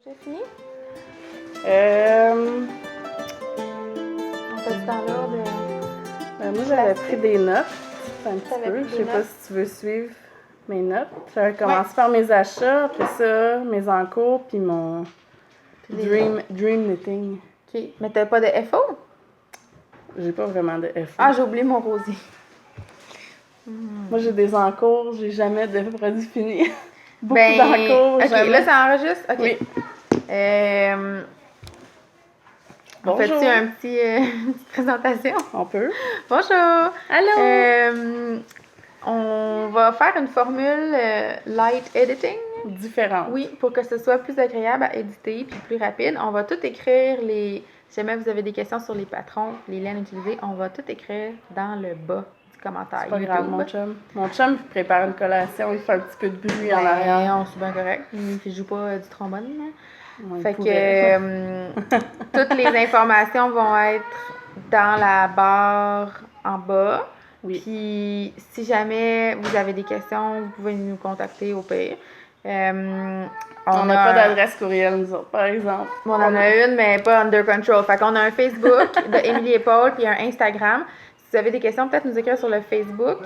J'ai fini? On fait dans l'ordre. Moi, j'avais pris des notes un petit T'avais peu. pris Je des sais pas notes? si tu veux suivre mes notes. J'avais commencé par mes achats, après ça, mes encours, puis mon dream knitting. OK. Mais t'as pas de FO? J'ai pas vraiment de FO. Ah, j'ai oublié mon rosier. Moi, j'ai des encours, j'ai jamais de produits finis. Beaucoup Ben, d'encours, OK, jamais. là, ça enregistre? OK. Oui. On Bonjour. fait-tu une petite présentation? On peut. Bonjour! Allô! On va faire une formule light editing. Différente. Oui, pour que ce soit plus agréable à éditer puis plus rapide. On va tout écrire si jamais vous avez des questions sur les patrons, les laines utilisées, on va tout écrire dans le bas du commentaire. C'est pas grave, mon chum. Mon chum prépare une collation, il fait un petit peu de bruit en arrière. C'est bien correct. Il joue pas du trombone. Hein? Ouais, Fait que toutes les informations vont être dans la barre en bas. Oui. Puis si jamais vous avez des questions, vous pouvez nous contacter au pire. On n'a pas d'adresse courriel, nous autres, par exemple. On en a une, mais pas under control. Fait qu'on a un Facebook de Émilie et Paul, puis un Instagram. Si vous avez des questions, peut-être nous écrire sur le Facebook.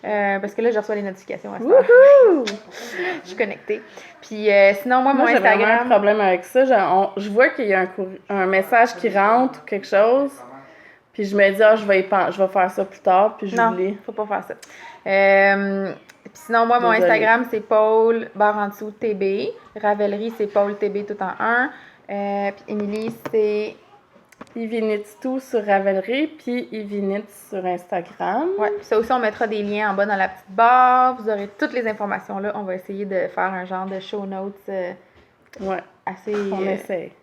Parce que là, je reçois les notifications à ce moment. Je suis connectée. Puis sinon, moi mon j'ai Instagram. J'ai vraiment un problème avec ça. Je vois qu'il y a un message qui rentre ou quelque chose. Puis je me dis, je vais faire ça plus tard. Puis j'oublie. Non, faut pas faire ça. Puis sinon, moi, mon Instagram, c'est Paul, barre en dessous, TB. Ravelry, c'est Paul TB tout en un. Puis Émilie, c'est Ivinit tout sur Ravelry, puis Ivinit sur Instagram. Ouais, puis ça aussi, on mettra des liens en bas dans la petite barre. Vous aurez toutes les informations là. On va essayer de faire un genre de show notes assez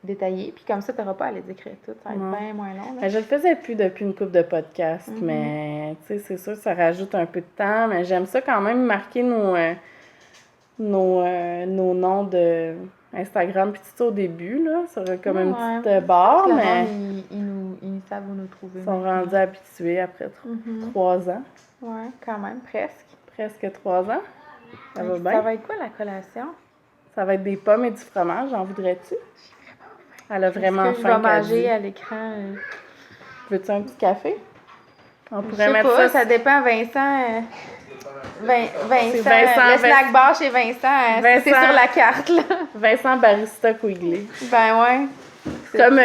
détaillé. Puis comme ça, tu n'auras pas à les écrire toutes. Ça va être bien moins long. Là. Je le faisais plus depuis une couple de podcasts, mais tu sais, c'est sûr que ça rajoute un peu de temps. Mais j'aime ça quand même marquer nos noms de Instagram, puis tout ça au début, là. Ça aurait comme une petite barre, mais ils savent où nous trouver. Ils sont rendus habitués après 3 ans. Ouais, quand même, presque. Presque 3 ans. Ça va bien. Ça va être quoi la collation? Ça va être des pommes et du fromage, en voudrais-tu? Elle a vraiment faim. Je vais manger à l'écran. Veux-tu un petit café? On pourrait je sais mettre pas, ça. Ça dépend, Vincent. Vincent, le snack bar chez Vincent, c'est sur la carte, là. Vincent Barista Quigley. Ben ouais. Comme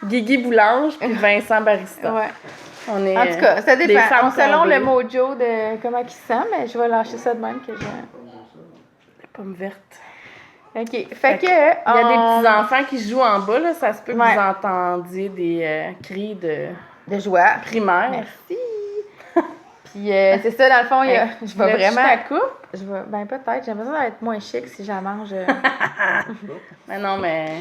Guigui Boulange puis Vincent Barista. Ouais. On est, en tout cas, ça dépend. Selon tombées. le mojo de comment il se sent, mais je vais lâcher ça de même que j'ai. Les pommes vertes. OK. Fait que. Il y a des petits-enfants qui jouent en bas, là. Ça se peut que vous entendiez des cris de joie. Primaire. Merci. Puis c'est ça, dans le fond, je vais vraiment. Ta coupe? Ben peut-être. J'aimerais ça être moins chic si j'en mange. Mais non, mais.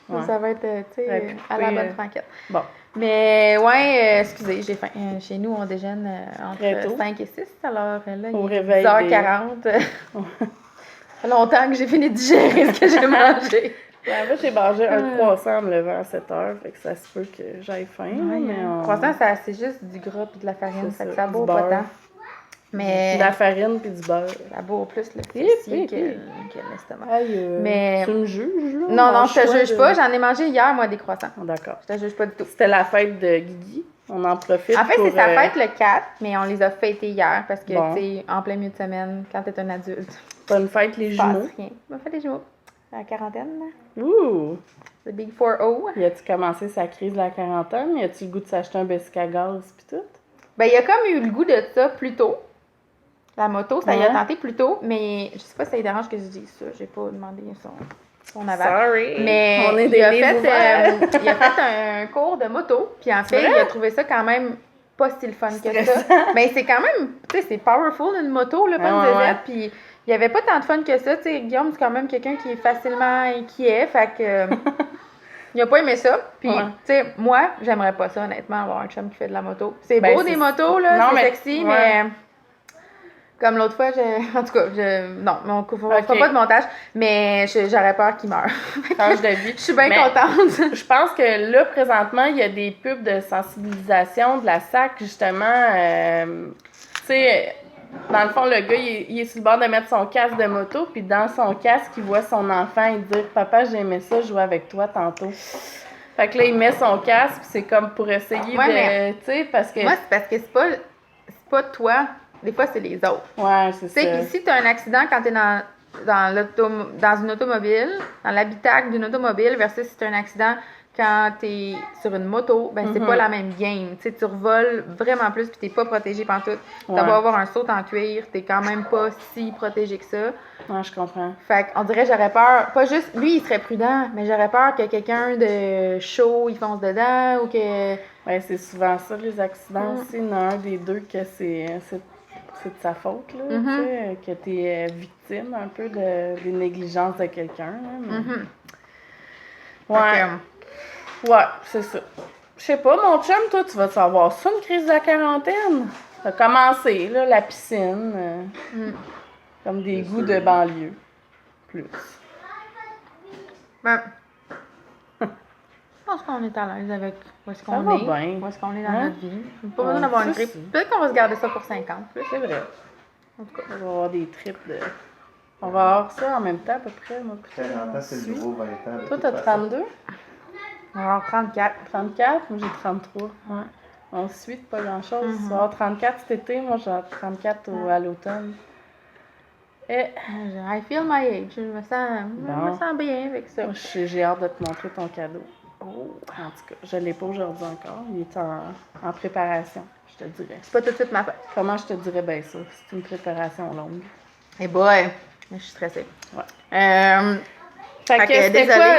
Ouais. Ça va être, tu sais, à la bonne franquette. Bon. Mais ouais, excusez, j'ai faim. Chez nous, on déjeune entre 5 et 6. Alors là, il est 10h40. Ça fait longtemps que j'ai fini de digérer ce que j'ai mangé. Ouais, moi, j'ai mangé un croissant en me levant à 7h, fait que ça se peut que j'aille faim. Ouais, mais croissant, c'est juste du gras et de la farine, fait que ça bourre pas tant. Mais de la farine puis du beurre. Ça bourre plus le fessier que l'estomac. Mais tu me juges, là? Non, je te juge pas. J'en ai mangé hier, moi, des croissants. D'accord. Je te juge pas du tout. C'était la fête de Guigui. On en profite. En fait, c'est sa fête le 4, mais on les a fêtés hier parce que, tu sais, en plein milieu de semaine, quand t'es un adulte. Bonne fête, les jumeaux. Rien. Bonne fête, les jumeaux. La quarantaine, là. Ouh! Le Big 4-0. Y a-tu commencé sa crise de la quarantaine? Y a-tu le goût de s'acheter un bicycle à gaz pis tout? Ben, il a comme eu le goût de ça plus tôt. La moto, ça y a tenté plus tôt, mais je sais pas si ça lui dérange que je dise ça. J'ai pas demandé son aval. Sorry! Mais on est il a fait un cours de moto, puis en fait, il a trouvé ça quand même pas si le fun que ça. Mais c'est quand même, tu sais, c'est powerful une moto, là, pas une zézette, puis il y avait pas tant de fun que ça. Tu sais, Guillaume, c'est quand même quelqu'un qui est facilement inquiet, fait que il a pas aimé ça. Puis, tu sais, moi, j'aimerais pas ça, honnêtement, avoir un chum qui fait de la moto. C'est beau des motos, là, c'est sexy, mais comme l'autre fois, en tout cas, non, on fera pas de montage, mais j'aurais peur qu'il meure. Change de vie. Je suis bien contente. Je pense que là, présentement, il y a des pubs de sensibilisation de la SAC, justement, tu sais, dans le fond, le gars, il est sur le bord de mettre son casque de moto, puis dans son casque, il voit son enfant et dire « Papa, j'aimais ça, jouer avec toi tantôt. » Fait que là, il met son casque, puis c'est comme pour essayer de... Tu sais, parce que... Moi, c'est parce que c'est pas toi. Des fois, c'est les autres. Ouais, c'est ça. Tu sais, puis si t'as un accident quand t'es dans une automobile, dans l'habitacle d'une automobile, versus si t'as un accident quand t'es sur une moto, ben c'est pas la même game. Tu sais, tu revoles vraiment plus puis t'es pas protégé pantoute. T'as beau avoir un saut en cuir, t'es quand même pas si protégé que ça. Ouais, je comprends. Fait qu'on dirait j'aurais peur, pas juste, lui il serait prudent, mais j'aurais peur que quelqu'un de chaud, il fonce dedans ou que... Ouais, c'est souvent ça, les accidents aussi. Il y en a un des deux que c'est de sa faute, là, tu sais, que t'es victime un peu des négligences de quelqu'un. Là, mais... Ouais. Ouais, c'est ça. Je sais pas, mon chum, toi, tu vas savoir ça, une crise de la quarantaine? Ça a commencé, là, la piscine, comme des goûts de banlieue, plus. Ben, je pense qu'on est à l'aise avec où est-ce qu'on est, bien. où est-ce qu'on est dans notre vie. Pas besoin d'avoir une trip. Peut-être qu'on va se garder ça pour 5 ans, plus. C'est vrai. En tout cas. On va avoir des trips de... On va avoir ça en même temps, à peu près. Moi, 40 ans, c'est le nouveau 20 ans. Toi, t'as 32? On va avoir 34. 34? Moi, j'ai 33. Ouais. On suit pas grand-chose. Tu vas avoir 34 cet été, moi, j'ai 34 à l'automne. Et... I feel my age. Je me sens bien avec ça. Moi, j'ai hâte de te montrer ton cadeau. Oh. En tout cas, je l'ai pas aujourd'hui encore. Il est en préparation, je te dirais. C'est pas tout de suite ma fête. Comment je te dirais bien ça? C'est une préparation longue. Eh boy! Je suis stressée. Ouais. Fait que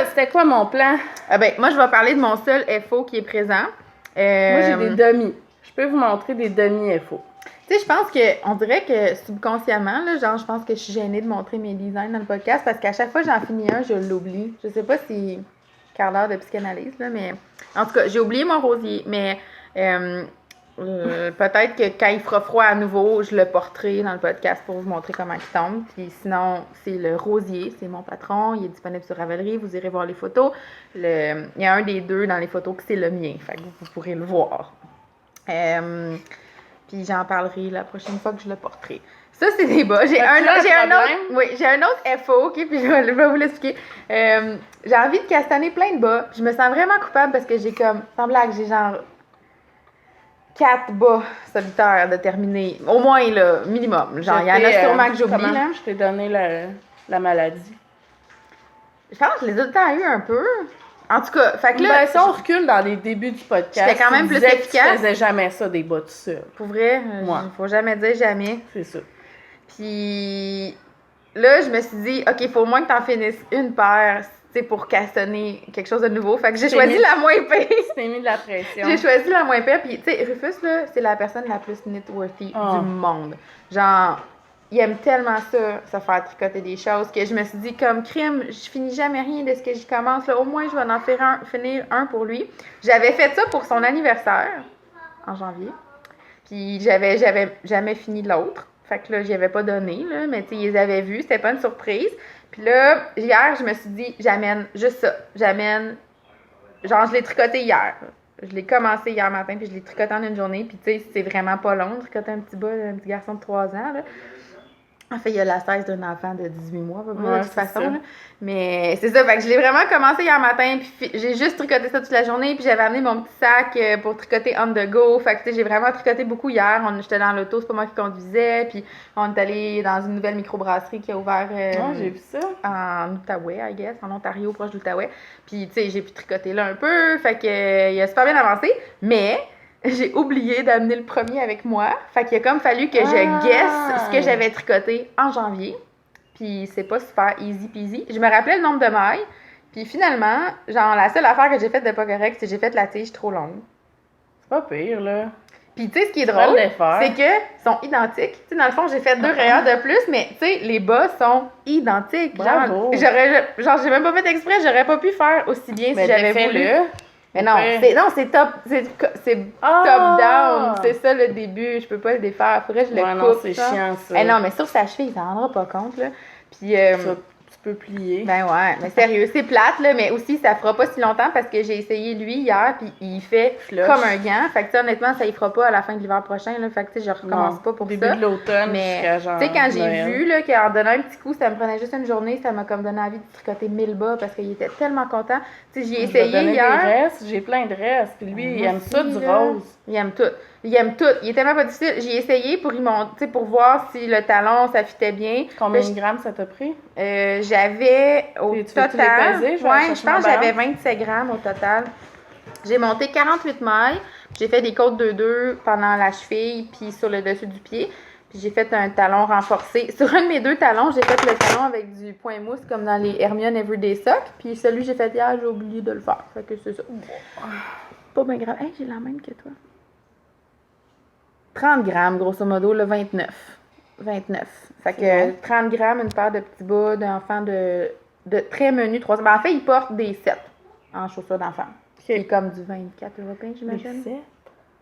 c'était quoi mon plan? Moi, je vais parler de mon seul FO qui est présent. Moi, j'ai des demi. Je peux vous montrer des demi-FO. Tu sais, je pense on dirait que subconsciemment, là, genre, je pense que je suis gênée de montrer mes designs dans le podcast parce qu'à chaque fois que j'en finis un, je l'oublie. Je sais pas si quart d'heure de psychanalyse, là, mais en tout cas, j'ai oublié mon rosier, mais peut-être que quand il fera froid à nouveau, je le porterai dans le podcast pour vous montrer comment il tombe. Puis sinon, c'est le rosier, c'est mon patron, il est disponible sur Ravelry, vous irez voir les photos. Il y a un des deux dans les photos que c'est le mien, fait que vous pourrez le voir. Puis j'en parlerai la prochaine fois que je le porterai. Ça, c'est des bas. J'ai un autre FO, OK, puis je vais vous l'expliquer. J'ai envie de castaner plein de bas. Je me sens vraiment coupable parce que j'ai comme, sans blague, j'ai genre 4 bas solitaires de terminer. Au moins, là, minimum. Genre, il y en a sûrement que j'oublie, là. Je t'ai donné la maladie. Je pense que je les ai tout le temps eu un peu. En tout cas, fait que là... si on recule dans les débuts du podcast, j'étais quand même plus efficace. Tu faisais jamais ça, des bas tout seul. Pour vrai, faut jamais dire jamais. C'est ça. Puis là, je me suis dit, OK, il faut au moins que t'en finisses une paire, tu sais, pour cassonner quelque chose de nouveau. Fait que j'ai choisi la moins pire. Tu t'es mis de la pression. J'ai choisi la moins pire. Puis, tu sais, Rufus, là, c'est la personne la plus knit-worthy du monde. Genre, il aime tellement ça, se faire tricoter des choses, que je me suis dit, comme crime, je finis jamais rien de ce que j'y commence. Là, au moins, je vais en finir un pour lui. J'avais fait ça pour son anniversaire, en janvier. Puis, j'avais jamais fini l'autre. Fait que là, j'y avais pas donné, là, mais tu sais, ils les avaient vus, c'était pas une surprise. Puis là, hier, je me suis dit, j'amène juste ça. Genre, je l'ai tricoté hier. Je l'ai commencé hier matin, puis je l'ai tricoté en une journée. Puis tu sais, c'est vraiment pas long de tricoter un petit garçon de 3 ans, là. En fait, il y a la 16 d'un enfant de 18 mois, de toute façon. Là. Mais c'est ça, fait que je l'ai vraiment commencé hier matin, puis j'ai juste tricoté ça toute la journée, puis j'avais amené mon petit sac pour tricoter on the go. Fait que tu sais, j'ai vraiment tricoté beaucoup hier. J'étais dans l'auto, c'est pas moi qui conduisais, puis on est allé dans une nouvelle microbrasserie qui a ouvert j'ai vu ça. En Outaouais, I guess, en Ontario, proche d'Outaouais. Puis tu sais, j'ai pu tricoter là un peu, fait que il a super bien avancé, mais... j'ai oublié d'amener le premier avec moi. Fait qu'il a comme fallu que je guesse ce que j'avais tricoté en janvier. Puis c'est pas super easy peasy. Je me rappelais le nombre de mailles. Puis finalement, genre la seule affaire que j'ai faite de pas correct, c'est que j'ai fait la tige trop longue. C'est pas pire, là. Puis tu sais, ce qui est drôle, c'est que sont identiques. Tu sais, dans le fond, j'ai fait 2 rayures de plus, mais tu sais, les bas sont identiques. Bravo. Genre, j'ai même pas fait exprès, j'aurais pas pu faire aussi bien si j'avais voulu. Mais non, c'est top down. C'est ça le début. Je peux pas le défaire. Faudrait que je le coupe. Non, c'est chiant ça. Non, mais sur sa cheville, il s'en rendra pas compte, là. Puis. Tu peux plier. Ben ouais, mais sérieux, c'est plate, là, mais aussi, ça fera pas si longtemps parce que j'ai essayé lui hier, puis il fait Flush. comme un gant. Fait que, tu sais, honnêtement, ça y fera pas à la fin de l'hiver prochain, là. Fait que, tu sais, je recommence Non, pas pour début ça. de l'automne Mais, jusqu'à genre tu sais, quand j'ai Noël. vu, là, qu'en donnant un petit coup, ça me prenait juste une journée, ça m'a comme donné envie de tricoter 1000 bas parce qu'il était tellement content. Tu sais, j'y ai Je vais essayé donner hier. des restes, j'ai plein de restes. Puis lui, il Moi aime aussi, ça du là. rose. Il aime tout. Il aime tout. Il est tellement pas difficile. J'ai essayé pour y monter, pour voir si le talon, ça fitait bien. Combien Là, de grammes ça t'a pris? J'avais au Et tu veux-tu les total. peser? Je vais Ouais, chercher je ma pense que j'avais balance. 27 grammes au total. J'ai monté 48 mailles. J'ai fait des côtes 2-2 pendant la cheville puis sur le dessus du pied. Puis j'ai fait un talon renforcé. Sur un de mes 2 talons, j'ai fait le talon avec du point mousse comme dans les Hermione Everyday Socks. Puis celui que j'ai fait hier, j'ai oublié de le faire. Fait que c'est ça. Pas bien grave. Hey, j'ai la même que toi. 30 grammes, grosso modo, le 29. 29. Fait que C'est bon. 30 grammes, une paire de petits bas d'enfants de très menus 3 ans. Ben, en fait, ils portent des 7 en chaussures d'enfants. C'est comme du 24 européen, j'imagine. Les 7?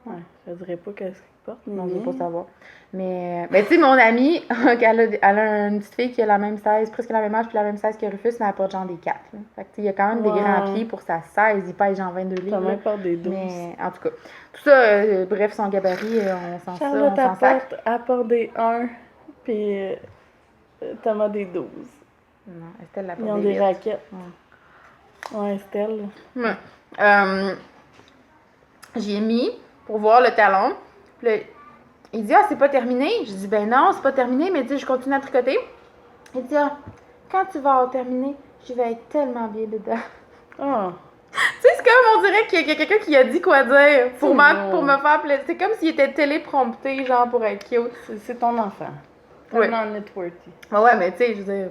Ouais, je dirais pas qu'est-ce qu'il porte. Non, je veux pas savoir. Mais tu sais, mon amie, elle a une petite fille qui a la même size, presque la même âge, puis la même size que Rufus, mais elle porte genre des 4. Là. Fait que tu sais, il y a quand même des Wow. grands pieds pour sa size. Il pèse genre 22 T'as livres. même là. pas des 12. Mais en tout cas, tout ça, bref, son gabarit, on s'en sort, Charlotte on s'en sac. apporte des 1, puis Thomas des 12. Non, Estelle la Ils porte ont des des 8. raquettes. Ouais, Estelle. Ouais. J'y ai mis pour voir le talon. Puis là, il dit, ah, c'est pas terminé. Je dis, ben non, c'est pas terminé, mais tu sais, je continue à tricoter. Il dit, ah, quand tu vas avoir terminé, je vais être tellement bien dedans. Ah, Tu sais, c'est comme on dirait qu'il y a quelqu'un qui a dit quoi dire pour C'est pour me faire plaisir. C'est comme s'il était téléprompté, genre, pour être cute. c'est ton enfant. Oui. Tellement networthy. Ben ouais, mais tu sais, je veux dire,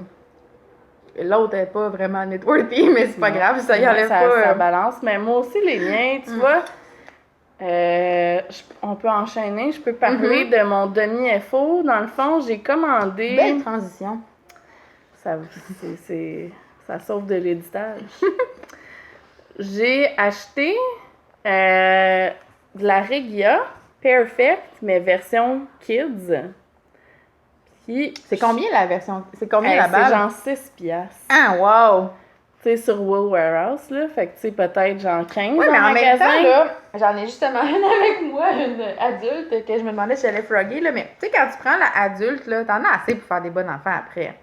l'autre est pas vraiment networthy, mais c'est pas Non. grave, ça y Ouais, enlève ça, pas. ça balance. Mais moi aussi, les miens, tu vois, on peut enchaîner. Je peux parler de mon demi-FO. Dans le fond, j'ai commandé. Belle transition. Ça, ça sauve de l'éditage. J'ai acheté de la Regia Perfect, mais version Kids. Puis, C'est combien la version? C'est combien hey, la c'est balle? genre 6 piastres. Ah, wow! Tu sais, sur Wool Warehouse, là. Fait que, tu sais, peut-être genre 15 Oui, mais en même magasin. temps, là, j'en ai justement une avec moi, une adulte, que je me demandais si j'allais frogger, là. Mais tu sais, quand tu prends la adulte, là, t'en as assez pour faire des bons enfants après.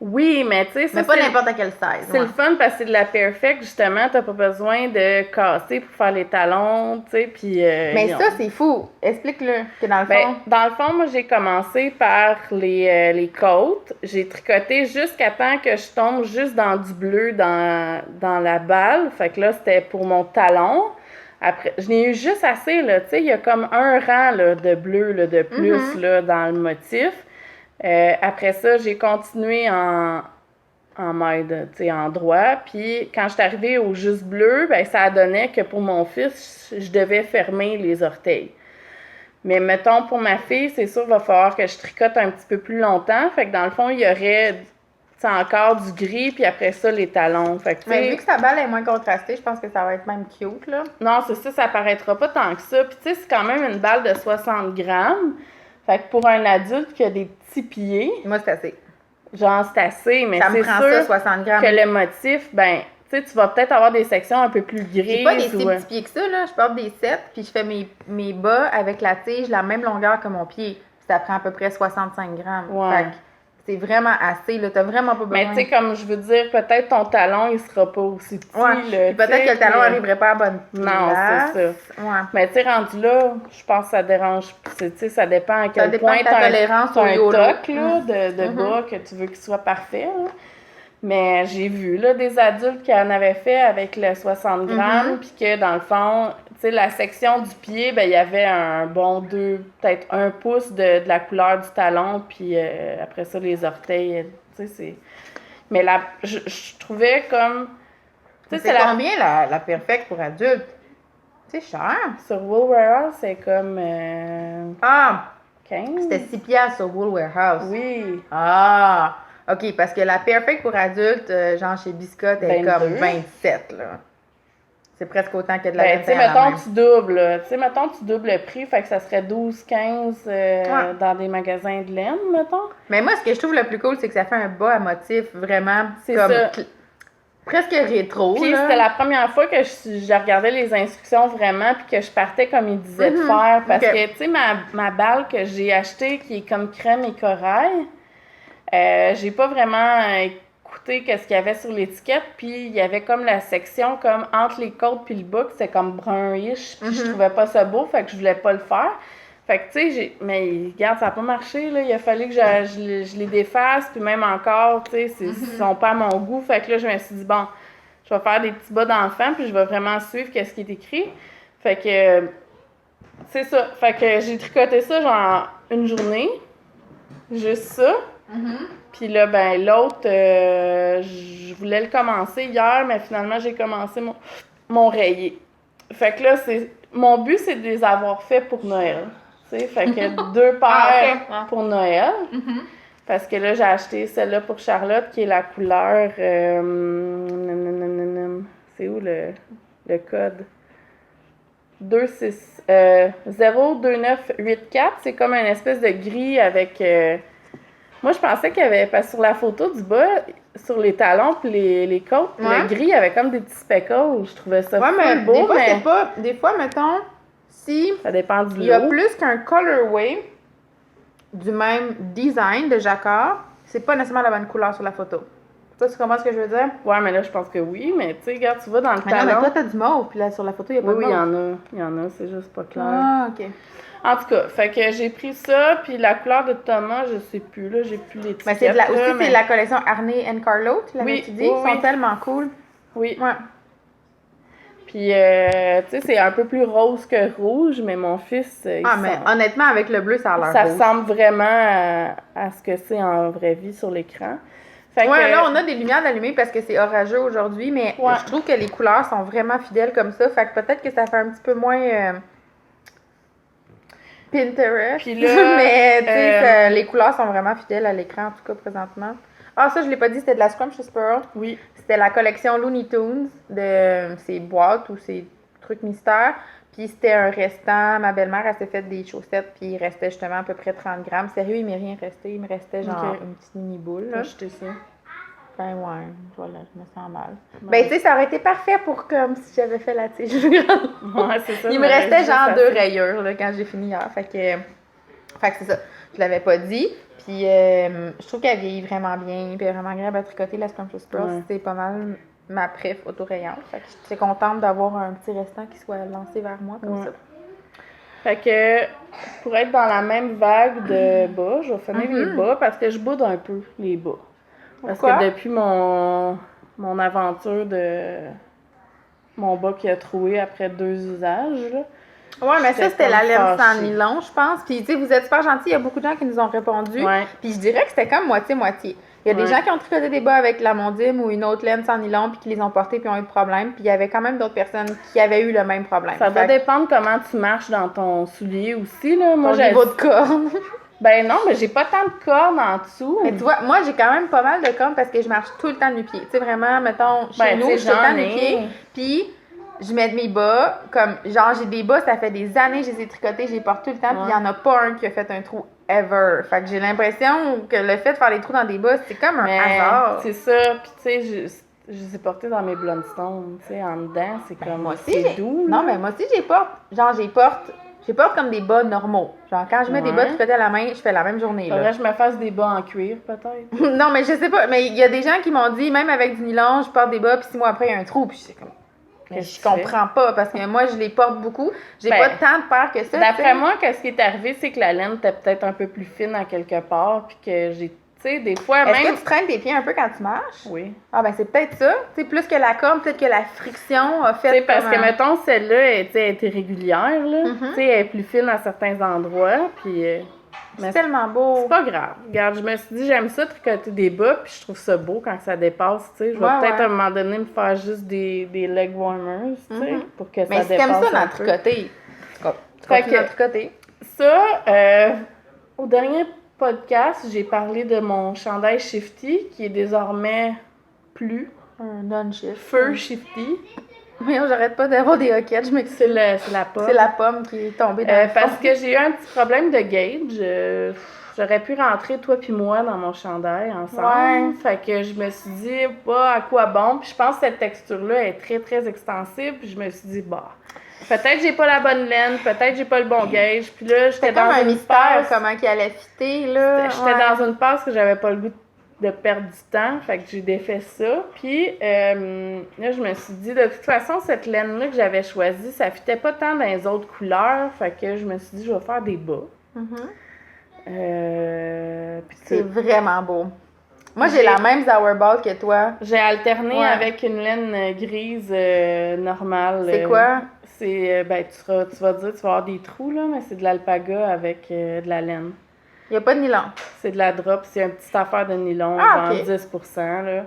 Oui, mais tu sais, ça, Mais pas c'est- n'importe quelle size. c'est ouais. le fun parce que c'est de la Perfect, justement. T'as pas besoin de casser pour faire les talons, tu sais, puis... Mais ils ont- ça, c'est fou. Explique-le. Que dans le fond. Ben, dans le fond, moi, j'ai commencé par les côtes. J'ai tricoté jusqu'à temps que je tombe juste dans du bleu dans la balle. Fait que là, c'était pour mon talon. Après, je n'ai eu juste assez, là. Tu sais, il y a comme un rang là, de bleu là, de plus là, dans le motif. Après ça, j'ai continué en mode, tu sais, en droit. Puis quand je suis arrivée au juste bleu, ben ça donnait que pour mon fils, je devais fermer les orteils. Mais mettons, pour ma fille, c'est sûr, il va falloir que je tricote un petit peu plus longtemps. Fait que dans le fond, il y aurait, tu sais, encore du gris, puis après ça, les talons. Fait que, tu Mais sais, vu que sa balle est moins contrastée, je pense que ça va être même cute, là. non, c'est ça paraîtra pas tant que ça. Puis tu sais, c'est quand même une balle de 60 grammes. Fait que pour un adulte qui a des petits pieds, Moi, c'est assez. genre, c'est assez, mais Ça me c'est prend sûr ça, 60 grammes. que le motif, ben, tu sais, tu vas peut-être avoir des sections un peu plus grises. J'ai pas des si ou, petits pieds que ça, là. Je porte des 7, puis je fais mes bas avec la tige la même longueur que mon pied. Puis ça prend à peu près 65 grammes. Ouais. Fait que c'est vraiment assez, là. T'as vraiment pas besoin. Mais tu sais, comme je veux dire, peut-être ton talon, il sera pas aussi petit. Ouais. là, Puis peut-être tu sais, que le talon puis, arriverait pas à bonne place. Non, c'est ça. Ouais. Mais tu sais, rendu là, je pense que ça dérange. Tu sais, ça dépend à Ça quel dépend point de ta t'as tolérance t'as au un YOLO. toc là, de bas que tu veux qu'il soit parfait. Là. Mais j'ai vu là, des adultes qui en avaient fait avec le 60 grammes, puis que dans le fond, tu sais, la section du pied, ben il y avait un bon peut-être 1 pouce de la couleur du talon, puis après ça, les orteils, tu sais, c'est... Mais là, je trouvais comme... Tu sais, C'est combien la perfect pour adulte? C'est cher. Sur Wool Warehouse, c'est comme Ah! 15. C'était 6 piastres sur Wool Warehouse. Oui. Ah! OK, parce que la perfect pour adulte, genre chez Biscotte, elle est 22. comme 27, là. C'est presque autant que de la Ben, laine tu sais, teint à la mettons, main. tu doubles, là. Tu sais, mettons, tu doubles le prix, fait que ça serait 12-15 dans des magasins de laine, mettons. Mais moi, ce que je trouve le plus cool, c'est que ça fait un bas à motif vraiment C'est comme ça. presque rétro. Puis là. c'était la première fois que je regardais les instructions vraiment, puis que je partais comme il disait de faire. Parce Ok. que, tu sais, ma balle que j'ai achetée, qui est comme crème et corail, j'ai pas vraiment écouté qu'est-ce qu'il y avait sur l'étiquette. Puis il y avait comme la section comme entre les côtes puis le bas, que c'était comme brun-ish. Puis je trouvais pas ça beau, fait que je voulais pas le faire. Fait que, tu sais, mais regarde, ça a pas marché, là. Il a fallu que je les défasse, puis même encore, tu sais, ils sont pas à mon goût. Fait que là, je me suis dit, bon, je vais faire des petits bas d'enfant, puis je vais vraiment suivre qu'est-ce qui est écrit. Fait que, c'est ça. Fait que j'ai tricoté ça, genre, une journée. Juste ça. Puis là, ben, l'autre, je voulais le commencer hier, mais finalement, j'ai commencé mon rayé. Fait que là, mon but, c'est de les avoir faits pour Noël. Tu sais, fait que 2 paires ok. pour Noël. Parce que là, j'ai acheté celle-là pour Charlotte, qui est la couleur... c'est où le code? 02984. C'est comme une espèce de gris avec... Moi, je pensais qu'il y avait... Parce que sur la photo du bas, sur les talons puis les côtes, Ouais. le gris, il y avait comme des petits speckles. Je trouvais ça Ouais, mais full beau, des fois, mais c'est pas. Des fois, mettons, si ça dépend du il y a lot. plus qu'un colorway du même design de jacquard, c'est pas nécessairement la bonne couleur sur la photo. Ça, tu comprends ce que je veux dire? Ouais, mais là, je pense que oui. Mais tu sais, regarde, tu vas dans le Mais non, mais talon. toi, t'as du mauve, puis là, sur la photo, il y a pas Oui, de oui, mauve. il y en a, c'est juste pas clair. Ah, ok. En tout cas, fait que j'ai pris ça, puis la couleur de Thomas, je sais plus, là, j'ai plus l'étiquette. Mais c'est aussi, là, mais- c'est la collection Arnay and Carlo, tu l'avais Oui, tu dit? oui, Ils sont oui. tellement cool. Oui. Ouais. Puis, tu sais, c'est un peu plus rose que rouge, mais mon fils, il Ah, mais honnêtement, avec le bleu, ça a l'air ça rouge. ressemble vraiment à ce que c'est en vraie vie sur l'écran. Fait Ouais, que, là, on a des lumières allumées parce que c'est orageux aujourd'hui, mais Ouais. je trouve que les couleurs sont vraiment fidèles comme ça. Fait que peut-être que ça fait un petit peu moins Pinterest. Puis là, mais tu sais, les couleurs sont vraiment fidèles à l'écran, en tout cas, présentement. Ah, ça, je l'ai pas dit, c'était de la Scrumptious Pearl. oui, C'était la collection Looney Tunes de ces boîtes ou ces trucs mystères. Puis c'était un restant. Ma belle-mère, elle s'est fait des chaussettes, puis il restait justement à peu près 30 grammes. Sérieux, il m'est rien resté. Il me restait genre Ok. une petite mini-boule. j'ai là. acheté ça. Ben ouais, voilà, je me sens mal. Ben tu sais, ça aurait été parfait pour comme si j'avais fait la tige grande. Ouais, c'est ça. Il me j'aurais restait juste genre 2 assez. rayures là, quand j'ai fini hier. Fait que c'est ça. Je l'avais pas dit. Puis je trouve qu'elle vieillit vraiment bien. Puis elle est vraiment agréable à tricoter. La Scrumptious Pearl, Ouais. c'est pas mal ma préf autorayante. Fait que j'étais contente d'avoir un petit restant qui soit lancé vers moi comme Ouais. ça. Fait que, pour être dans la même vague de bas, je vais finir les bas parce que je boude un peu les bas. Parce Pourquoi? que depuis mon aventure de mon bas qui a troué après 2 usages, là, Ouais, mais ça, J'étais c'était la comme laine sans fâchée. nylon, je pense. Puis, tu sais, vous êtes super gentils. Il y a beaucoup de gens qui nous ont répondu. Ouais. Puis, je dirais que c'était comme moitié-moitié. Il y a des Ouais. gens qui ont tricoté des bas avec la Mondim ou une autre laine sans nylon, puis qui les ont portés, puis ont eu de problème. Puis, il y avait quand même d'autres personnes qui avaient eu le même problème. ça doit Fait que dépendre comment tu marches dans ton soulier aussi, là. Moi, ton j'ai... niveau de corne. Ben non, mais j'ai pas tant de cordes en dessous. Mais tu vois, moi, j'ai quand même pas mal de cornes parce que je marche tout le temps nu-pied. Tu sais, vraiment, mettons, chez Ben, nous, tu je sais, suis tout le temps j'en ai. nu-pied. Puis, je mets mes bas, comme, genre, j'ai des bas, ça fait des années que je les ai tricotés, je les porte tout le temps, puis il y en a pas un qui a fait un trou ever. Fait que j'ai l'impression que le fait de faire des trous dans des bas, c'est comme un Mais hasard. c'est ça, puis tu sais, je les ai portés dans mes Blundstone, tu sais, en dedans, c'est comme, Moi aussi, c'est doux, là. Non, mais moi aussi, j'ai porte comme des bas normaux. Genre, quand je mets des Ouais. bas tricotés à la main, je fais la même journée, là. Faudrait que je me fasse des bas en cuir, peut-être. Non, mais je sais pas. Mais il y a des gens qui m'ont dit, même avec du nylon, je porte des bas, puis 6 mois après, il y a un trou. Puis c'est comme. Mais Je comprends pas, parce que moi, je les porte beaucoup. J'ai Ben, pas tant de paires que ça. D'après tu sais. moi, ce qui est arrivé, c'est que la laine était peut-être un peu plus fine à quelque part, puis que j'ai, tu sais, des fois Est-ce même... que tu traînes tes pieds un peu quand tu marches? Oui. Ah, ben c'est peut-être ça. Tu sais, plus que la corne, peut-être que la friction a Tu fait. sais, parce comme que, un- mettons, celle-là, elle, tu sais, elle était régulière, là. Mhm. Tu sais, elle est plus fine à certains endroits, puis... mais C'est tellement beau. c'est pas grave. Regarde, je me suis dit, j'aime ça tricoter des bas, puis je trouve ça beau quand ça dépasse, tu sais. Je vais Ouais, peut-être ouais. à un moment donné me faire juste des leg warmers, tu sais, Mhm. pour que Mais ça si t'aimes dépasse ça un dans peu. tricoter, tu Fait continues que- à tricoter. Ça, au dernier podcast, j'ai parlé de mon chandail Shifty, qui est désormais plus Un non-shift. Fur Shifty. Mais j'arrête pas d'avoir des hoquettes, je m'excuse. C'est la pomme. C'est la pomme qui est tombée dans le fond. Parce que j'ai eu un petit problème de gauge. J'aurais pu rentrer, toi puis moi, dans mon chandail ensemble. Ouais. Fait que je me suis dit, bah, à quoi bon? Puis je pense que cette texture-là est très, très extensive. Puis je me suis dit, bah, peut-être j'ai pas la bonne laine, peut-être j'ai pas le bon gauge. Puis là, j'étais C'était comme dans un une mystère, passe. comment qu'il allait fitter, là. J'étais dans une passe que j'avais pas le goût de perdre du temps. Fait que j'ai défait ça. Puis là, je me suis dit, de toute façon, cette laine-là que j'avais choisie, ça fitait pas tant dans les autres couleurs. Fait que je me suis dit, je vais faire des bas. Puis C'est vraiment beau. Moi, j'ai la même Zauberball que toi. j'ai alterné Ouais. avec une laine grise normale. C'est quoi? C'est, ben, tu vas dire, tu vas avoir des trous, là, mais c'est de l'alpaga avec de la laine. Il n'y a pas de nylon. C'est de la drop, c'est une petite affaire de nylon, Ah, genre ok. 10%, là.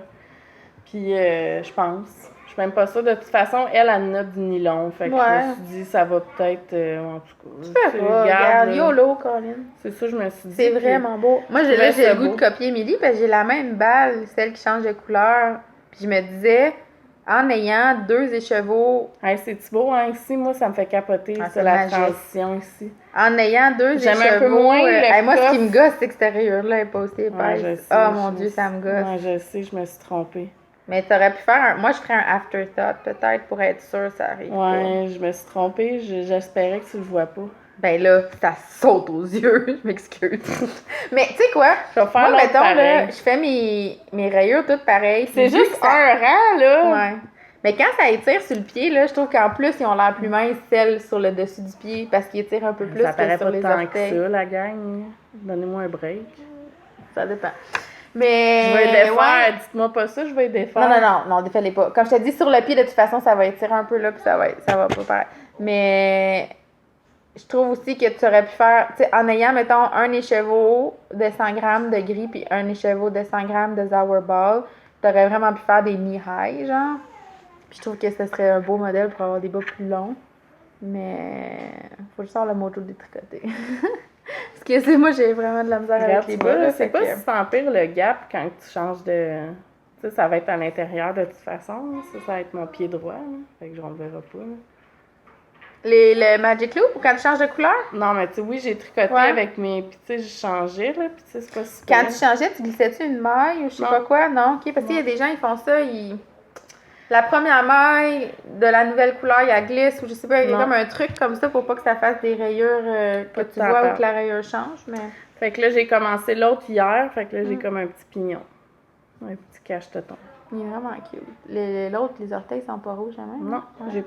Puis, je pense. Je suis même pas sûre. De toute façon, elle en a du nylon. Fait que je Ouais. me suis dit, ça va peut-être, en tout cas. Tu verras, regarde, là. YOLO, Colin. C'est ça, je me suis dit. C'est puis- vraiment beau. Moi, je là, trouvais j'ai ça le goût beau. de copier Émilie parce que j'ai la même balle, celle qui change de couleur. Puis je me disais, en ayant 2 écheveaux, Hey, c'est-tu beau, hein? Ici, moi, ça me fait capoter, Ah, ça, c'est la magique. transition ici. en ayant 2 J'aime écheveaux... un peu moins le hey, moi, ce qui puff. me gosse, cette extérieure-là est pas aussi Ouais, épaisse. je sais, Oh mon je Dieu, ça me gosse. Ouais, je sais, je me suis trompée. Mais t'aurais pu faire un... Moi, je ferais un afterthought, peut-être, pour être sûre ça arrive pas. Ouais, je me suis trompée. J'espérais que tu le vois pas. Ben là, ça saute aux yeux, je m'excuse. Mais tu sais quoi? Je vais faire Moi, l'autre mettons, là, pareil. je fais mes rayures toutes pareilles. C'est puis juste vu que ça- un rang, là. Ouais. Mais quand ça étire sur le pied, là, je trouve qu'en plus, ils ont l'air plus minces, celles sur le dessus du pied, parce qu'ils étirent un peu plus Ça que paraît sur pas les tant orteils. que ça, la gang. Donnez-moi un break. Ça dépend. Mais. Je vais les défaire. ouais. Dites-moi pas ça, je vais les défaire. Non, défais-les pas. Comme je te dis, sur le pied, de toute façon, ça va étirer un peu là, puis ça va pas pareil. Mais je trouve aussi que tu aurais pu faire, tu sais, en ayant, mettons, un écheveau de 100 grammes de gris, puis un écheveau de 100 grammes de Zauberball, tu aurais vraiment pu faire des knee-high, genre. Puis je trouve que ce serait un beau modèle pour avoir des bas plus longs. Mais faut juste avoir le mojo détricoté. Parce que c'est moi, j'ai vraiment de la misère Regarde, avec les tu bas. vois, là, c'est fait pas que- si t'empires le gap quand tu changes de... Tu sais, ça va être à l'intérieur de toute façon. Ça va être mon pied droit. Là. Fait que je ne le verrai pas. Là. Le Magic Loop, ou quand tu changes de couleur? Non, mais tu sais, oui, j'ai tricoté Ouais. avec mes... Puis tu sais, j'ai changé, là. Puis tu sais, c'est pas si Quand pire. tu changeais, tu glissais-tu une maille ou je sais Non. pas quoi? Non, ok. Parce qu'il y a des gens, ils font ça, la première maille de la nouvelle couleur, il la glisse ou je sais pas, il y a Non. comme un truc comme ça pour pas que ça fasse des rayures que Pas de tu temps vois à ou perdre. que la rayure change, mais... Fait que là, j'ai commencé l'autre hier. Fait que là, Mm. j'ai comme un petit pignon. Un petit cache-teton. Il est vraiment cute. L'autre, les orteils sont pas rouges jamais. Non, Ouais. j'ai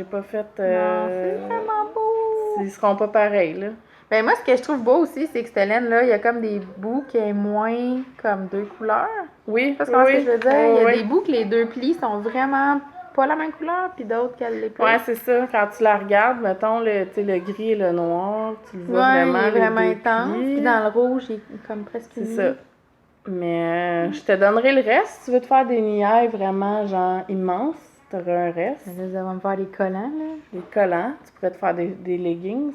pas fait... Non, c'est vraiment beau. Ils seront pas pareils, là. Ben moi, ce que je trouve beau aussi, c'est que cette laine-là, il y a comme des bouts qui est moins comme 2 couleurs. Oui, Parce que comment oui. ce que je veux dire? Oh, Il y a oui. des bouts que les 2 plis sont vraiment pas la même couleur, puis d'autres qu'elle l'est plus. Ouais, c'est ça. Quand tu la regardes, mettons, tu sais, le gris et le noir, tu le vois Ouais, vraiment, il est les vraiment deux intense. plis. Puis dans le rouge, il est comme presque C'est uni. ça. Mais je te donnerai le reste. Si tu veux te faire des niaises vraiment, genre, immenses, t'auras un reste. Là, ça va me faire des collants, là. Des collants. Tu pourrais te faire des leggings.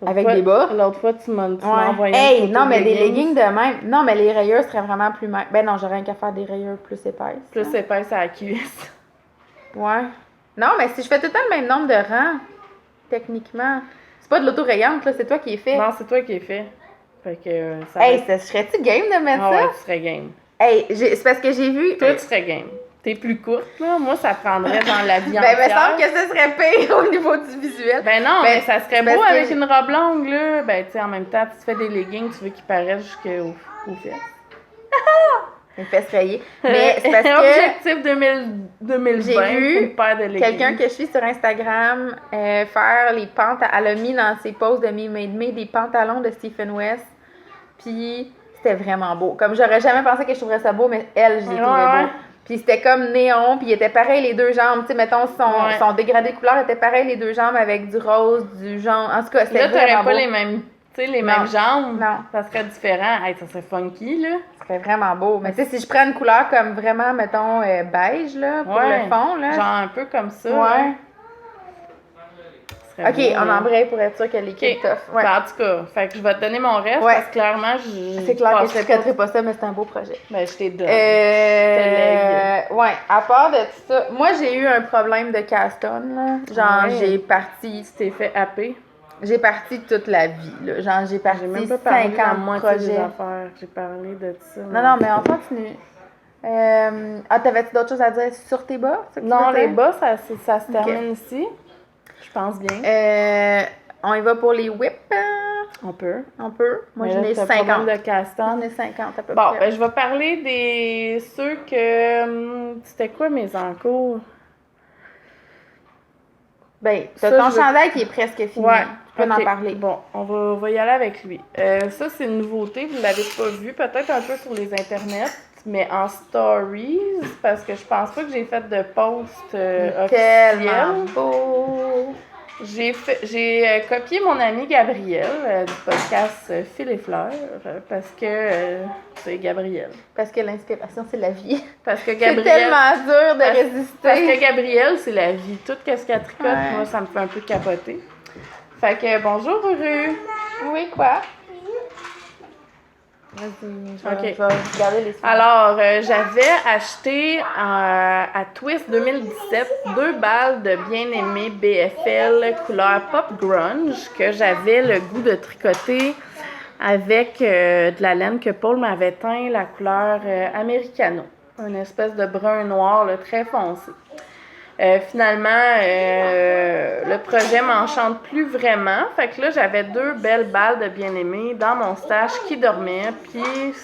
L'autre Avec fois- des bas? L'autre fois, tu m'as Ouais. envoyé une Hey, photo non, de mais des leggings de même. Non, mais les rayures seraient vraiment plus minces. Ben non, j'aurais rien qu'à faire des rayures plus épaisses. Plus là. épaisse à la cuisse. Ouais. Non, mais si je fais tout le temps le même nombre de rangs, techniquement. C'est pas de l'auto-rayante, là, c'est toi qui es fait. Non, c'est toi qui es fait. Fait que ça va Hey, être- ça serait-tu game de mettre Ah ça? ouais, tu serais game. Hey, c'est parce que j'ai vu. Toi, tu serais game. T'es plus courte, là. Moi, ça prendrait dans la vie Ben, il me entière. semble que ce serait pire au niveau du visuel. Ben non, Ben, mais ça serait parce beau que avec j'ai- une robe longue, là. Ben, tu sais, en même temps, tu te fais des leggings, tu veux qu'ils paraissent jusqu'aux fesses. Il me fait se rayer. Mais c'est parce que Objectif 2020, J'ai vu une paire de leggings. quelqu'un que je suis sur Instagram faire les pantalons. Elle a mis dans ses posts de Me Made Me des pantalons de Stephen West. Puis c'était vraiment beau. Comme j'aurais jamais pensé que je trouverais ça beau, mais elle, je les trouvais Ouais. beaux. Puis c'était comme néon, puis il était pareil les deux jambes. Tu sais, mettons, Ouais. son dégradé de couleur était pareil les deux jambes avec du rose, du jaune. En tout cas, c'était Là, t'aurais vraiment pas beau. les mêmes, tu sais, les Non. mêmes jambes. Non. Ça serait différent. Hey, ça serait funky, là. C'était vraiment beau. Mais tu sais, si je prends une couleur comme vraiment, mettons, beige, là, pour Ouais. le fond, là. Genre un peu comme ça. ouais. là. serait OK, beau, on là. embraye pour être sûr que l'équipe OK. tough. Ouais. Ben, en tout cas, fait que je vais te donner mon reste Ouais. parce que clairement, je C'est clair que je passerai ne tricoterai pas ça, mais c'est un beau projet. Ben, je t'ai donné. Ouais, à part de ça, moi j'ai eu un problème de cast-on, là. Genre, Ouais. j'ai parti Tu t'es fait happer. J'ai parti toute la vie, là. Genre, j'ai parti J'ai même pas parlé de la 50 moitié des projets. affaires. J'ai parlé de ça. Non, mais on continue. T'avais-tu d'autres choses à dire sur tes bas? c'est ça que tu Non, veux les dire? bas, ça se termine ici. Je pense bien. On y va pour les whips. On peut. On peut. Moi, Mais j'en là, ai t'as 50. problème de castan. J'en ai 50 à peu Bon, près. ben, je vais parler des ceux que. C'était quoi mes encours? Ben, ça, t'as ton je veux- chandail qui est presque fini. Ouais. Tu peux en ok. parler. Bon, on va y aller avec lui. Ça, c'est une nouveauté. Vous ne l'avez pas vu, peut-être un peu sur les internets, mais en stories, parce que je pense pas que j'ai fait de post Tellement officiel. beau. J'ai copié mon ami Gabriel du podcast Fil et Fleurs parce que c'est Gabriel. Parce que l'inspiration, c'est la vie. Parce que C'est Gabriel. tellement dur de Parce que résister. Gabriel, c'est la vie. Tout ce qu'elle tricote, Ouais. moi, ça me fait un peu capoter. Fait que bonjour, Ruru. Oui, quoi? Vas-y, Je vais regarder les suites. Alors, j'avais acheté à Twist 2017 2 balles de bien-aimé BFL couleur pop grunge que j'avais le goût de tricoter avec de la laine que Paul m'avait teint la couleur americano. Une espèce de brun noir là, très foncé. Finalement, le projet m'enchante plus vraiment. Fait que là, j'avais 2 belles balles de bien-aimé dans mon stash qui dormaient. Puis,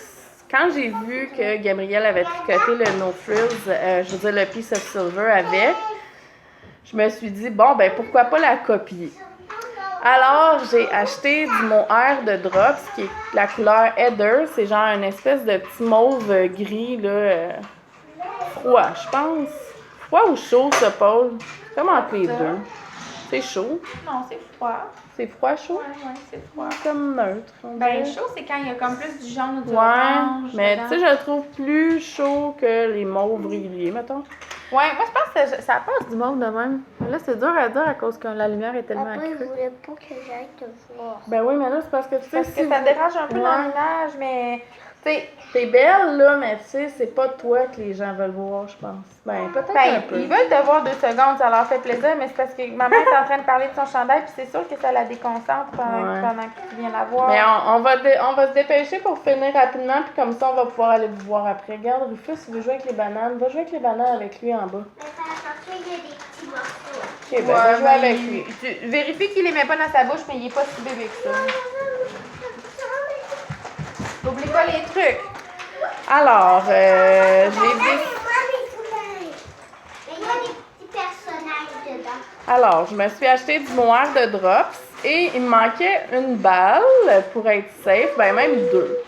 quand j'ai vu que Gabriel avait tricoté le No Frills, je veux dire le Piece of Silver avec, je me suis dit, bon, ben pourquoi pas la copier? Alors, j'ai acheté du mohair de Drops, qui est la couleur Heather. C'est genre une espèce de petit mauve gris, là, froid, je pense. Froid ou chaud, ça, Paul? C'est comme entre les deux. C'est chaud. Non, c'est froid. C'est froid, chaud? Ouais, c'est froid. Comme neutre. on Ben, dirait. chaud, c'est quand il y a comme plus du jaune ou du Ouais, orange. mais dedans. tu sais, je le trouve plus chaud que les mauves réguliers, mettons. Ouais, moi, je pense que ça passe du mauve de même. Mais là, c'est dur à dire à cause que la lumière est tellement Papa, il accrue. voulait pas que j'aille te voir. Ben oui, mais là, c'est parce que tu sais, Parce si que ça vous- dérange un peu Ouais. dans l'image, mais tu sais, T'es belle, là, mais tu sais, c'est pas toi que les gens veulent voir, je pense. Ben, peut-être un ben, peu. ils veulent te voir 2 secondes, ça leur fait plaisir, mais c'est parce que maman est en train de parler de son chandail, puis c'est sûr que ça la déconcentre Ouais. pendant que tu viens la voir. Mais on va se dépêcher pour finir rapidement, puis comme ça, on va pouvoir aller vous voir après. Regarde, Rufus, il veut jouer avec les bananes. Va jouer avec les bananes avec lui en bas. Mais fais attention, il y a des petits morceaux. Ok, ben, va jouer mais avec lui. tu vérifie qu'il les met pas dans sa bouche, mais il est pas si bébé que ça. Oublie pas les trucs. Alors, j'ai Mais des... il y a des petits personnages dedans. Alors, je me suis acheté du noir de Drops et il me manquait une balle pour être safe, ben même 2.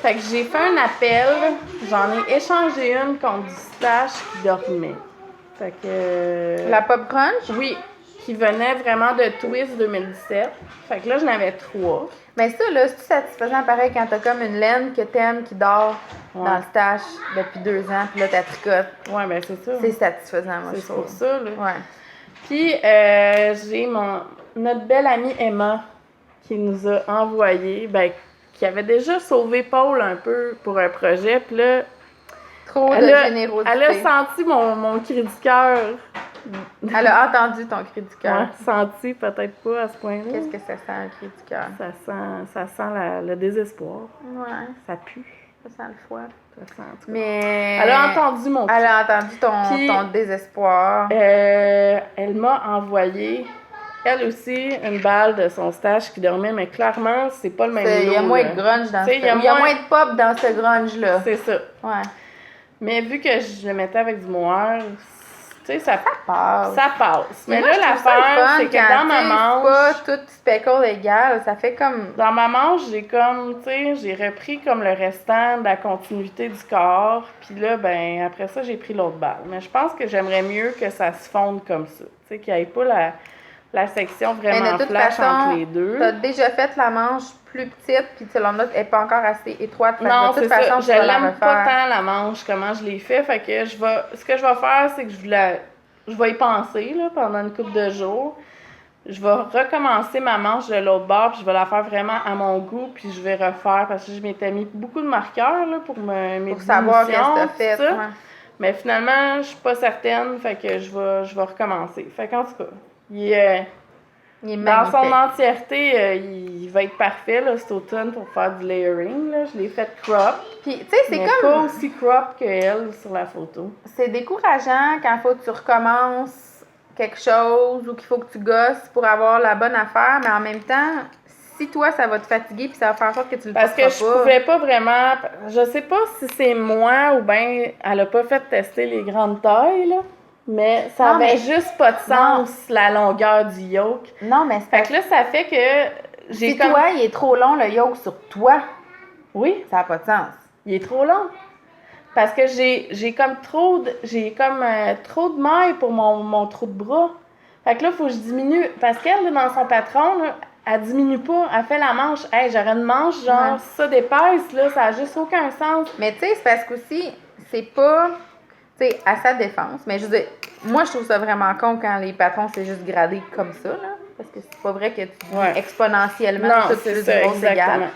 Fait que j'ai fait un appel, j'en ai échangé une contre du stash qui dormait. Fait que... La pop crunch? Oui, qui venait vraiment de Twist 2017. Fait que là, j'en avais 3. Mais ça, là, c'est satisfaisant pareil quand t'as comme une laine que t'aimes qui dort Ouais. dans le stash depuis 2 ans, puis là, t'as tricotes. Ouais, ben c'est ça. C'est satisfaisant, moi, je C'est trouve. pour ça, là. Ouais. Puis, j'ai notre belle amie Emma qui nous a envoyé, ben, qui avait déjà sauvé Paul un peu pour un projet. Puis là, Trop de elle a générosité. senti mon cri du cœur. Elle a entendu ton cri du cœur. Ouais, senti, peut-être pas à ce point-là. Qu'est-ce que ça sent, un cri du cœur? Ça sent le désespoir. Ouais, Ça pue. ça sent le foie. Ça sent, en tout cas. Mais... Elle a entendu mon cri. Elle a entendu Puis- ton désespoir. Elle m'a envoyé, elle aussi, une balle de son stage qui dormait, mais clairement, c'est pas le même Il y a lot, moins là. de grunge dans Tu sais, ce... il y a Il y a moins- moins de pop dans ce grunge-là. C'est ça. Ouais. Mais vu que je le mettais avec du mohair, tu sais, ça Passe. passe. Mais moi, là, je trouve ça le l'affaire, fun c'est que quand, dans ma tu sais, manche, c'est pas tout speckle égal. Ça fait comme... dans ma manche, j'ai comme, tu sais, j'ai repris comme le restant de la continuité du corps. Puis là, ben, après ça, j'ai pris l'autre balle. Mais je pense que j'aimerais mieux que ça se fonde comme ça. Tu sais, qu'il n'y ait pas la section Mais vraiment de toute flash façon, entre les deux. t'as déjà fait la manche plus petite, puis selon l'autre, elle n'est pas encore assez étroite. Fait que Non, de toute c'est façon, ça. tu Je vas la l'aime pas refaire. tant la manche, comment je l'ai fait. Fait que ce que je vais faire, c'est que je vais y penser là, pendant une couple de jours. je vais recommencer ma manche de l'autre bord, puis je vais la faire vraiment à mon goût, puis je vais refaire, parce que je m'étais mis beaucoup de marqueurs là, pour mes Pour savoir qu'est-ce que t'as tout fait. ça. Ouais. Mais finalement, je suis pas certaine, fait que je vais recommencer. Fait qu'en tout cas, il est dans son entièreté, il va être parfait là, cet automne pour faire du layering. Là. Je l'ai fait crop. Puis, tu sais, c'est mais comme. pas aussi crop qu'elle sur la photo. C'est décourageant quand il faut que tu recommences quelque chose ou qu'il faut que tu gosses pour avoir la bonne affaire, mais en même temps, si toi, ça va te fatiguer puis ça va faire en sorte que tu le Parce que je pas. pouvais pas vraiment... Je sais pas si c'est moi ou bien elle a pas fait tester les grandes tailles, là. Mais ça avait juste pas de sens, la longueur du yoke. Non, mais Fait que là, ça fait que j'ai si toi, il est trop long, le yoke sur toi, oui, ça n'a pas de sens. Il est trop long. Parce que j'ai comme trop de mailles pour mon trou de bras. Fait que là, il faut que je diminue. Parce qu'elle, dans son patron, là, elle diminue pas. Elle fait la manche. Hey, j'aurais une manche, genre, ça d'épaisse, là, ça a juste aucun sens. Mais tu sais, c'est parce qu'aussi, c'est pas, tu sais, à sa défense. Mais je veux dire, moi, je trouve ça vraiment con quand les patrons, c'est juste gradé comme ça, là. Parce que c'est pas vrai que tu exponentiellement, tout plus gros égal.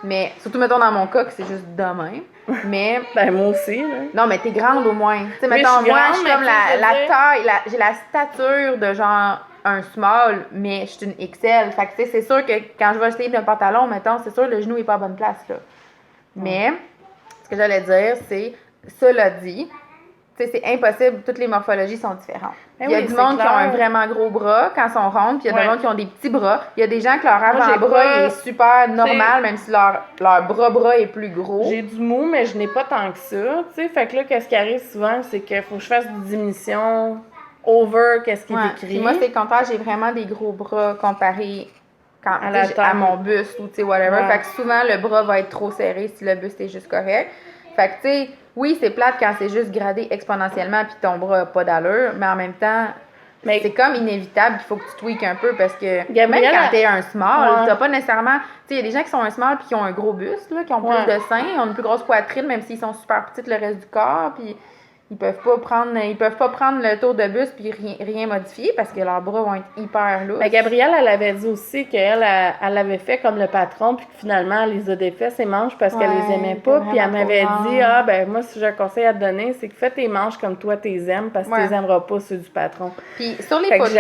Mais, surtout, mettons, dans mon cas, que c'est juste de même. Mais. Ben, moi aussi, là. Non, mais t'es grande au moins. Tu sais, Oui, mettons, moi, grande, je suis comme la taille, j'ai la stature de genre un small, mais je suis une XL. Fait que, tu sais, c'est sûr que quand je vais essayer d'un pantalon, mettons, c'est sûr le genou est pas à bonne place, là. Mais, ce que j'allais dire, c'est, cela dit, tu sais, c'est impossible, toutes les morphologies sont différentes. Il y a du monde qui ont un vraiment gros bras quand ils sont rondes, puis il y a du monde qui ont des petits bras. Il y a des gens que leur avant-bras est super normal, même si leur bras est plus gros. J'ai du mou, mais je n'ai pas tant que ça, tu sais. Fait que là, qu'est-ce qui arrive souvent, c'est qu'il faut que je fasse des diminutions over qu'est-ce qui est écrit. Puis moi, c'est le contraire, j'ai vraiment des gros bras comparé à mon buste ou tu sais, whatever. Fait que souvent, le bras va être trop serré si le buste est juste correct. Fait que, tu sais, oui, c'est plate quand c'est juste gradé exponentiellement puis ton bras n'a pas d'allure, mais en même temps, c'est comme inévitable qu'il faut que tu tweaks un peu parce que même quand t'es un small, t'as pas nécessairement... Tu sais, il y a des gens qui sont un small puis qui ont un gros buste, là, qui ont plus de seins, ont une plus grosse poitrine, même s'ils sont super petits le reste du corps, puis... Ils peuvent pas prendre le tour de bus puis rien modifier parce que leurs bras vont être hyper lourds. Mais Gabrielle, elle avait dit aussi qu'elle elle avait fait comme le patron puis que finalement, elle les a défait ses manches parce qu'elle les aimait pas. Puis elle m'avait dit, moi, si j'ai un conseil à te donner, c'est que fais tes manches comme toi t'es aimes parce que tu les aimeras pas ceux du patron. Puis sur les photos,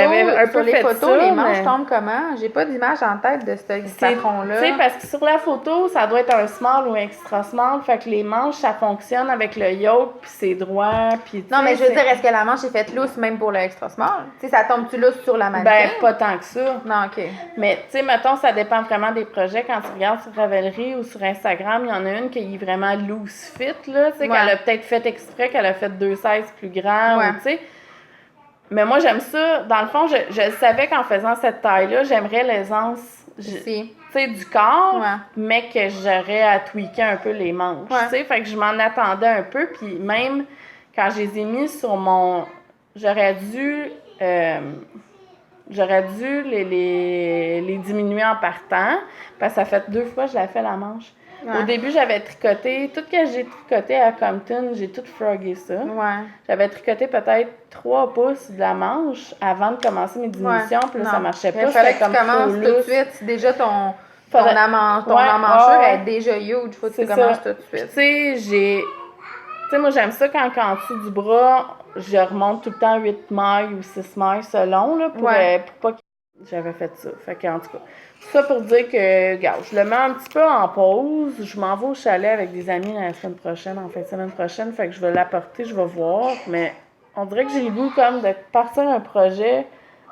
les manches tombent comment? J'ai pas d'image en tête de ce patron-là. Tu sais, parce que sur la photo, ça doit être un small ou un extra small. Fait que les manches, ça fonctionne avec le yoke puis c'est droit. Puis, non, mais je veux dire, est-ce que la manche est faite lousse même pour le extra small? Tu sais, ça tombe-tu lousse sur la mannequin? Ben, pas tant que ça. Non, OK. Mais, tu sais, mettons, ça dépend vraiment des projets. Quand tu regardes sur Ravelry ou sur Instagram, il y en a une qui est vraiment loose fit, là. Tu sais, qu'elle a peut-être fait exprès, qu'elle a fait 2 sizes plus grands, tu sais. Mais moi, j'aime ça. Dans le fond, je savais qu'en faisant cette taille-là, j'aimerais l'aisance du corps, mais que j'aurais à tweaker un peu les manches. Tu sais, fait que je m'en attendais un peu. Puis même quand je les ai mis sur mon... J'aurais dû les diminuer en partant, parce que ça fait 2 fois que je l'ai fait la manche. Au début, j'avais tricoté, tout ce que j'ai tricoté à Compton, j'ai tout frogué ça. J'avais tricoté peut-être 3 pouces de la manche avant de commencer mes diminutions, puis là, ça marchait pas. Il fallait que tu commences tout de suite. Déjà, ton emmanchure est déjà huge, faut que tu commences tout de suite. Tu sais, moi, j'aime ça quand en dessous du bras, je remonte tout le temps 8 mailles ou 6 mailles selon, là, pour pas que... J'avais fait ça. Fait qu'en tout cas, tout ça pour dire que, regarde, je le mets un petit peu en pause. Je m'en vais au chalet avec des amis la semaine prochaine, en fin de semaine prochaine. Fait que je vais l'apporter, je vais voir. Mais on dirait que j'ai le goût comme de partir un projet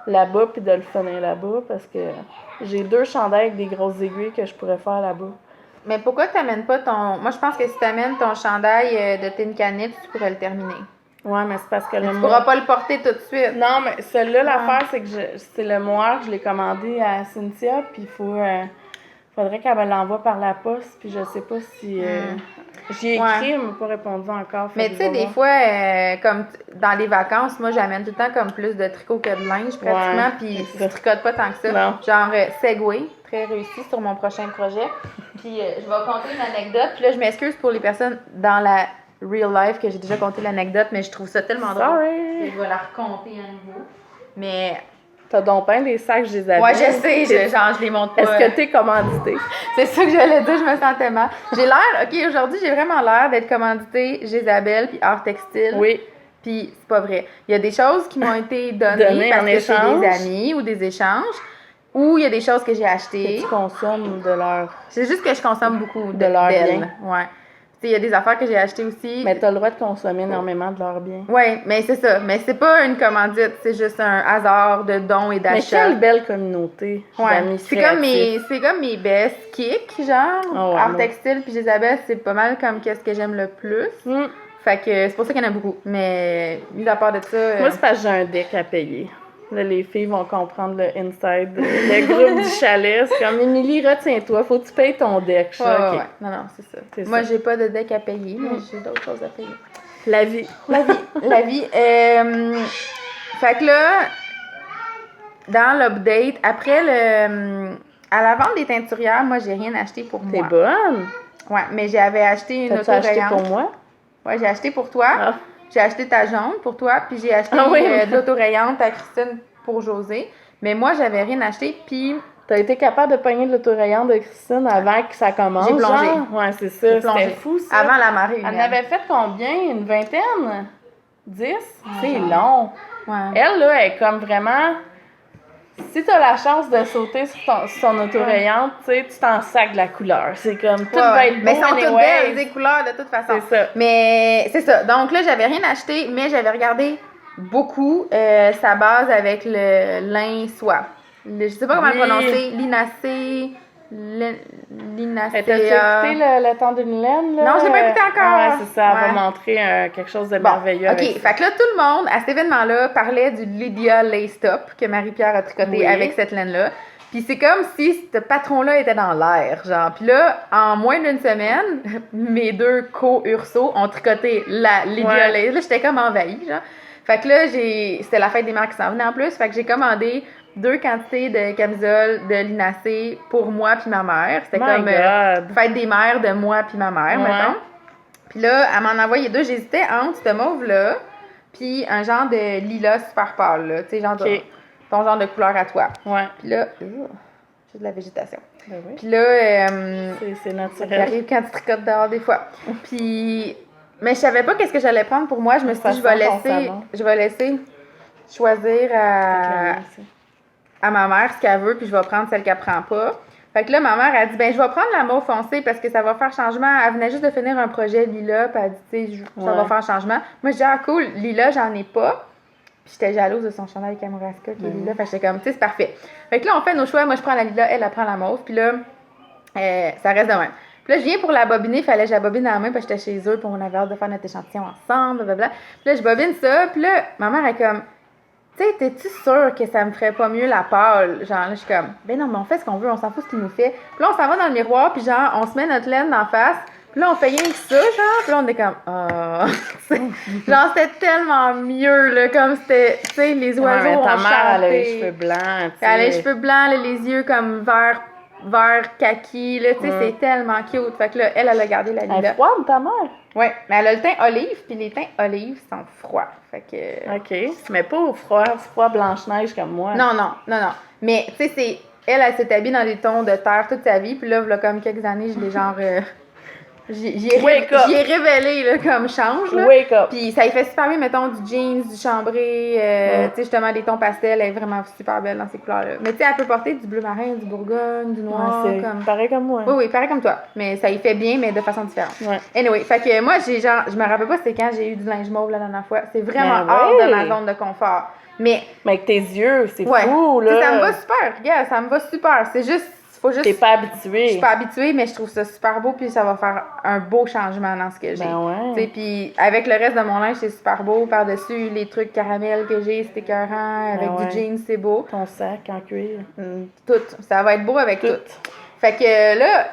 là-bas puis de le finir là-bas parce que j'ai 2 chandails avec des grosses aiguilles que je pourrais faire là-bas. Mais pourquoi tu n'amènes pas ton... Moi, je pense que si tu amènes ton chandail de Tin Canette, tu pourrais le terminer. Ouais, mais c'est parce que tu pourras pas le porter tout de suite. Non, mais celui-là, l'affaire, c'est que c'est le moire, je l'ai commandé à Cynthia, puis il faudrait qu'elle me l'envoie par la poste, puis je sais pas si... J'y ai écrit, elle m'a pas répondu encore. Mais tu sais, des fois, comme dans les vacances, moi, j'amène tout le temps comme plus de tricot que de linge, pratiquement, puis je tricote pas tant que ça. Non. Genre, Segway, très réussi sur mon prochain projet. Puis je vais conter une anecdote, puis là, je m'excuse pour les personnes dans la real life que j'ai déjà conté l'anecdote, mais je trouve ça tellement drôle. Je vais la raconter à nouveau. Mais T'as donc bien des sacs Jézabel. Ouais, je sais, je les montre pas. Est-ce que t'es commandité? C'est ça que j'allais dire, je me sentais mal. J'ai l'air, OK, aujourd'hui, j'ai vraiment l'air d'être commanditée Jézabel puis Art Textile. Oui. Puis c'est pas vrai. Il y a des choses qui m'ont été données Données parce en que c'est échange. des amis ou des échanges. Ou il y a des choses que j'ai achetées. Que tu consommes de leur... C'est juste que je consomme beaucoup De leur d'elles. bien. Ouais. Il y a des affaires que j'ai achetées aussi. Mais t'as le droit de consommer énormément de leurs biens. Oui, mais c'est ça. Mais c'est pas une commandite, c'est juste un hasard de dons et Mais d'achats. quelle belle communauté d'amis C'est créatifs. comme mes best kicks, genre. Oh, ouais, Art moi. Textile puis Jézabel, c'est pas mal comme qu'est-ce que j'aime le plus. Mm. Fait que c'est pour ça qu'il y en a beaucoup. Mais mis à part de ça. Moi, c'est parce que j'ai un deck à payer. Là, les filles vont comprendre le inside, le groupe du chalet. C'est comme, Émilie, retiens-toi, faut que tu payes ton deck. Je suis Ouais, OK. ouais. Non, c'est ça. C'est Moi, ça. j'ai pas de deck à payer, mais j'ai d'autres choses à payer. La vie. La vie. Fait que là, dans l'update, après à la vente des teinturières, moi, j'ai rien acheté pour T'es moi. bonne? Ouais, mais j'avais acheté une T'as-tu acheté autorayante. pour moi? Ouais, j'ai acheté pour toi. Ah. J'ai acheté ta jaune pour toi, puis j'ai acheté Ah oui. de l'autorayante à Christine pour José. Mais moi, j'avais rien acheté, puis T'as été capable de pogner de l'autorayante de Christine avant que ça commence? J'ai plongé. genre? Ouais, c'est ça. j'ai plongé. C'était fou, ça. Avant la marée Elle en humaine. avait fait combien? Une vingtaine? 10? C'est genre. long. Ouais. Elle, là, elle est comme vraiment... Si t'as la chance de sauter sur son autorayante, tu sais, tu t'en sacs de la couleur. C'est comme, tout Ouais, va ouais. être beau, Mais elles sont toutes anyways. belles, des couleurs de toute façon. C'est ça. Mais c'est ça. Donc là, j'avais rien acheté, mais j'avais regardé beaucoup sa base avec le lin soie. Je sais pas comment Oui. le prononcer. Linacée. Linacea. T'as-tu écouté le temps d'une laine, là? Non, je l'ai pas écouté encore. Ouais, c'est ça. Elle Ouais. va montrer quelque chose de Bon, merveilleux OK. avec ça. Fait que là, tout le monde, à cet événement-là, parlait du Lydia Lace Top que Marie-Pierre a tricoté Oui. avec cette laine-là. Puis c'est comme si ce patron-là était dans l'air, genre. Puis là, en moins d'une semaine, mes deux co-ursos ont tricoté la Lydia Ouais. Lace. Là, j'étais comme envahie, genre. Fait que là, c'était la fête des mères qui s'en venait en plus. Fait que j'ai commandé 2 quantités de camisoles de linacée pour moi puis ma mère. C'était My comme God. fête des mères de moi puis ma mère, Ouais. mettons. Puis là, elle m'en a envoyé 2. J'hésitais entre ce mauve-là puis un genre de lilas super pâle, là. Tu sais, genre OK. ton genre de couleur à toi. Ouais. Puis là, j'ai de la végétation. Ben oui. Puis là, C'est ça naturel. arrive quand tu tricotes dehors des fois. Puis, mais je savais pas qu'est-ce que j'allais prendre pour moi. Je me suis dit, Ça sent ton salon. je vais laisser choisir à ma mère ce qu'elle veut, puis je vais prendre celle qu'elle prend pas. Fait que là, ma mère a dit, ben je vais prendre la mauve foncée parce que ça va faire changement. Elle venait juste de finir un projet Lila, puis elle dit, tu sais, ça va Ouais. faire changement. Moi, je dis, ah cool, Lila, j'en ai pas. Puis j'étais jalouse de son chandail Kamouraska qui est Lila. Fait que j'étais comme, tu sais, c'est parfait. Fait que là, on fait nos choix. Moi, je prends la Lila, elle prend la mauve. Puis là, ça reste de même. Puis là, je viens pour la bobiner. Fallait que je la bobine dans la main parce que j'étais chez eux. Puis on avait hâte de faire notre échantillon ensemble, blablabla. Puis là, je bobine ça. Puis là, ma mère est comme, tu sais, t'es-tu sûre que ça me ferait pas mieux la pâle? Genre, là, je suis comme, ben non, mais on fait ce qu'on veut, on s'en fout ce qu'il nous fait. Puis là, on s'en va dans le miroir, puis genre, on se met notre laine d'en face. Puis là, on fait rien que ça, genre. Puis là, on est comme, ah. Genre, c'était tellement mieux, là, comme c'était, tu sais, les Ouais, oiseaux mais ta ont mère, elle a les chanté. cheveux blancs, tu Elle a les sais. cheveux blancs, elle a les yeux comme vert kaki, là, tu sais, c'est tellement cute. Fait que là, elle a gardé la Elle est Lila. froide, ta mère? Ouais, mais elle a le teint olive, puis les teints olives sont froids. Fait que... OK. Mais pas au froid Blanche-Neige comme moi. Non. Mais, tu sais, elle s'est habillée dans des tons de terre toute sa vie, puis là, voilà comme quelques années, je l'ai genre... J'y Wake up. ai révélé, là, comme change, là. Wake up. Puis ça y fait super bien, mettons, du jeans, du chambré, tu sais, justement, des tons pastels, elle est vraiment super belle dans ces couleurs-là. Mais tu sais, elle peut porter du bleu marin, du bourgogne, du noir, Ouais, c'est comme... pareil comme moi. Oui, pareil comme toi. Mais ça y fait bien, mais de façon différente. Ouais. Anyway, fait que moi, je me rappelle pas c'était quand j'ai eu du linge mauve la dernière fois. C'est vraiment Ben hors oui. de ma zone de confort. Mais, Mais avec tes yeux, c'est ouais, fou, tu sais, là. ça me va super, regarde, ça me va super. C'est juste, faut juste... T'es pas Je habitué. suis pas habituée, mais je trouve ça super beau, puis ça va faire un beau changement dans ce que j'ai. Ben ouais. Tu sais, puis avec le reste de mon linge, c'est super beau. Par-dessus, les trucs caramel que j'ai, c'est écœurant. Avec Ben ouais. du jean, c'est beau. Ton sac en cuir. Tout. Ça va être beau avec tout. Fait que là,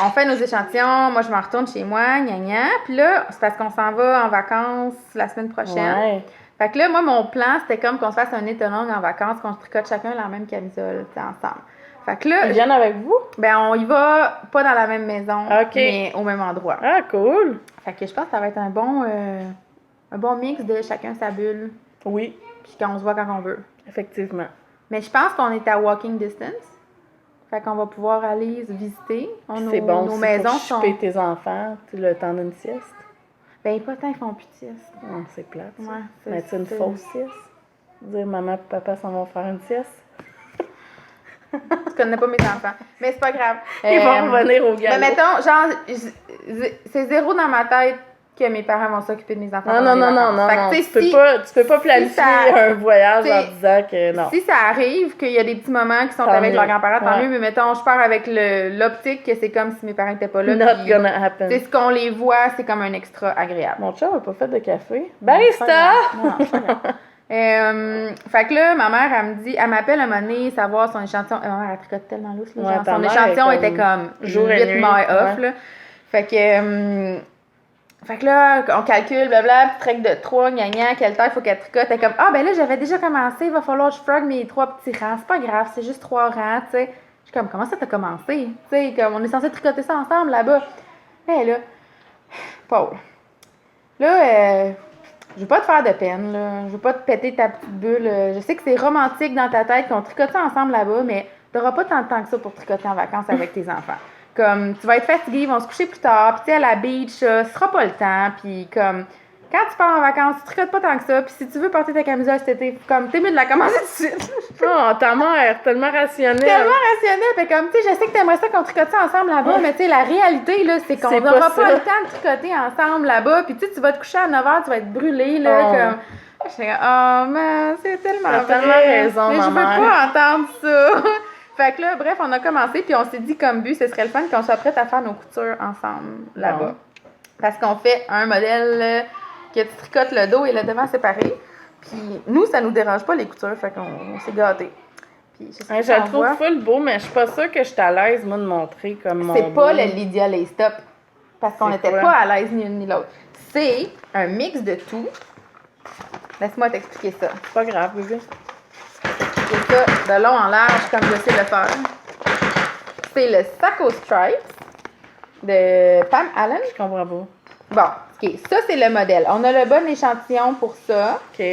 on fait nos échantillons. Moi, je m'en retourne chez moi, gna gna. Puis là, c'est parce qu'on s'en va en vacances la semaine prochaine. Ouais. Fait que là, moi, mon plan, c'était comme qu'on se fasse un été long en vacances, qu'on se tricote chacun la même camisole, tu sais, ensemble. Fait que là, Ils viennent avec vous? ben, on y va pas dans la même maison, OK. mais au même endroit. Ah, cool. Fait que je pense que ça va être un bon mix de chacun sa bulle, Oui, puis qu'on se voit quand on veut. effectivement. Mais je pense qu'on est à walking distance. Fait qu'on va pouvoir aller visiter. C'est bon nos aussi maisons pour sont... chipper tes enfants, tu sais, le temps d'une sieste. Ben, pas tant, ils font plus de sieste. C'est plate. Ça. Ouais, Mais c'est une fausse sieste. Dire maman et papa s'en vont faire une sieste. Tu connais pas mes enfants. Mais c'est pas grave. Ils vont revenir au galop. Mais mettons, genre, c'est zéro dans ma tête que mes parents vont s'occuper de mes enfants. Non. Tu peux pas planifier un voyage en disant que non. Si ça arrive qu'il y a des petits moments qui sont avec leurs grands-parents, tant mieux. Mais mettons, je pars avec l'optique que c'est comme si mes parents n'étaient pas là. Not gonna happen. C'est ce qu'on les voit, c'est comme un extra agréable. Mon chum n'a pas fait de café. Barista! Fait que là, ma mère, elle m'appelle un moment donné, savoir son échantillon. Ma mère, elle tricote tellement lousse, là. Genre, son échantillon était comme jour et 8 nuit, mois off, là. Fait que là, on calcule, blabla, petit trek de 3, gna, quelle taille faut qu'elle tricote. Elle est comme, ben là, j'avais déjà commencé, il va falloir que je frog mes 3 petits rangs. C'est pas grave, c'est juste 3 rangs, tu sais. Je suis comme, comment ça t'as commencé? Tu sais, comme, on est censé tricoter ça ensemble là-bas. Là, Paul. Là, je veux pas te faire de peine, là. Je veux pas te péter ta petite bulle. Je sais que c'est romantique dans ta tête qu'on tricote ça ensemble là-bas, mais t'auras pas tant de temps que ça pour tricoter en vacances avec tes enfants. Comme, tu vas être fatigué, ils vont se coucher plus tard, puis tu sais, à la beach, ce sera pas le temps, puis comme, quand tu pars en vacances, tu tricotes pas tant que ça, puis si tu veux porter ta camisole cet été, comme, t'es mieux de la commencer tout de suite. Oh, ta mère, tellement rationnelle. Tellement rationnelle, fait comme, tu sais, je sais que t'aimerais ça qu'on tricote ça ensemble là-bas, mais tu sais, la réalité, là, c'est qu'on n'aura pas le temps de tricoter ensemble là-bas, puis tu sais, tu vas te coucher à 9h, tu vas être brûlé, là, comme... Je suis comme, man, c'est tellement vrai. T'as tellement raison, mais ma je veux pas entendre ça. Fait que là, bref, on a commencé, puis on s'est dit comme but, ce serait le fun qu'on soit prête à faire nos coutures ensemble là-bas. Parce qu'on fait un modèle que tu tricotes le dos et le devant séparé. Puis nous, ça nous dérange pas les coutures, fait qu'on s'est gâtés. Puis je le trouve full beau, mais je suis pas sûre que je suis à l'aise, moi, de montrer comme mon C'est pas le Lydia Lace Top. Parce qu'on n'était pas à l'aise ni une ni l'autre. C'est un mix de tout. Laisse-moi t'expliquer ça. C'est pas grave, bébé. C'est ça, de long en large, comme je sais le faire. C'est le Sacco Stripes de Pam Allen. Je comprends pas. Bon, OK. Ça, c'est le modèle. On a le bon échantillon pour ça. OK.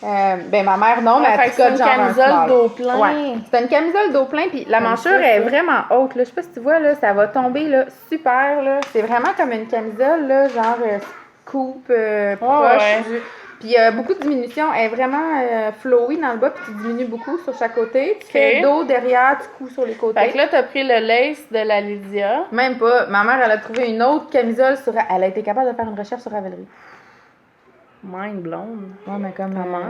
Ben, ma mère, non, mais elle tricote genre un small. C'est une camisole dos plein. Ouais. C'est une camisole dos plein, puis la manchure est vraiment haute, là. Je sais pas si tu vois, là, ça va tomber, là, super, là. C'est vraiment comme une camisole, là, genre coupe, proche du... Puis il y a beaucoup de diminution. Elle est vraiment flowy dans le bas, puis tu diminues beaucoup sur chaque côté. Tu fais dos, derrière, tu couds sur les côtés. Fait que là, t'as pris le lace de la Lydia. Même pas. Ma mère, elle a trouvé une autre camisole sur... Elle a été capable de faire une recherche sur Ravelry. Mind blown. Ouais, mais comme ta mère.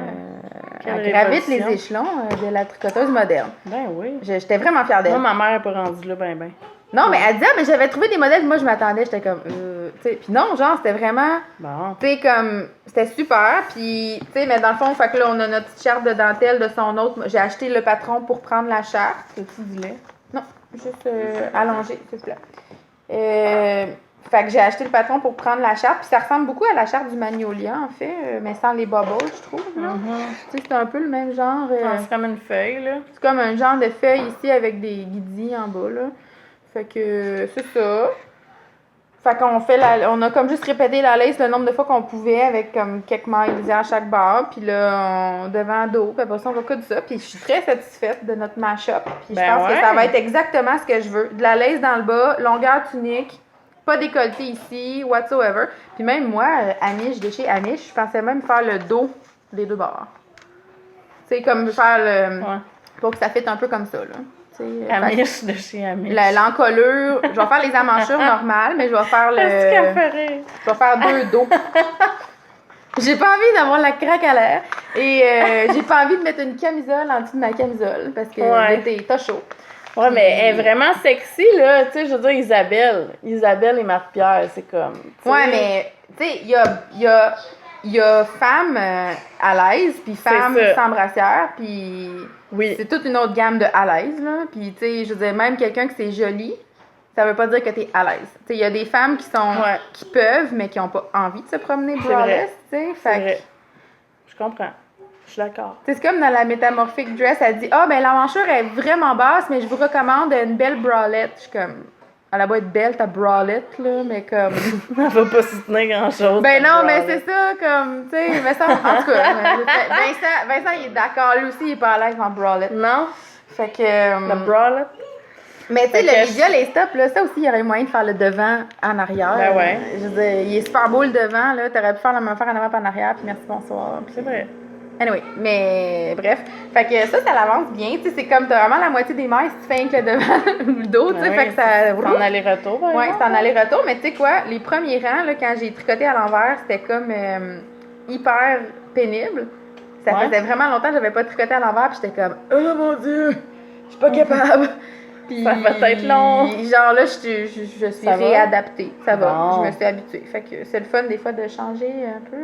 Elle gravite les échelons de la tricoteuse moderne. Ben oui. J'étais vraiment fière d'elle. Moi, ma mère n'est pas rendue là, ben. Non, mais elle dit, mais j'avais trouvé des modèles, moi je m'attendais, j'étais comme, tu sais, puis non, genre, c'était vraiment, tu sais, comme, c'était super, puis, tu sais, mais dans le fond, fait que là, on a notre petite charte de dentelle de son autre, j'ai acheté le patron pour prendre la charte. C'est-tu du lait? Non, juste allongé, s'il vous plaît. Fait que j'ai acheté le patron pour prendre la charte, puis ça ressemble beaucoup à la charte du Magnolia, en fait, mais sans les bubbles, je trouve, Tu sais, c'est un peu le même genre. C'est comme une feuille, là. C'est comme un genre de feuille ici avec des guidis en bas, là. Fait que c'est ça. Fait qu'on fait on a comme juste répété la lace le nombre de fois qu'on pouvait avec comme quelques mailles à chaque barre. Puis là, devant dos. Puis après ça, on va coudre ça. Puis je suis très satisfaite de notre mash-up. Puis je pense que ça va être exactement ce que je veux. De la lace dans le bas, longueur tunique, pas décolleté ici, whatsoever. Puis même moi, Amish, de chez Amish, je pensais même faire le dos des deux bords. Tu sais, comme faire le... Pour que ça fitte un peu comme ça, là. Amish de chez Amish. L'encolure, je vais faire les amanchures normales, mais je vais faire le... Est-ce qu'elle ferait? Je vais faire 2 dos. J'ai pas envie d'avoir la craque à l'air. Et j'ai pas envie de mettre une camisole en dessous de ma camisole, parce que l'été, t'as chaud. Ouais, mais elle est vraiment sexy, là. Tu sais, je veux dire, Isabelle et Marie-Pierre, c'est comme... T'sais... Ouais, mais, tu sais, il y a femme à l'aise, puis femme sans brassière, puis c'est toute une autre gamme de à l'aise, là. Puis, tu sais, je veux dire, même quelqu'un qui c'est joli, ça veut pas dire que t'es à l'aise. Tu sais, il y a des femmes qui peuvent, mais qui ont pas envie de se promener braless, tu sais. C'est vrai. Je comprends. Je suis d'accord. C'est comme dans la Métamorphic Dress, elle dit « Ah, ben la manchure est vraiment basse, mais je vous recommande une belle bralette. » Je suis comme « Elle a beau être belle, ta bralette, là, mais comme. Elle va pas soutenir grand-chose. Ben ta non, mais bralette. c'est ça, comme, tu sais, mais ça, en tout cas, Vincent, il est d'accord, lui aussi, il est pas à l'aise en bralette. Non? Fait que. La bralette? Mais tu sais, Fait le que visual et stop, là, ça aussi, il y aurait moyen de faire le devant en arrière. Ben ouais. Je veux dire, il est super beau le devant, là. T'aurais pu faire la même affaire en avant et en arrière, puis merci, bonsoir. Puis C'est vrai. anyway, mais bref. Fait que ça l'avance bien. Tu sais, c'est comme t'as vraiment la moitié des mailles si tu fais que le devant ou le dos, tu sais. Ouais, Fait que ça. c'est en aller-retour, par Ouais, exemple. c'est en aller-retour. Mais tu sais quoi, les premiers rangs, là, quand j'ai tricoté à l'envers, c'était comme hyper pénible. Ça Ouais. faisait vraiment longtemps que j'avais pas tricoté à l'envers, puis j'étais comme, oh mon dieu, je suis pas capable. Puis, Ça va être long. Genre là, je suis Ça va? réadaptée. Ça va. Bon. Je me suis habituée. Fait que c'est le fun des fois de changer un peu.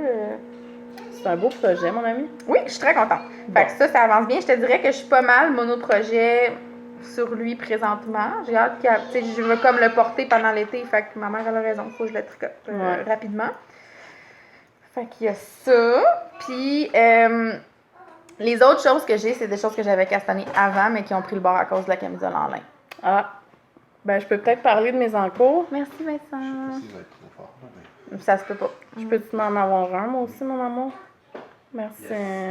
C'est un beau projet, mon ami. Oui, je suis très contente. Fait que ça avance bien. Je te dirais que je suis pas mal monoprojet sur lui présentement. J'ai hâte qu'il y a, tu sais, je veux comme le porter pendant l'été. Fait que ma mère elle a raison, faut que je le tricote Ouais. rapidement. Fait qu'il y a ça. Puis les autres choses que j'ai, c'est des choses que j'avais castanées avant, mais qui ont pris le bord à cause de la camisole en lin. Ah. Ben, je peux peut-être parler de mes encours. Merci Vincent. Ça va être trop fort. Mais... Ça se peut pas. Je peux-tu en avoir un, moi aussi, mon amour? Merci,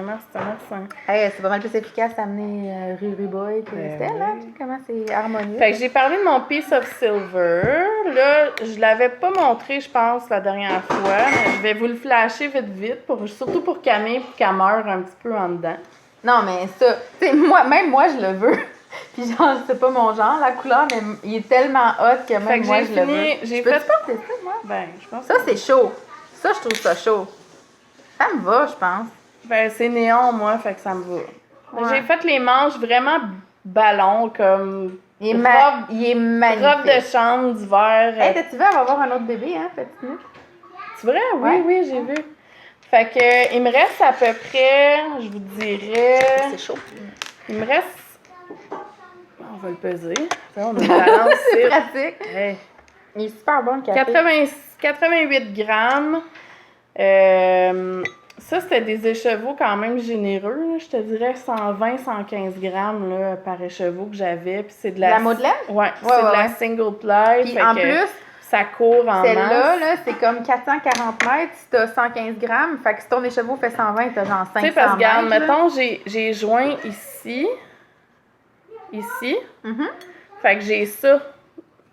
merci. Hey, c'est pas mal plus efficace d'amener Riri Boy que Ben Estelle, hein? oui. Comment c'est harmonieux. Fait que j'ai parlé de mon Piece of Silver. Là, je l'avais pas montré, je pense, la dernière fois, mais je vais vous le flasher vite, surtout pour Camille, pour qu'elle meure un petit peu en dedans. Non, mais ça, tu sais, même moi, je le veux. Puis genre, c'est pas mon genre, la couleur, mais il est tellement hot que Fait même que moi, j'ai je le fini- veux. j'ai Peux-tu fait- porter ça, moi? Ben, je pense Ça, c'est chaud. Ça, je trouve ça chaud. Ça me va, je pense. Ben, c'est néon, moi, fait que ça me va. Ouais. J'ai fait les manches vraiment ballon, comme Il est, robe, il est magnifique. robe de chambre d'hiver. Hey, t'as-tu vu, on va avoir un autre bébé, hein, petite nous? C'est vrai? Oui, Ouais. oui, j'ai vu. Fait que, il me reste à peu près, je vous dirais, C'est chaud. il me reste, on va le peser. Ça, on a une balance C'est ici. pratique. Hey. Il est super bon, le café. 88 grammes. Ça, c'était des écheveaux quand même généreux. Là. Je te dirais 120-115 grammes là, par écheveau que j'avais. Puis c'est de la... La Madeleine? Ouais, c'est Ouais, de la ouais. single ply. Puis fait en que plus, ça court en celle-là, masse. là, c'est comme 440 mètres si t'as 115 grammes. Fait que si ton écheveau fait 120, t'as genre 500 Tu sais, parce que, regarde, mètres. là. mettons, j'ai joint ici. Ici. Mhm. Fait que j'ai ça.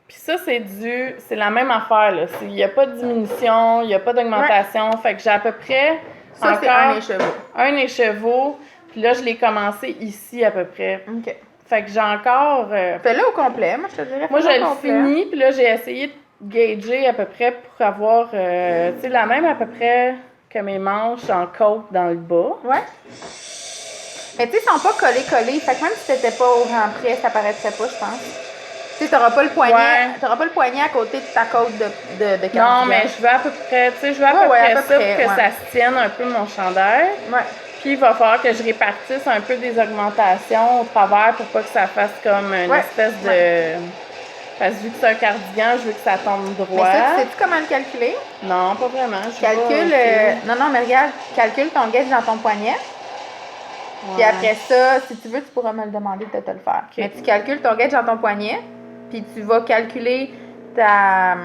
Puis ça, c'est la même affaire, là. Il n'y a pas de diminution, il n'y a pas d'augmentation. Fait que j'ai à peu près Ça, c'est un écheveau. un écheveau. Puis là, je l'ai commencé ici à peu près. OK. Fait que j'ai encore... Fais-le au complet, moi, je te dirais. moi, fais-le je au le complet. finis, puis là, j'ai essayé de gager à peu près pour avoir, tu sais, la même à peu près que mes manches en côte dans le bas. Ouais. Mais tu sais, ils sont pas collés. Fait que même si t'étais pas au rang près, ça paraîtrait pas, je pense. Tu sais, t'auras pas le poignet. Ouais. T'auras pas le poignet à côté de ta côte de Non, cardigan. mais je veux à peu près, tu sais, je veux à Ouais, peu ouais, à près peu ça près, pour que ouais. ça se tienne un peu mon chandail. Ouais. Puis il va falloir que je répartisse un peu des augmentations au travers pour pas que ça fasse comme une Ouais. espèce de... Parce que vu que c'est un cardigan, je veux que ça tombe Mais droit. ça, tu sais-tu comment le calculer? Non, pas vraiment. Je sais Calcule. pas, Non, mais regarde, calcule ton gauge dans ton poignet. Puis après ça, si tu veux, tu pourras me le demander de te le faire. Mais tu calcules ton gauge dans ton poignet, puis tu vas calculer ta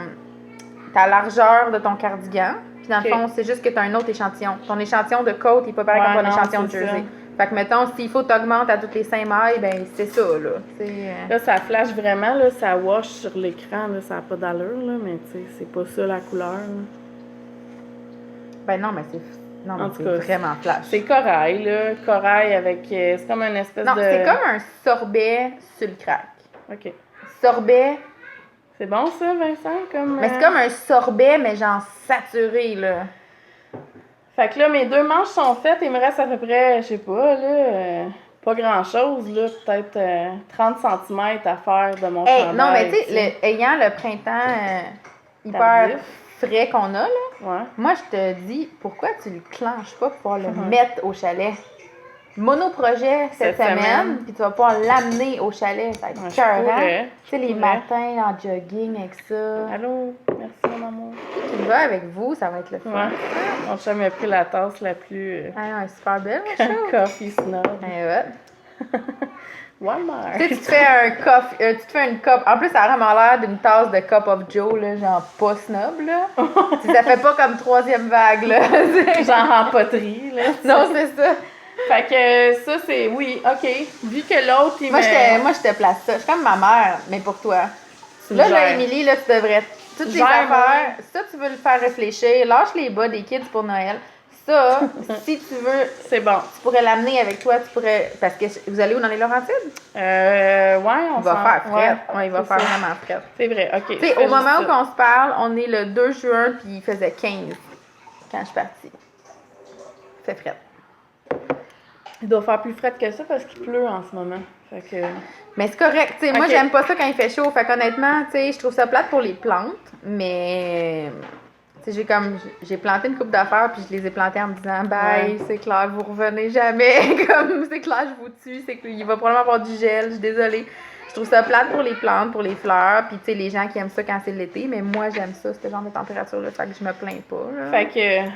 largeur de ton cardigan. Puis dans le Ok. fond, c'est juste que tu as un autre échantillon. Ton échantillon de côte, il n'est pas pareil Ouais, comme ton non, échantillon de c'est jersey. Fait que mettons, s'il faut que tu augmentes à toutes les 5 mailles, ben c'est ça, là. Là, ça flash vraiment, là, ça wash sur l'écran, là, ça n'a pas d'allure, là, mais tu sais, c'est pas ça la couleur. Là. Ben non, mais c'est. Non, mais En tout c'est cas, vraiment flash. C'est corail, là. Corail avec. C'est comme une espèce Non, de. c'est comme un sorbet sur le crack. OK. Sorbet. C'est bon, ça, Vincent? Comme, Mais c'est comme un sorbet, mais genre saturé, là. Fait que là, mes deux manches sont faites. Il me reste à peu près, je sais pas, là. Pas grand-chose, là. Peut-être 30 cm à faire de mon chandail. Non, mais tu sais, ayant le printemps hyper Tardif. frais qu'on a, là, Ouais. moi, je te dis, pourquoi tu le clenches pas pour pouvoir le mettre au chalet? Monoprojet cette Cette semaine, semaine. puis tu vas pouvoir l'amener au chalet. Ça va Ouais, être je cœurant. pourrais. Tu sais, les Je pourrais. matins en jogging avec ça. Allô? Merci, mon amour. Qui va avec vous, ça va être le fun. Ouais. Mon chum a pris la tasse la plus Ah, ouais, super belle, ma chou. coffee snob. Ouais. Walmart. Tu sais, tu te fais un coffee, tu te fais une cup. En plus, ça a vraiment l'air d'une tasse de Cup of Joe, là, genre pas snob, là. Ça fait pas comme troisième vague, là. Genre en poterie, là. Non, c'est ça. Fait que ça, c'est... Oui, OK. Vu que l'autre, il Moi, je te place ça. Je suis comme ma mère, mais pour toi. Tu Là, me gères. Émilie, là, tu devrais... Toutes les Gère, affaires, ça, tu veux le faire réfléchir. Lâche les bas des kids pour Noël. Ça, si tu veux, C'est bon. tu pourrais l'amener avec toi. Tu pourrais... Parce que vous allez où dans les Laurentides? Ouais, on Il va s'en- faire fret. Ouais, il va c'est faire ça. vraiment fret. C'est vrai, OK. Tu sais, au moment où on se parle, on est le 2 juin, puis il faisait 15 quand je suis partie. Il fait fret. Il doit faire plus frais que ça parce qu'il pleut en ce moment. Fait que... Mais c'est correct. Tu sais, moi, Ok. j'aime pas ça quand il fait chaud. Fait qu'honnêtement, tu sais, je trouve ça plate pour les plantes, mais... Tu sais, j'ai planté une coupe d'affaires, puis je les ai plantées en me disant, bye, c'est clair, vous revenez jamais. Comme, c'est clair, je vous tue. C'est qu'il va probablement avoir du gel, je suis désolée. Je trouve ça plate pour les plantes, pour les fleurs, puis tu sais, les gens qui aiment ça quand c'est l'été, mais moi, j'aime ça, ce genre de température-là, fait que je me plains pas, là. Fait que,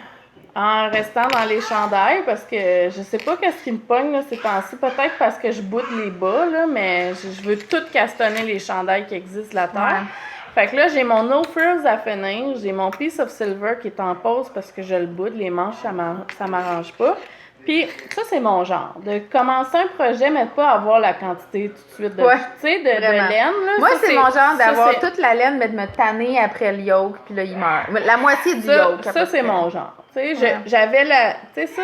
en restant dans les chandails, parce que je sais pas qu'est-ce qui me pogne là, ces temps-ci, peut-être parce que je boude les bas, là, mais je veux tout castonner les chandails qui existent la terre. Ouais. Fait que là, j'ai mon No Frills à finir, j'ai mon Piece of Silver qui est en pause parce que je le boude, les manches, ça m'arrange pas. Puis ça, c'est mon genre, de commencer un projet, mais de pas avoir la quantité tout de suite de, Ouais, tu sais, de vraiment. laine. Là, Moi, ça, c'est mon genre ça, d'avoir c'est- toute la laine, mais de me tanner après le yolk, puis là, il meurt. La moitié du Ça, yolk. à ça peu c'est près. mon genre. Tu sais, Ouais. j'avais la. Tu sais, ça,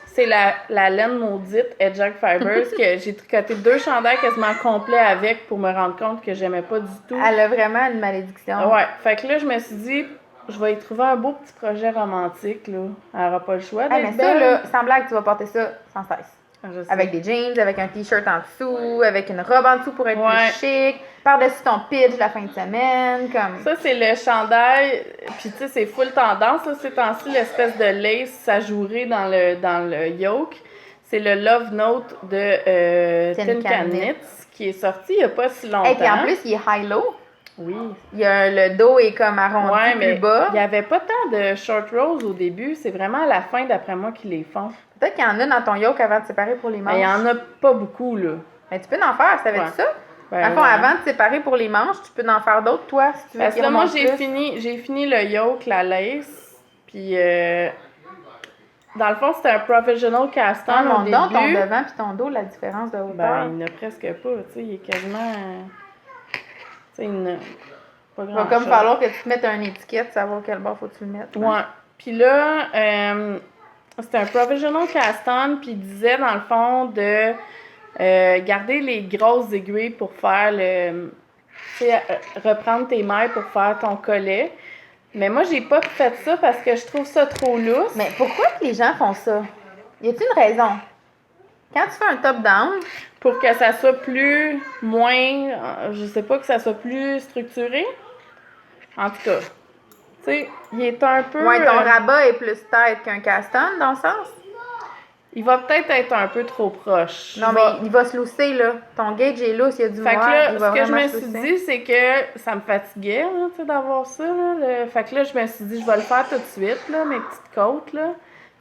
c'est la laine maudite Edjac Fibers que j'ai tricoté 2 chandails quasiment complets avec pour me rendre compte que j'aimais pas du tout. Elle a vraiment une malédiction. Ouais. Fait que là, je me suis dit, je vais y trouver un beau petit projet romantique, là. Elle aura pas le choix Ah, d'être mais ça, belle. là, sans blague, tu vas porter ça sans cesse. Je sais. Avec des jeans, avec un t-shirt en dessous, avec une robe en dessous pour être Ouais. plus chic, par-dessus ton pitch la fin de semaine, comme... Ça, c'est le chandail, puis tu sais, c'est full tendance, là, ces temps-ci, l'espèce de lace ajourée dans le yoke. C'est le Love Note de Tin Tin Can Can Knits. Knits, qui est sorti il y a pas si longtemps. Et puis en plus, il est high-low. Oui. Le dos est comme arrondi Ouais, plus mais bas. il n'y avait pas tant de short rows au début. C'est vraiment à la fin, d'après moi, qu'ils les font. Peut-être qu'il y en a dans ton yoke avant de séparer pour les manches. Mais il n'y en a pas beaucoup, là. Mais tu peux en faire, savais-tu Ouais. ça? Ben, Dans le fond, ouais. avant de séparer pour les manches, tu peux en faire d'autres, toi, si tu veux. Parce qu'ils que moi, remontent plus. j'ai fini le yoke, la lace, puis dans le fond, c'était un professional cast-on Ah, au mon don, ton début. devant puis ton dos, la différence de hauteur. Ben, il n'a presque pas, tu sais, il est quasiment... Tu sais, il n'a pas Il va grand-chose. comme falloir que tu te mettes une étiquette, savoir quel bord faut que tu le mettes. Ouais. Puis là, c'était un professional cast-on, puis il disait, dans le fond, de garder les grosses aiguilles pour faire le... Tu sais, reprendre tes mailles pour faire ton collet. Mais moi, j'ai pas fait ça parce que je trouve ça trop lousse. Mais pourquoi que les gens font ça? Y a-t-il une raison? Quand tu fais un top-down, Pour que ça soit moins... je sais pas, que ça soit plus structuré. En tout cas, tu sais, il est un peu... ouais, ton rabat est plus tête qu'un caston, dans le sens? il va peut-être être un peu trop proche. Non, mais il va se lousser, là. Ton gauge est lousse, il y a du Fait que moire, là, il va ce que je vraiment me se suis lousser. dit, c'est que ça me fatiguait, là, tu sais, d'avoir ça, là. Fait que là, je me suis dit, je vais le faire tout de suite, là, mes petites côtes, là.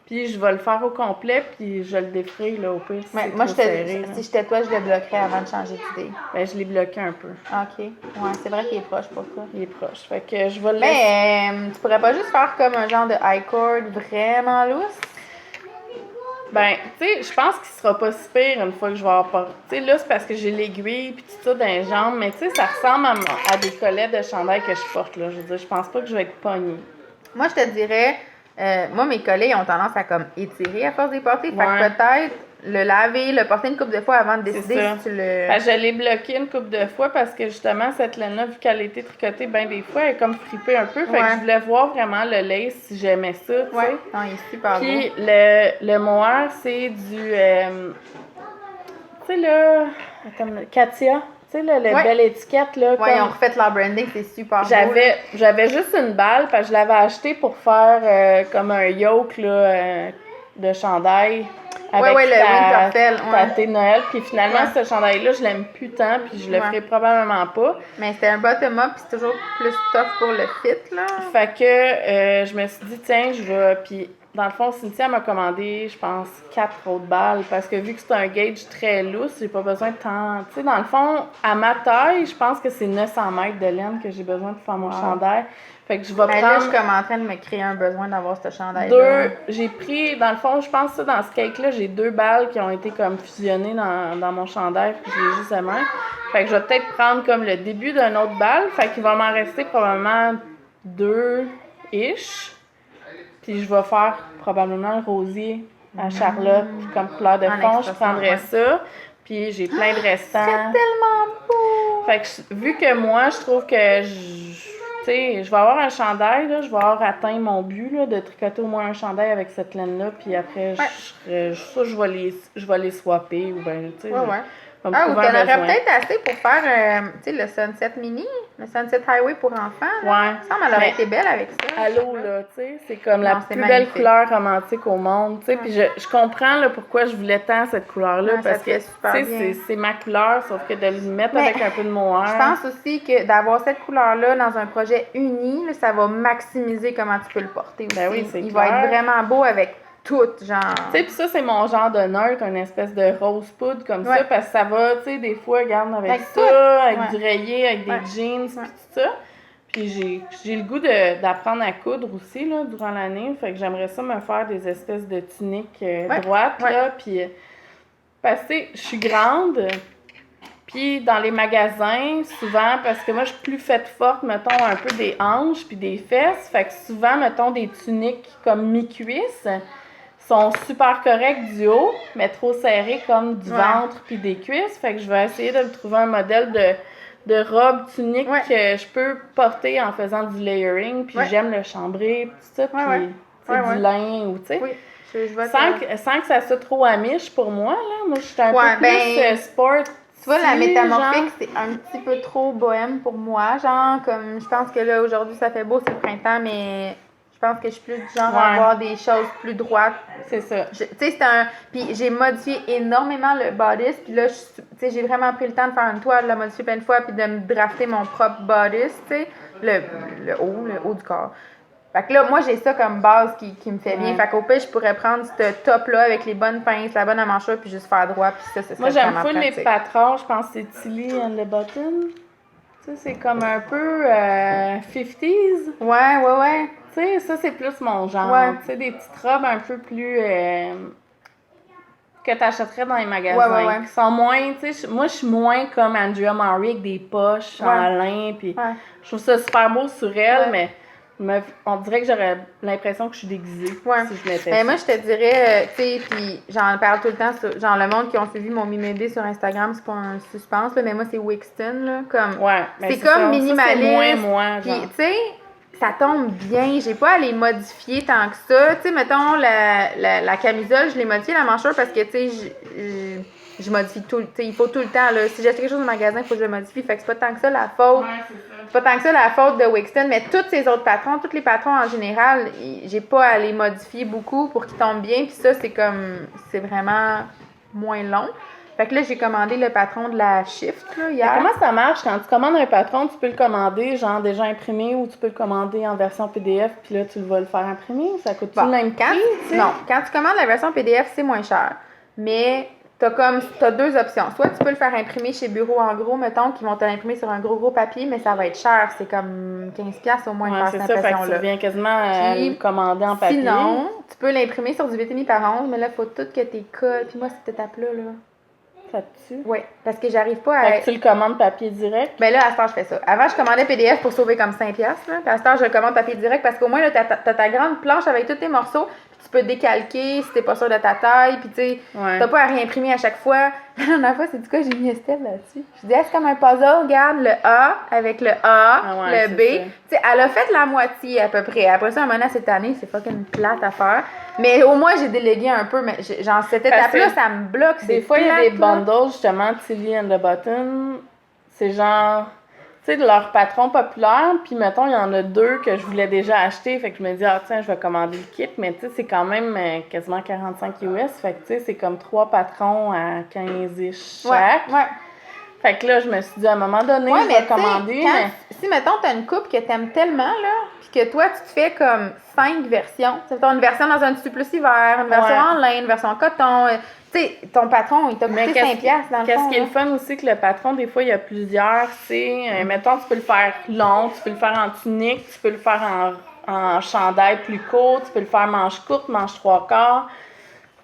Puis je vais le faire au complet, puis je le défraye, là, au pire, si Mais c'est moi, trop serré, là. si j'étais toi, je le bloquerais avant de changer d'idée. Ben, je l'ai bloqué un peu. OK. Ouais, c'est vrai qu'il est proche pour toi. Il est proche. Fait que je vais le laisser. Mais tu pourrais pas juste faire comme un genre de high cord vraiment lousse? Ben, tu sais, je pense qu'il sera pas si pire une fois que je vais avoir pas. Tu sais, là, c'est parce que j'ai l'aiguille puis tout ça dans les jambes, mais tu sais, ça ressemble à des collets de chandail que je porte, là. Je veux dire, je pense pas que je vais être pognée. Moi, je te dirais, moi, mes collets, ils ont tendance à comme étirer à force de les porter. Fait Ouais. que peut-être le laver, le porter une couple de fois avant de C'est décider ça. si tu le... Ben, je l'ai bloqué une couple de fois parce que justement, cette laine-là, vu qu'elle a été tricotée bien des fois, elle est comme fripée un peu. Fait Ouais. que je voulais voir vraiment le lace si j'aimais ça, tu sais. Ouais, non, il est super beau. Puis le mohair, c'est du. Tu sais, là. Attends, Katia. Tu sais, le Ouais. belle étiquette, là. Ouais, comme- ils ont refait leur branding, c'est super beau. là. J'avais juste une balle, parce que je l'avais acheté pour faire comme un yoke, là, de chandail. Avec ouais, le Winterfell, ouais. ta thé de Noël. Puis finalement, Ouais. ce chandail-là, je l'aime plus tant, puis je le Ouais. ferai probablement pas. Mais c'était un bottom-up, puis c'est toujours plus tough pour le fit, là. Fait que je me suis dit, tiens, je vais. Puis dans le fond, Cynthia m'a commandé, je pense, 4 autres balles parce que vu que c'est un gauge très lousse, j'ai pas besoin de tant. Tu sais, dans le fond, à ma taille, je pense que c'est 900 mètres de laine que j'ai besoin pour faire mon chandail. Fait que je vais Mais prendre. là, je suis comme en train de me créer un besoin d'avoir ce chandail-là. J'ai pris, dans le fond, je pense que dans ce cake-là, j'ai 2 balles qui ont été comme fusionnées dans mon chandail, puis j'ai juste à main. Fait que je vais peut-être prendre comme le début d'une autre balle. Fait qu'il va m'en rester probablement 2-ish. Puis je vais faire probablement le rosier à Charlotte comme couleur de fond. Je prendrais ça. Puis j'ai plein de restants. C'est tellement beau! Fait que vu que moi, je trouve que tu sais, je vais avoir un chandail, là, je vais avoir atteint mon but là, de tricoter au moins un chandail avec cette laine-là. Puis après, je vais les swapper ou bien, tu sais. Ouais. Ou t'en aurais peut-être assez pour faire, tu sais, le Sunset Mini, le Sunset Highway pour enfants. Ouais. Ça, elle aurait été belle avec ça. Allô, là, tu sais, c'est comme la plus belle couleur romantique au monde, tu sais. Puis je comprends là, pourquoi je voulais tant cette couleur-là, parce que, tu sais, c'est ma couleur, sauf que de le mettre avec un peu de mohair. Je pense aussi que d'avoir cette couleur-là dans un projet uni, là, ça va maximiser comment tu peux le porter aussi. Ben oui, c'est clair. Il va être vraiment beau avec tout, genre. Tu sais, puis ça, c'est mon genre de neutre, une espèce de rose poudre comme ça, parce que ça va, tu sais, des fois, regarde, avec ça, avec du rayé, avec des jeans, puis tout ça. Puis j'ai le goût d'apprendre à coudre aussi, là, durant l'année. Fait que j'aimerais ça me faire des espèces de tuniques droites, là, puis... Parce que, je suis grande, puis dans les magasins, souvent, parce que moi, je suis plus faite forte, mettons, un peu des hanches puis des fesses. Fait que souvent, mettons, des tuniques comme mi-cuisse sont super correctes du haut, mais trop serrées comme du ventre puis des cuisses. Fait que je vais essayer de me trouver un modèle de robe tunique que je peux porter en faisant du layering. Puis j'aime le chambrer, tout ça, puis du lin ou tu sais. Sans que ça soit trop amiche pour moi, là. Moi, je suis un peu plus sport. Tu vois, la métamorphique, c'est un petit peu trop bohème pour moi. Genre, comme, je pense que là, aujourd'hui, ça fait beau, c'est le printemps, mais je pense que je suis plus du genre à avoir des choses plus droites. C'est ça. Tu sais, c'est un... Puis j'ai modifié énormément le bodice, puis là, tu sais, j'ai vraiment pris le temps de faire une toile, de la modifier plein de fois, puis de me drafter mon propre bodice, tu sais, le haut du corps. Fait que là, moi, j'ai ça comme base qui me fait bien. Fait qu'au pire, je pourrais prendre ce top-là avec les bonnes pinces, la bonne amanchure, puis juste faire droit, puis ça, c'est moi, j'aime full les patrons. Je pense que c'est Tilly and the Button. Tu sais, c'est comme un peu 50s. Ouais. Tu sais, ça, c'est plus mon genre. Tu sais, des petites robes un peu plus... que t'achèterais dans les magasins. Qui sont moins... Tu sais, moi, je suis moins comme Andrea Maury avec des poches en lin, puis je trouve ça super beau sur elle, mais... on dirait que j'aurais l'impression que je suis déguisée si je mettais ça. Moi, je te dirais, tu sais, puis j'en parle tout le temps, genre le monde qui ont suivi mon mimébé sur Instagram, c'est pas un suspense, là, mais moi, c'est Wixton, là, comme... c'est comme ça, minimaliste. C'est moins moi, puis, tu sais, ça tombe bien, j'ai pas à les modifier tant que ça. Tu sais, mettons, la camisole, je l'ai modifiée, la manchure, parce que, tu sais, je modifie tout, tu sais, il faut tout le temps, là. Si j'achète quelque chose au magasin, il faut que je le modifie. Fait que c'est pas tant que ça la faute. C'est pas tant que ça la faute de Wixton, mais tous ces autres patrons, tous les patrons en général, j'ai pas à les modifier beaucoup pour qu'ils tombent bien. Puis ça, c'est vraiment moins long. Fait que là, j'ai commandé le patron de la Shift, là, hier. Mais comment ça marche? Quand tu commandes un patron, tu peux le commander, genre, déjà imprimé, ou tu peux le commander en version PDF, puis là, tu vas le faire imprimer? Ça coûte-tu le même prix? Non. Quand tu commandes la version PDF, c'est moins cher. Mais t'as deux options. Soit tu peux le faire imprimer chez Bureau en gros, mettons, qui vont te l'imprimer sur un gros papier, mais ça va être cer. C'est comme 15$ au moins de faire cette impression-là. Fait que tu reviens quasiment à le commander en papier. Sinon, tu peux l'imprimer sur du 8,5 par 11, mais là, il faut tout que tu colles. Puis moi, cette étape-là, ça te tue? Oui, parce que j'arrive pas à... Fait que tu le commandes papier direct? Ben là, à ce temps, je fais ça. Avant, je commandais PDF pour sauver comme 5$. Là. Puis à ce temps, je le commande papier direct parce qu'au moins, là, t'as ta grande planche avec tous tes morceaux. Tu peux décalquer si t'es pas sûr de ta taille, puis tu sais, t'as pas à réimprimer à chaque fois. La dernière fois, c'est du coup, j'ai mis Estelle là-dessus. Je dis, c'est comme un puzzle, regarde le A avec le A, le B. Tu sais, elle a fait la moitié à peu près. Après ça, un moment cette année, c'est fucking plate à faire. Mais au moins, j'ai délégué un peu, mais genre, cette étape-là, ça me bloque. Des fois, il y a des bundles, justement, Tilly and the Button. C'est genre... Tu sais, de leur patron populaire, puis mettons, il y en a 2 que je voulais déjà acheter, fait que je me dis, tiens, je vais commander le kit, mais tu sais, c'est quand même quasiment 45 US, fait que tu sais, c'est comme 3 patrons à 15-ish chaque. Fait que là, je me suis dit, à un moment donné, Ouais, je mais vais tu sais, commander, quand- mais... si, mettons, t'as une coupe que t'aimes tellement, là, puis que toi, tu te fais comme 5 versions. Tu sais, t'as une version dans un tissu plus hiver, une version Ouais. en laine, une version en coton. Tu sais, ton patron, il t'a Mais coûté 5 piastres dans le qu'est-ce fond. qui est là. le fun aussi, que le patron, des fois, il y a plusieurs, tu sais, mettons, tu peux le faire long, tu peux le faire en tunique, tu peux le faire en chandail plus court, tu peux le faire manche courte, manche 3/4.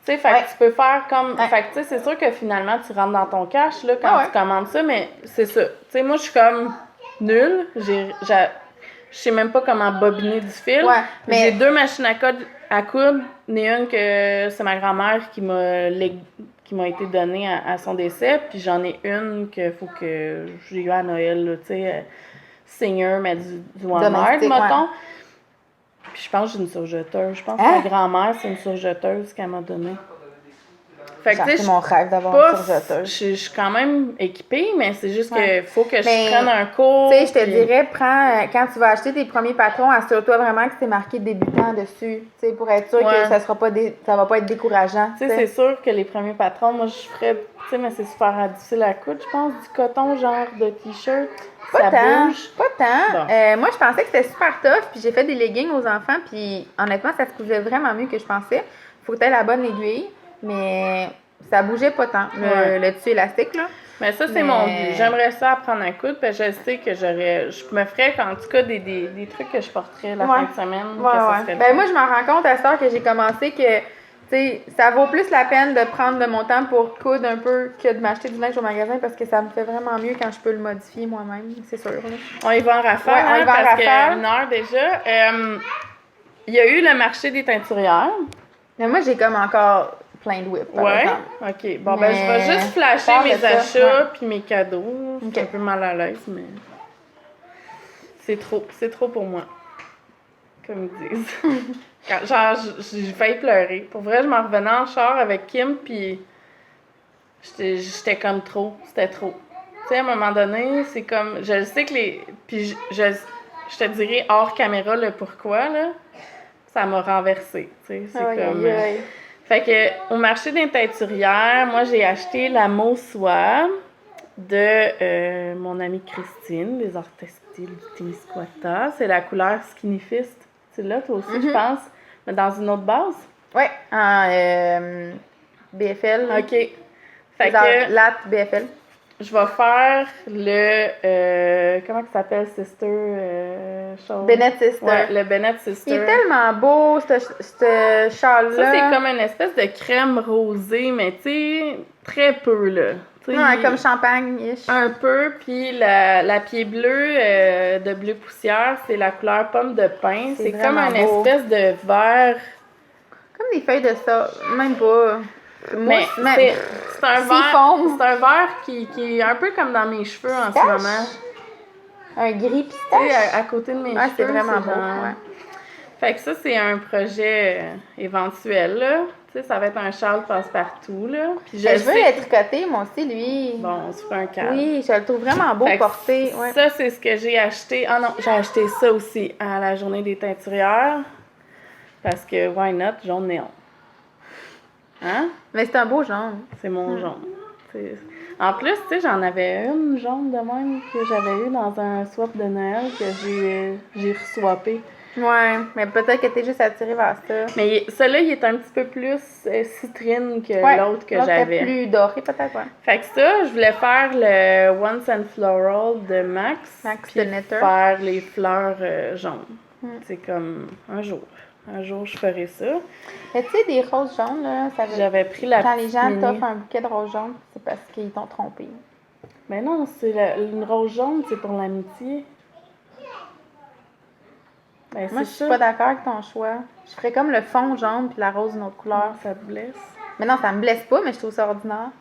Tu sais, fait Ouais. que tu peux faire comme... Ouais. Fait que, tu sais, c'est sûr que finalement, tu rentres dans ton cash, là, quand Ouais. tu commandes ça, mais c'est ça. Tu sais, moi, je suis comme nulle. Je sais même pas comment bobiner du fil. Ouais, mais- J'ai 2 machines à coudre. Ni une que c'est ma grand-mère qui m'a été donnée à son décès, puis j'en ai une qu'il faut que j'ai eu à Noël, là, tu sais, seigneur, mais du Walmart, Domestique, mettons. Puis je pense que j'ai une surjeteuse. Je pense que Hein? ma grand-mère, c'est une surjeteuse qu'elle m'a donnée. Fait que, Genre, tu sais, c'est je mon rêve d'avoir pas- une surjeteuse. je suis quand même équipée, mais c'est juste Ouais. que faut que Mais, je prenne un cours. Tu sais, je te puis- dirais, quand tu vas acheter tes premiers patrons, assure-toi vraiment que c'est marqué débutant dessus. Tu sais, pour être sûr Ouais. que ça va pas être décourageant. Tu sais, c'est sûr que les premiers patrons, moi, je ferais, tu sais, mais c'est super difficile à coudre, je pense, du coton, genre de t-shirt. Ça Pas tant, bouge. pas tant. Bon. Moi, je pensais que c'était super tough, puis j'ai fait des leggings aux enfants, puis honnêtement, ça se couvait vraiment mieux que je pensais. Faut que tu aies la bonne aiguille, mais ça bougeait pas tant, Ouais. le tissu élastique, là. Mais ça, c'est Mais- mon but. J'aimerais ça apprendre à coudre, parce que je sais que je me ferais, en tout cas, des trucs que je porterais la Ouais. fin de semaine. Ouais, que ça ouais. serait le Ben, fun. moi, je m'en rends compte à cette heure que j'ai commencé que, tu sais, ça vaut plus la peine de prendre de mon temps pour coudre un peu que de m'acheter du linge au magasin parce que ça me fait vraiment mieux quand je peux le modifier moi-même, c'est sûr. Là. On y va en rafale, Ouais, on y hein, va en parce rafale. que 1 heure déjà. Il y a eu le marché des teinturières. Mais moi, j'ai comme encore plein de whips, par Ouais. exemple. OK. Bon, ben, je vais Mais- juste flasher Parle de mes ça, achats ouais. puis mes cadeaux. Je suis OK. un peu mal à l'aise, mais c'est trop pour moi. Comme ils disent. Genre, j'ai failli pleurer. Pour vrai, je m'en revenais en char avec Kim, puis j'étais comme trop. C'était trop. Tu sais, à un moment donné, c'est comme... Je le sais que les... Puis je te dirais hors caméra le pourquoi, là. Ça m'a renversée, tu sais. C'est Aïe, comme... aïe, aïe. Fait que au marché des teinturières, moi j'ai acheté la Mausoie de mon amie Christine, des arts textiles du Témiscouata. C'est la couleur Skinny Fist. C'est là toi aussi, je pense, mais dans une autre base. Ouais, en BFL. OK. Fait Genre, que Lat BFL. je vais faire le comment ça s'appelle Sister chose? Bennett Sister. Ouais, le Bennett Sister. Il est tellement beau, ce châle-là. Ça, c'est comme une espèce de crème rosée, mais tu sais, très peu, là. Tu sais, Ouais, comme champagne-ish. un peu, puis la pied bleu de bleu poussière, c'est la couleur pomme de pin. C'est C'est comme vraiment une beau. espèce de vert. Comme des feuilles de ça. Même pas. Mais Mousse, c'est un vert. Siphon. C'est un vert qui est un peu comme dans mes cheveux en ce Pistache. moment. Un gris Tu sais, pistache. à côté de mes Ouais, cheveux. c'est vraiment beau. genre- Ouais. Fait que ça, c'est un projet éventuel, là. Tu sais, ça va être un châle passe-partout, là. Puis Mais je veux sais- le tricoter, moi aussi, lui. Bon, on se fait un cadre. Oui, je le trouve vraiment beau Fait que porter. Ouais. Ça, c'est ce que j'ai acheté. Ah non, j'ai acheté ça aussi à la journée des teinturières. Parce que, why not, jaune néon. Hein? Mais c'est un beau jaune. C'est mon jaune. C'est- En plus, tu sais, j'en avais une jaune de même que j'avais eu dans un swap de Noël que j'ai reswappé. Ouais, mais peut-être que t'es juste attirée vers ça. Mais celui-là, il est un petit peu plus citrine que Ouais, l'autre que l'autre est j'avais. plus doré, peut-être, ouais. Fait que ça, je voulais faire le Once and Floral de Max. Max puis de Knitter. faire les fleurs jaunes. Mm. C'est comme un jour. Un jour, je ferai ça. Mais tu sais, des roses jaunes, là, ça veut J'avais pris la quand les petite gens mini. t'offrent un bouquet de roses jaunes, c'est parce qu'ils t'ont trompé. Mais non, c'est une rose jaune, c'est pour l'amitié. Ben, Moi, je c'est suis ça. pas d'accord avec ton choix. Je ferais comme le fond jaune puis la rose d'une autre couleur. Ça te blesse. Mais non, ça me blesse pas, mais je trouve ça ordinaire.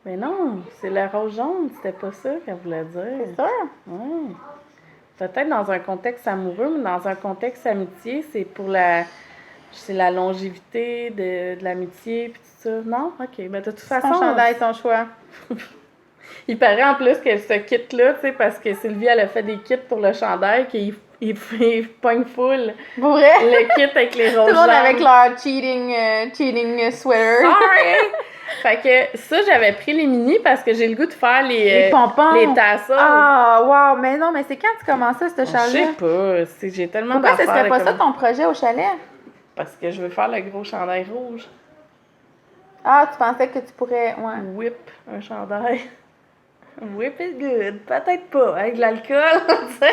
Mais non, c'est la rose jaune, c'était pas ça qu'elle voulait dire. C'est sûr? Ouais. Peut-être dans un contexte amoureux, mais dans un contexte amitié, c'est la longévité de l'amitié puis tout ça. Non? OK. Ben de toute Ton façon, chandail, ton choix. il paraît en plus que ce kit-là, tu sais, parce que Sylvie, elle a fait des kits pour le chandail, qu'il pogne full. Pour vrai? Le kit avec les Tout roses le monde jaunes. avec leur cheating sweater. Sorry! Fait que ça, j'avais pris les mini parce que j'ai le goût de faire Les pompons. les tassels. Ah, wow! Mais non, mais c'est quand tu commençais ce Je chalet? sais pas, j'ai tellement Pourquoi ce d'affaires. serait pas là, ça ton projet au chalet? Parce que je veux faire le gros chandail rouge. Ah, tu pensais que tu pourrais. Ouais. Whip, un chandail. Whip is good. Peut-être pas, avec de l'alcool, tu sais.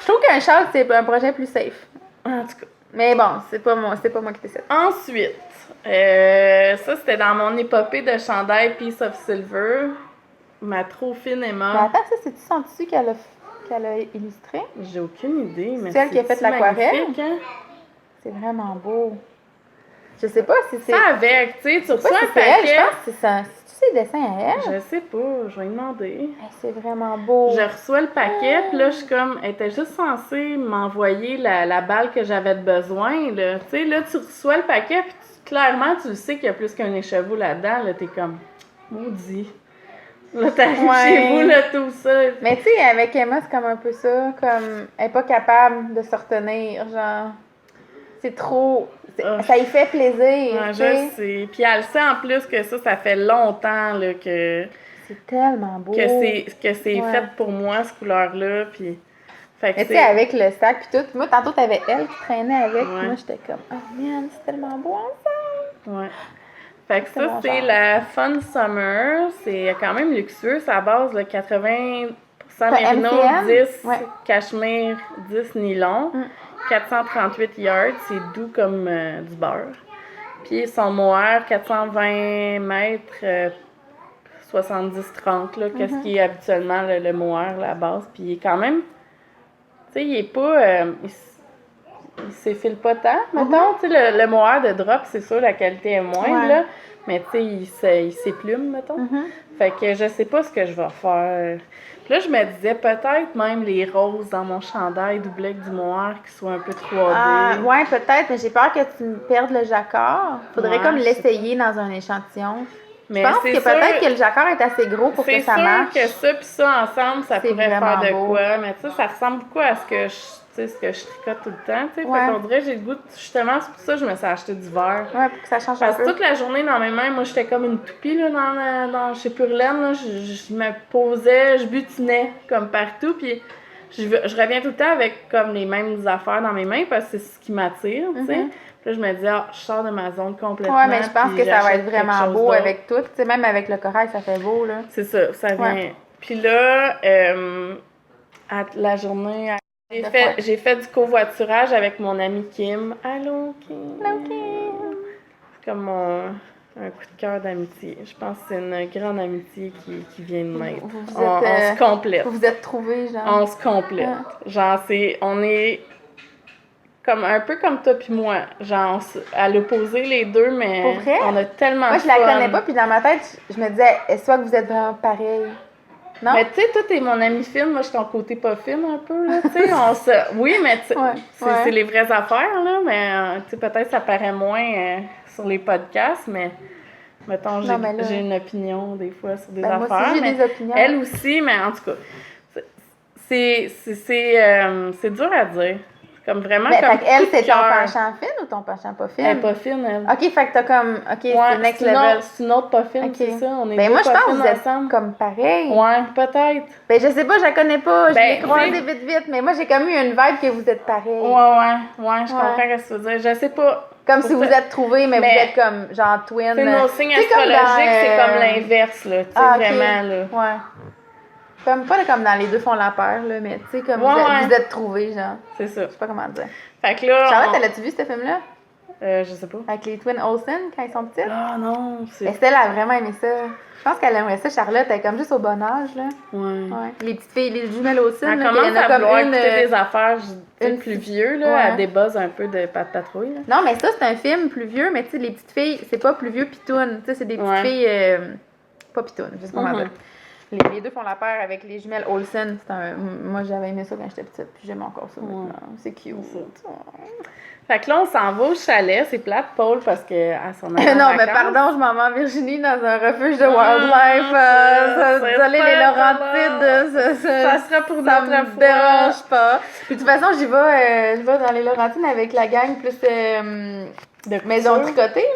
Je trouve qu'un châle, c'est un projet plus safe. En tout cas. Mais bon, c'est pas moi qui décide. Ensuite, ça c'était dans mon épopée de chandail Piece of Silver. Ma trop fine Mais Emma. attends, ça, c'est-tu son tissu qu'elle a illustré? J'ai aucune idée, mais C'est elle qui a fait l'aquarelle? magnifique, hein? C'est vraiment beau. Je sais pas si c'est. Ça avec, tu sais, tu Je sais reçois pas un si c'est elle, paquet. je pense que c'est ça. C'est-tu ses dessins à elle? Je sais pas, je vais lui demander. Hey, c'est vraiment beau. Je reçois le paquet, puis là, je suis comme, elle était juste censée m'envoyer la balle que j'avais de besoin, là. Tu sais, là, tu reçois le paquet, puis clairement, tu le sais qu'il y a plus qu'un écheveau là-dedans, là, t'es comme, maudit. Là, t'arrives chez vous, là, tout ça. Mais tu sais, avec Emma, c'est comme un peu ça, comme, elle est pas capable de se retenir, genre, c'est trop, ça y fait plaisir, Ouais, tu sais. je sais. Puis elle sait en plus que ça fait longtemps, là, que C'est tellement beau. c'est Ouais. fait pour moi, cette couleur-là, puis... Fait que Mais tu sais, avec le sac pis tout, moi, tantôt, t'avais elle qui traînait avec, Ouais. moi, j'étais comme, oh man, c'est tellement beau ensemble. Ouais. Fait que C'est ça, mon c'est genre. la Fun Summer. C'est quand même luxueux. C'est à base de 80% T'as mérino, MCM? 10 Ouais. cachemire, 10 nylon. 438 yards. C'est doux comme du beurre. Puis son mohair, 420 mètres, 70-30, là, qu'est-ce qui est habituellement le mohair, la base. Puis il est quand même... Tu sais, il est pas... il s'effile pas tant, mettons. Tu sais, le mohair de drop, c'est sûr, la qualité est moindre, Ouais. là. Mais tu sais, il s'éplume, mettons. Fait que je sais pas ce que je vais faire. Puis là, je me disais peut-être même les roses dans mon chandail doublé avec du mohair qui soit un peu 3D. Ah, ouais, peut-être, mais j'ai peur que tu me perdes le jacquard. Faudrait Ouais, comme je sais l'essayer dans un échantillon. Mais Je pense c'est que sûr- peut-être que le jacquard est assez gros pour que C'est ça sûr marche. que ça puis ça ensemble, ça C'est pourrait faire vraiment de beau. quoi. Mais tu sais, ça ressemble beaucoup à ce que je tricote tout le temps. Tu sais, Ouais. fait qu'on dirait que j'ai le goût. Justement, c'est pour ça que je me suis acheté du verre. Ouais, pour que ça change un Parce que peu. toute la journée dans mes mains, moi j'étais comme une toupie là, dans chez Purlaine. Là. Je me posais, je butinais comme partout. Puis je reviens tout le temps avec comme les mêmes affaires dans mes mains parce que c'est ce qui m'attire. Tu sais. Puis là, je me dis, je sors de ma zone complètement. Ouais, mais je pense puis que ça va j'achète être vraiment quelque chose beau d'autre. avec tout. Tu sais, même avec le corail, ça fait beau, là. C'est ça vient. Ouais. Puis là, à la journée, j'ai fait du covoiturage avec mon ami Kim. Allô, Kim? Hello, Kim. C'est comme un coup de cœur d'amitié. Je pense que c'est une grande amitié qui vient de naître. Vous On êtes, se complète. Vous vous êtes trouvés, genre. On se complète. Genre, on est comme un peu comme toi puis moi. Genre, à l'opposé les deux, mais Pour vrai? on a tellement Moi, de je la fun. connais pas, puis dans ma tête, je me disais, soit que vous êtes vraiment pareils. Non? Mais tu sais, toi, t'es mon ami fine, moi, je suis ton côté pas fine un peu, là, tu sais, Oui, mais tu sais, Ouais, ouais. c'est les vraies affaires, là, mais, tu sais, peut-être ça paraît moins sur les podcasts, mais, mettons, Non, mais là- j'ai une opinion, des fois, sur des Ben, moi affaires, aussi, j'ai mais des opinions. elle aussi, mais en tout cas, c'est dur à dire. Comme vraiment, Mais comme fait qu'elle, coup de c'est ton cœur. penchant fine ou ton penchant pas fine? Elle est pas fine, elle. Ok, fait que t'as comme. Ok, Ouais, c'est next c'est une level. autre- c'est une autre pas fine, Ok. c'est ça, on est Ben deux moi, je pas pense que fines vous êtes ensemble. comme pareil. Ouais, peut-être. Ben je sais pas, je la connais pas, je Ben, l'ai croisée tu sais- vite, mais moi j'ai comme eu une vibe que vous êtes pareil. Ouais, je comprends Ouais. ce que tu veux dire. Je sais pas. Comme Pour si vous ça- êtes trouvés, mais vous Mais- êtes comme genre twin. C'est nos signes Tu sais, comme astrologiques, dans, c'est comme l'inverse, là. Tu sais, Ah, ok. vraiment, là. Ouais. Comme pas comme dans les deux font la paire, là, mais tu sais, comme Ouais, vous, êtes, ouais. vous êtes trouvés, genre. C'est ça. Je sais pas comment dire. Fait que là. Charlotte, elle a-tu vu ce film-là? Je sais pas. Avec les Twin Olsen quand ils sont petites? Ah non, c'est. Estelle a vraiment aimé ça. Je pense qu'elle aimerait ça, Charlotte. Elle est comme juste au bon âge, là. Ouais. Ouais. Les petites filles, les jumelles Olsen, Elle là, qu'il y commence en a à comme vouloir une. écouter des affaires tu sais, une plus petite- vieux, là. Ouais. Elle débuzz un peu de Pat Patrouille, là. Non, mais ça, c'est un film plus vieux, mais tu sais, les petites filles, c'est pas plus vieux pitounes. Tu sais, c'est des petites Ouais. filles. Pas pitounes, je sais pas comment Mhm. dire. Les deux font la paire avec les jumelles Olsen. Moi, j'avais aimé ça quand j'étais petite, puis j'aime encore ça maintenant. C'est cute. C'est Fait que là, on s'en va au chalet. C'est plate, Paul, parce qu'elle s'en a Non, mais pardon, je m'en vais en Virginie dans un refuge de wildlife. c'est Désolée, les pas Laurentides, Ça sera pour ça notre me fois. dérange pas. Puis de toute façon, je vais dans les Laurentides avec la gang plus De maison couture. tricotée,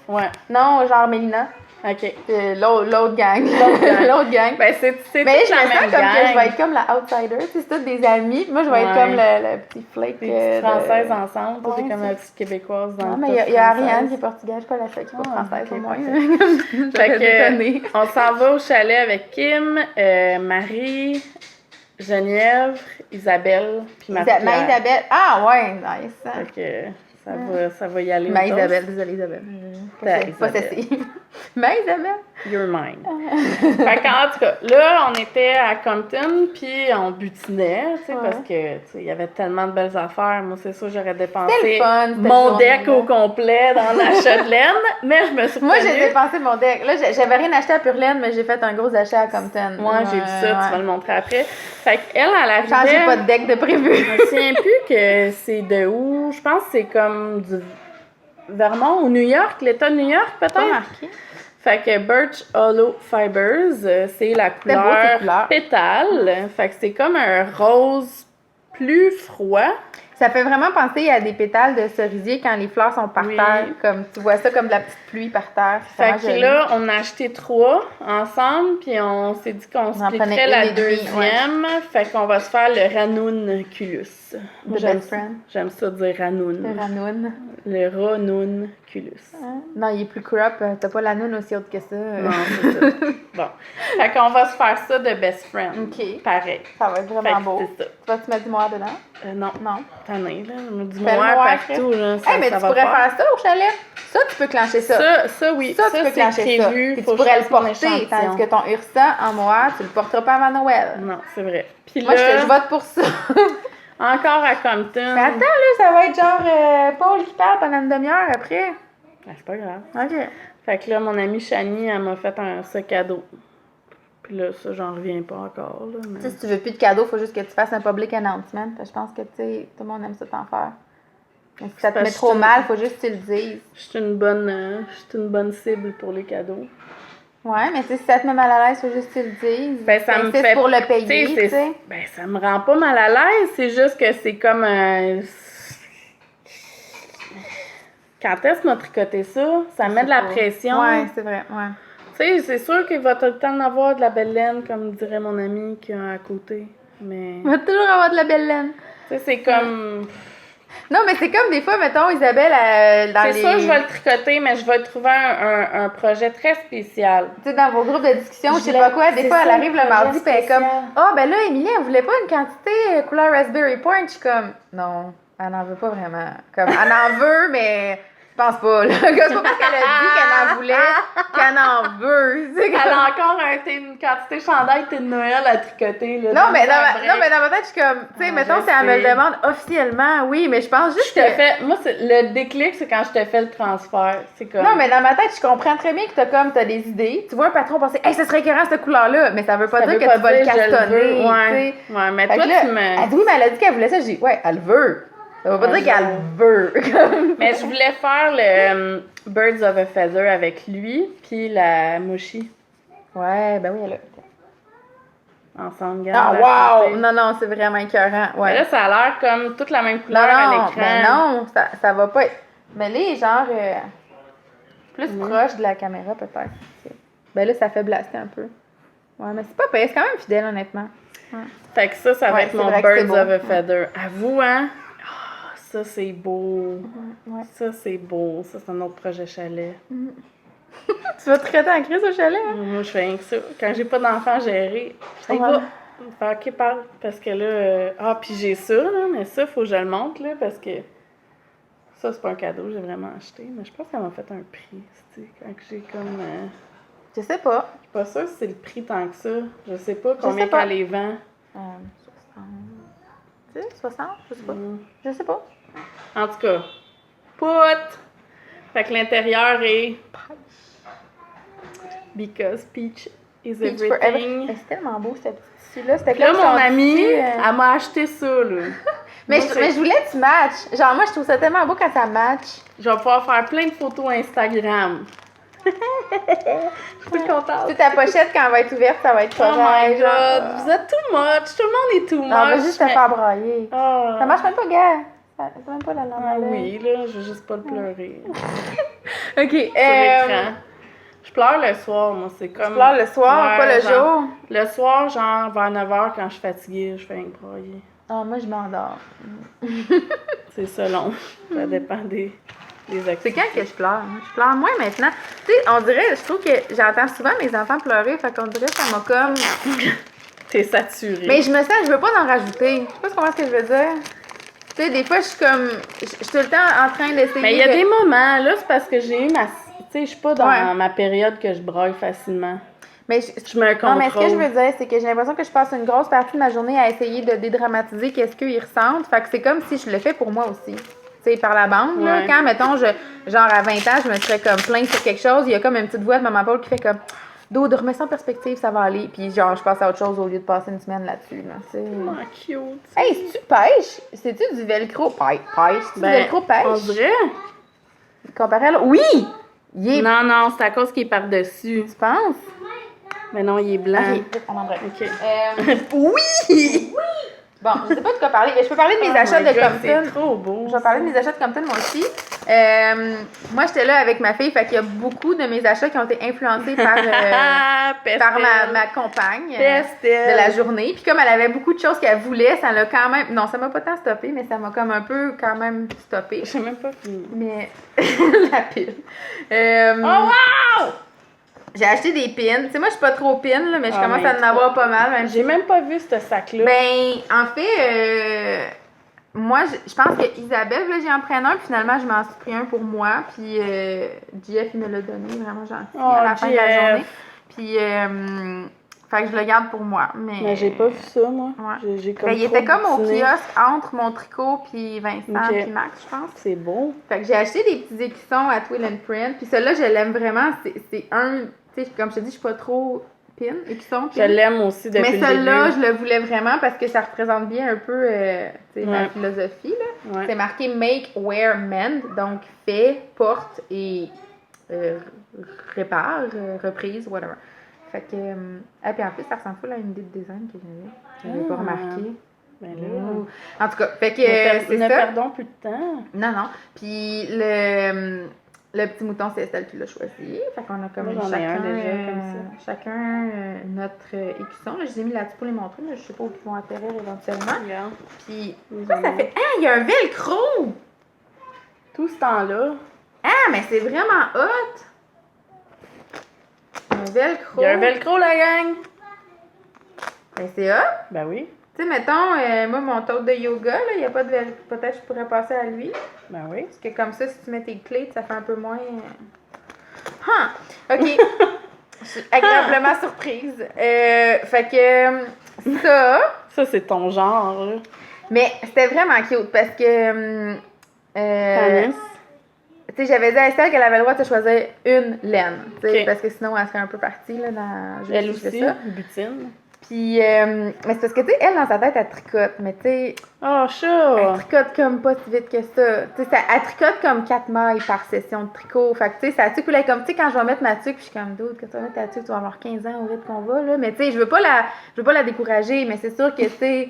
là. Ouais. Non, genre Mélina. OK. L'autre gang. gang. L'autre gang. Ben, c'est Mais toute je la me sens même comme que je gang. vais être comme la outsider. Tu sais, c'est toutes des amis. Moi, je vais être Ouais. comme le petit flake. Des petites de- françaises ensemble. Toi, t'es Ouais, comme c'est- la petite québécoise dans Non, le mais top il y a française. Ariane qui est portugaise, je suis pas la seule qui est pas Ah, française ok, au moins. Fait J'aurais détonné. que, on s'en va au chalet avec Kim, Marie, Geneviève, Isabelle, puis Marie-Pierre. Isabelle. Ah ouais, nice. Fait que ça va y aller. Ma au toast. Isabelle, désolée Isabelle. Ta Possessive. Ma Isabelle. You're mine. Fait qu'en tout cas, là, on était à Compton, puis on butinait, tu sais, Ouais. parce que, tu sais, il y avait tellement de belles affaires. Moi, c'est sûr, j'aurais C'était dépensé le fun, cette mon deck journée-là. au complet dans l'achat de laine, mais je me suis Moi, j'ai retenue. dépensé mon deck. Là, j'avais rien acheté à Purlaine, mais j'ai fait un gros achat à Compton. Moi, j'ai vu ça, tu vas le montrer après. Fait qu'elle, elle arrivait... Genre, j'ai pas de deck de prévu. Je me souviens plus que c'est de où. Je pense que c'est comme du Vermont ou New York, l'État de New York, Pas peut-être. marqué. Fait que Birch Hollow Fibers, c'est la beau, ces couleur couleurs. pétale. Fait que c'est comme un rose plus froid. Ça fait vraiment penser à des pétales de cerisier quand les fleurs sont par Oui. terre. Comme, tu vois ça comme de la petite pluie par terre. C'est Fait vraiment que joli. là, on a acheté 3 ensemble, puis on s'est dit qu'on en splitterait prenait la une et demie, deuxième. Fait qu'on va se faire le ranunculus. Moi, The j'aime best friend. j'aime ça dire Le ranoun. ranoun. Le ranunculus. Hein? Non, il est plus crop. T'as pas l'anoun aussi haute que ça. Non, c'est ça. Bon. Fait qu'on va se faire ça de best friend. OK. Pareil. Ça va être Fait vraiment que beau. c'est ça. Tu vas-tu mettre du noir dedans? Non, Non. t'en es là. Du Fais le noir noir, partout, là. Ça, Hey, mais ça tu va pourrais faire. faire ça au chalet. Ça, tu peux clencher ça. Ça, oui. Ça, tu peux c'est clencher ça. prévu. Puis Faut tu que pourrais je le fasse mon porter, échantillon. tandis que ton ursan en moire, tu le porteras pas avant Noël. Non, c'est vrai. Puis Moi, là, je vote pour ça. encore à Compton. Mais attends, là, ça va être genre Paul qui parle pendant une demi-heure après. Ah, c'est pas grave. OK. Fait que là, mon amie Chani, elle m'a fait ce cadeau. Puis là, ça, j'en reviens pas encore, là. Mais... Tu sais, si tu veux plus de cadeaux, il faut juste que tu fasses un public announcement. Parce que je pense que, tu sais, tout le monde aime ça t'en faire. Mais si ça te Parce met que trop je- mal, il faut juste que tu le dises. Je suis une bonne cible pour les cadeaux. Ouais, mais tu sais, si ça te met mal à l'aise, il faut juste que tu le dises. Ben, ça me T'insistes fait... pour le Tu payer, tu sais. Ben, ça me rend pas mal à l'aise. C'est juste que c'est comme un... Quand est-ce m'a tricoté ça? Ça met de la pression. Ouais, c'est vrai, ouais. Tu sais, c'est sûr qu'il va tout le temps en avoir de la belle laine, comme dirait mon ami qui est à côté. Mais... Il va toujours avoir de la belle laine. Tu sais, c'est comme... Non, mais c'est comme des fois, mettons, Isabelle, dans C'est les... sûr que je vais le tricoter, mais je vais trouver un projet très spécial. Tu sais, dans vos groupes de discussion, je sais Je pas l'ai- quoi, des c'est fois, elle ça, arrive le le mardi, projet puis elle est comme spécial. « Ah, ben là, Émilie, elle voulait pas une quantité couleur Raspberry Point. » Je suis comme « Non, elle n'en veut pas vraiment. » Comme, elle en veut, mais je pense pas, là. C'est pas parce qu'elle a dit qu'elle en voulait qu'elle en veut. C'est comme- Elle a encore une quantité chandail thé de Noël à tricoter. Là, Non, mais dans dans ma tête, je suis comme, tu sais, Ah, mettons, je si elle me le sais. demande officiellement, oui, mais je pense juste Je te que... fais... Moi, le déclic, c'est quand je te fais le transfert. C'est comme... Non, mais dans ma tête, je comprends très bien que t'as des idées. Tu vois un patron penser, hey, ça serait écœurant cette couleur-là, mais ça veut pas Ça dire veut que pas tu vas le dire je castonner. veux. tu sais. Ouais, ouais, mais Fait toi, que là, tu me... elle dit oui, mais elle a dit qu'elle voulait ça. Je dis, ouais, elle veut. Ça veut pas Ouais, dire qu'elle veut. Mais je voulais faire le Birds of a Feather avec lui, puis la Mushi Ouais, ben oui, elle a. ensemble. Ah, regarde, à wow! côté. Non, non, c'est vraiment écœurant. Mais Ouais. là, ça a l'air comme toute la même couleur non, à non, l'écran. mais non, ça va pas être. Mais là, genre, plus Mhm. proche de la caméra, peut-être. Ben là, ça fait blaster un peu. Ouais, mais c'est pas pire, c'est quand même fidèle, honnêtement. Fait que ça va Ouais, être c'est mon vrai que c'est Birds beau. of a Feather. Avoue, hein? Ah, ça, c'est beau. Ouais. Ça, c'est beau. Ça, c'est un autre projet chalet. Tu vas te traiter en crise au chalet, hein? Moi, je fais rien que ça. Quand j'ai pas d'enfant à gérer, je dis, Ouais. va. Fait, OK, parle. Parce que là... Ah, puis j'ai ça, là, mais ça, faut que je le montre, là, parce que... Ça, c'est pas un cadeau, j'ai vraiment acheté. Mais je pense qu'elle m'a fait un prix, tu sais, quand j'ai comme... Je sais pas. Je suis pas sûre si c'est le prix tant que ça. Je sais pas combien sais pas. qu'elle les vend. 60? Je sais pas. Mm. Je sais pas. En tout cas, put! Fait que l'intérieur est... Because peach is Peach Forever. everything. Mais c'est tellement beau, ce petit tissu-là. C'était Là, comme mon son amie, tissu, elle m'a acheté ça, là. Mais, Moi, mais je voulais que tu matches. Genre, moi, je trouve ça tellement beau quand ça match. Je vais pouvoir faire plein de photos Instagram. Je suis toute contente. Tu sais, ta pochette, quand elle va être ouverte, ça va être Oh my pareil. god, vous êtes too much. Tout le monde est too much. On va juste te mais- faire brailler. Ah. Ça marche même pas, gars. C'est même pas la langue. Ah oui, là, je vais juste pas le pleurer. Ok. Sur l'écran. Je pleure le soir, moi, c'est comme... Tu pleures le soir, Ouais, pas le genre, jour? Le soir, genre, vers 9h, quand je suis fatiguée, je fais un broyer. Ah, moi, je m'endors. C'est selon. Ça dépend des C'est activités. quand que je pleure? Je pleure moins maintenant. Tu sais, on dirait, je trouve que j'entends souvent mes enfants pleurer, fait qu'on dirait que ça m'a comme... T'es saturée. Mais je me sens, je veux pas en rajouter. Je sais pas comment ce que je veux dire. Tu sais, des fois, je suis comme... Je suis tout le temps en train d'essayer Mais il y a de... des moments, là, c'est parce que j'ai eu ma... Tu sais, je suis pas dans Ouais. ma période que je braille facilement. Mais Je me contrôle. non, mais ce que je veux dire, c'est que j'ai l'impression que je passe une grosse partie de ma journée à essayer de dédramatiser qu'est-ce qu'ils ressentent. Fait que c'est comme si je le fais pour moi aussi. Tu sais, par la bande, là. Ouais. Quand, mettons, genre à 20 ans, je me serais comme plainte sur quelque chose, il y a comme une petite voix de maman Paul qui fait comme... D'eau, de remettre ça en perspective, ça va aller. Puis genre, je passe à autre chose au lieu de passer une semaine là-dessus, là. Tu sais. Ah, cute. Hey, si tu pêches, c'est-tu du velcro? Pêche. C'est-tu du velcro pêche? On dirait. Comparé à l'autre. Oui! Il est... Non, non, c'est à cause qu'il est par-dessus. Tu penses? Mais non, il est blanc. Ok, on embrasse. OK. Oui! Bon, je sais pas de quoi parler, mais je peux parler de mes Oh achats my de God, Compton. C'est trop beau. Je vais parler de mes achats de Compton, moi aussi. Moi, j'étais là avec ma fille, fait qu'il y a beaucoup de mes achats qui ont été influencés par, par ma compagne de la journée. Puis comme elle avait beaucoup de choses qu'elle voulait, ça l'a quand même... Non, ça m'a pas tant stoppé, mais ça m'a comme un peu quand même stoppé. J'ai même pas fini. Mais... la pile. Oh, wow! J'ai acheté des pins. Tu sais, moi, je suis pas trop pin, là, mais je Ah, commence mais à en avoir pas mal. Même J'ai même pas vu ce sac-là. Ben, en fait, moi, je pense que Isabelle voulait que j'en prenne un, puis finalement, je m'en suis pris un pour moi, puis Jeff, il me l'a donné, vraiment gentil, à la fin de la journée. Puis, fait que je le garde pour moi. Mais j'ai pas vu ça, moi. Ouais. J'ai comme Ben, il était trop comme au butiné. kiosque entre mon tricot, puis Vincent, Ok. puis Max, je pense. C'est beau. Fait que j'ai acheté des petits écussons à Twill and Print, puis celui-là, je l'aime vraiment. C'est un, tu sais, comme je te dis, je suis pas trop pin, écusson, Je pin. l'aime aussi depuis Mais le celui-là, début. je le voulais vraiment parce que ça représente bien un peu tu sais, ma Ouais. philosophie. Là. Ouais. C'est marqué Make, Wear, Mend, donc fait, porte et répare, reprise, whatever. Fait que. Et puis en plus, ça ressemble full à une idée de design que j'avais pas Ah. remarqué. Ben là, En tout cas, fait que c'est ne ça. perdons plus de temps. Non, non. Puis le petit mouton, c'est Estelle qui l'a choisi. Fait qu'on a comme Moi, j'en ai chacun, un déjà, comme ça. chacun notre écusson. Là, je les ai mis là-dessus pour les montrer, mais je sais pas où ils vont atterrir éventuellement. Regarde. Puis, Ils ça ont- fait... Ah, il y a un velcro! Tout ce temps-là, Ah, mais c'est vraiment hot! Un velcro. il y a un velcro, la gang. Ben, c'est hot! Ben oui. Tu sais, mettons, moi, mon tote de yoga, là, il n'y a pas de velcro. Peut-être que je pourrais passer à lui. Ben oui. Parce que comme ça, si tu mets tes clés, ça fait un peu moins... OK. Je suis agréablement surprise. Fait que ça... Ça, c'est ton genre, là. Mais c'était vraiment cute parce que... Tanis. tu sais, j'avais dit à Estelle qu'elle avait le droit de choisir une laine. Tu sais, Ok. parce que sinon, elle serait un peu partie là, dans... Elle je fais aussi, ça. butine. Puis, mais c'est parce que, tu sais, elle, dans sa tête, elle tricote. Mais tu sais... Oh, chat! Elle tricote comme pas si vite que ça. Tu sais, elle tricote comme 4 mailles par session de tricot. Fait que, tu sais, sa tuque, là, comme, tu sais, quand je vais mettre ma tuque, je suis comme, d'autres, quand tu vas mettre ta tuque, tu vas avoir 15 ans au rythme qu'on va, là. Mais, tu sais, je veux pas la décourager, mais c'est sûr que, tu sais,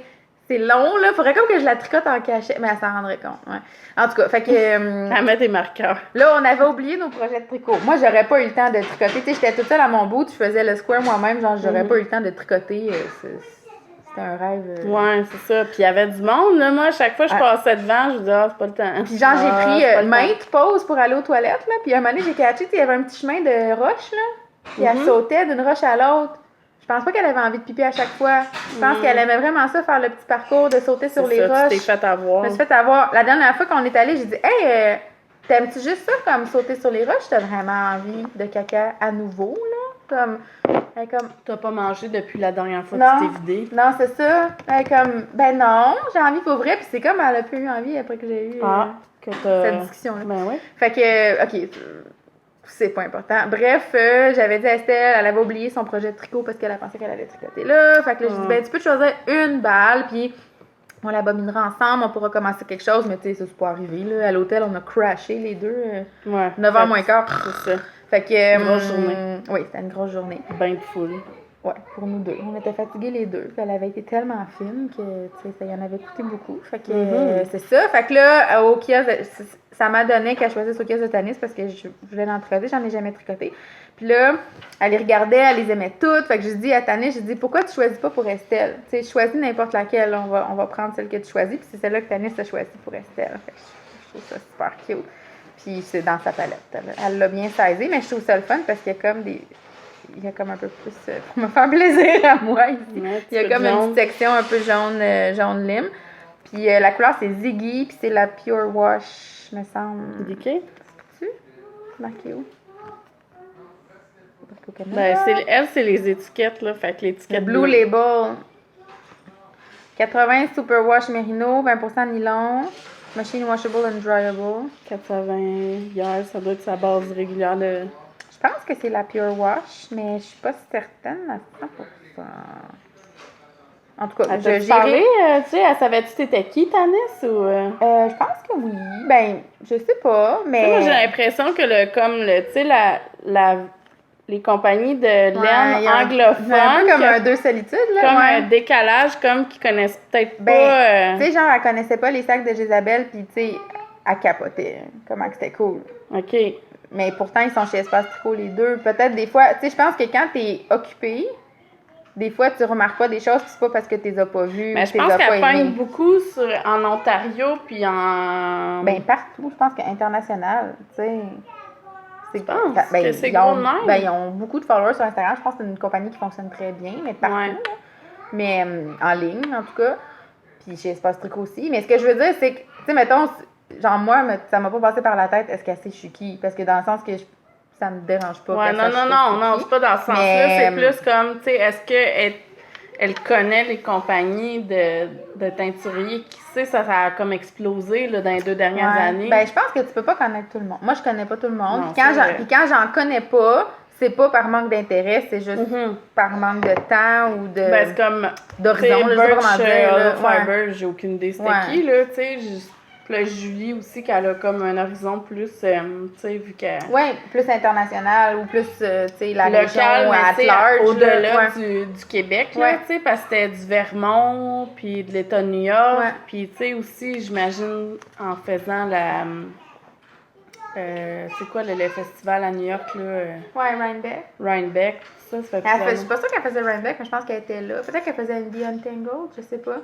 c'est long, là. Faudrait comme que je la tricote en cachette. Mais elle s'en rendrait compte, ouais. En tout cas, fait que, Elle met des marqueurs. là, on avait oublié nos projets de tricot. Moi, j'aurais pas eu le temps de tricoter. Tu sais, j'étais toute seule à mon bout, je faisais le square moi-même, genre, j'aurais pas eu le temps de tricoter. C'était un rêve. Ouais, c'est ça. Puis il y avait du monde, là. Moi, à chaque fois que je passais devant, je disais, ah, c'est pas le temps. Puis genre, j'ai Ah, pris c'est pas le maintes pauses pour aller aux toilettes, là. Puis à un moment donné, j'ai catché, tu sais, il y avait un petit chemin de roche, là. Puis elle sautait d'une roche à l'autre. Je pense pas qu'elle avait envie de pipi à chaque fois. Je pense qu'elle aimait vraiment ça, faire le petit parcours de sauter sur C'est les ça, roches. Tu t'es fait avoir. Je me suis fait avoir. La dernière fois qu'on est allé, j'ai dit, hey, t'aimes-tu juste ça, comme sauter sur les roches? T'as vraiment envie de caca à nouveau, là? Comme, T'as pas mangé depuis la dernière fois Non. que tu t'es vidé. non, c'est ça. Comme, ben non, j'ai envie pour vrai. Puis c'est comme elle a plus eu envie après que j'ai eu Que t'as... cette discussion-là. Ben oui. Fait que, OK, c'est pas important. Bref, j'avais dit à Estelle, elle avait oublié son projet de tricot parce qu'elle a pensé qu'elle allait tricoter là. Fait que là, j'ai dit, ben, tu peux te choisir une balle, puis on l'abominera ensemble, on pourra commencer quelque chose, mais tu sais, ça, c'est pas arrivé, là. À l'hôtel, on a crashé les deux. Ouais. 9h moins quart. C'est ça. Fait que. Grosse journée. Oui, c'était une grosse journée. Ben de foule. Ouais, pour nous deux. On était fatigués les deux. Puis elle avait été tellement fine que, tu sais, ça y en avait coûté beaucoup. Fait que c'est ça. Fait que là, au kiosque, ça m'a donné qu'elle choisisse au kiosque de Tanis parce que je voulais en tricoter. J'en ai jamais tricoté. Puis là, elle les regardait, elle les aimait toutes. Fait que je dis à Tanis, j'ai dit, pourquoi tu choisis pas pour Estelle? Tu sais, choisis n'importe laquelle. On va prendre celle que tu choisis. Puis c'est celle-là que Tanis a choisie pour Estelle. Fait que je trouve ça super cute. Puis c'est dans sa palette. Elle l'a bien saisi, mais je trouve ça le fun parce qu'il y a comme des... Il y a comme un peu plus pour me faire plaisir à moi ici. Il y a comme une petite section un peu jaune lime. Puis la couleur c'est Ziggy, puis c'est la Pure Wash, me semble. Ziggy? C'est marqué où? Ben, elle, c'est les étiquettes, là. Fait que l'étiquette Blue Label. 80 Super Wash Merino, 20% nylon. Machine washable and dryable. 80 hier, ça doit être sa base régulière de... Je pense que c'est la Pure Wash, mais je suis pas certaine à 100%. En tout cas, j'ai parlé, tu sais, elle savait-tu t'étais qui, Tanis, ou... je pense que oui. Ben, je sais pas, mais... Moi, j'ai l'impression que, tu sais, les compagnies de laine anglophones... Un peu comme un deux solitudes, là. Comme un décalage, comme qu'ils connaissent peut-être pas... Tu sais, genre, elle connaissait pas les sacs de Jézabel, puis tu sais, elle capotait. Comment que c'était cool. OK. Mais pourtant, ils sont chez Espace Tricot, les deux. Peut-être des fois... Tu sais, je pense que quand t'es occupée, des fois, tu remarques pas des choses, puis c'est pas parce que tu les as pas vues. Mais je pense qu'elle pogne beaucoup en Ontario, puis en... Ben, partout. Je pense qu'international, tu sais... Je pense que c'est gros de même. Ben, ils ont beaucoup de followers sur Instagram. Je pense que c'est une compagnie qui fonctionne très bien, mais partout. Ouais. Mais en ligne, en tout cas. Puis chez Espace Tricot aussi. Mais ce que je veux dire, c'est que, tu sais, mettons, genre moi, ça m'a pas passé par la tête, est-ce qu'elle sait je suis qui? Parce que dans le sens que ça me dérange pas. Ouais, non, c'est pas dans ce sens-là. C'est plus comme, tu sais, est-ce qu'elle connaît les compagnies de teinturiers? Qui sait, ça a comme explosé là, dans les 2 dernières années. Ben, je pense que tu peux pas connaître tout le monde. Moi, je connais pas tout le monde. Puis quand j'en connais pas, c'est pas par manque d'intérêt, c'est juste par manque de temps ou de... Ben, c'est comme... d'horizon, je sais pas comment dire. Fiber, j'ai aucune idée c'était qui, là, tu sais. Puis là, Julie aussi, qu'elle a comme un horizon plus, tu sais, vu qu'elle... Oui, plus international ou plus, tu sais, la local, région at large. Au-delà du Québec, là, tu sais, parce que c'était du Vermont, puis de l'État de New York. Puis, tu sais, aussi, j'imagine, en faisant la... c'est quoi le festival à New York, là? Ouais, Rhinebeck. Rhinebeck, ça fait je suis pas sûre qu'elle faisait Rhinebeck, mais je pense qu'elle était là. Peut-être qu'elle faisait Indie Untangled, je sais pas.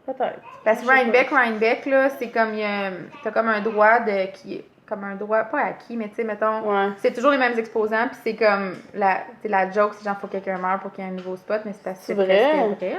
Peut-être. Parce que Rhinebeck, là, c'est comme, t'as comme un droit qui est comme un droit, pas acquis, mais tu sais, mettons, c'est toujours les mêmes exposants, puis c'est comme, la joke, c'est genre, faut que quelqu'un meure pour qu'il y ait un nouveau spot, mais c'est parce que c'est vrai, là.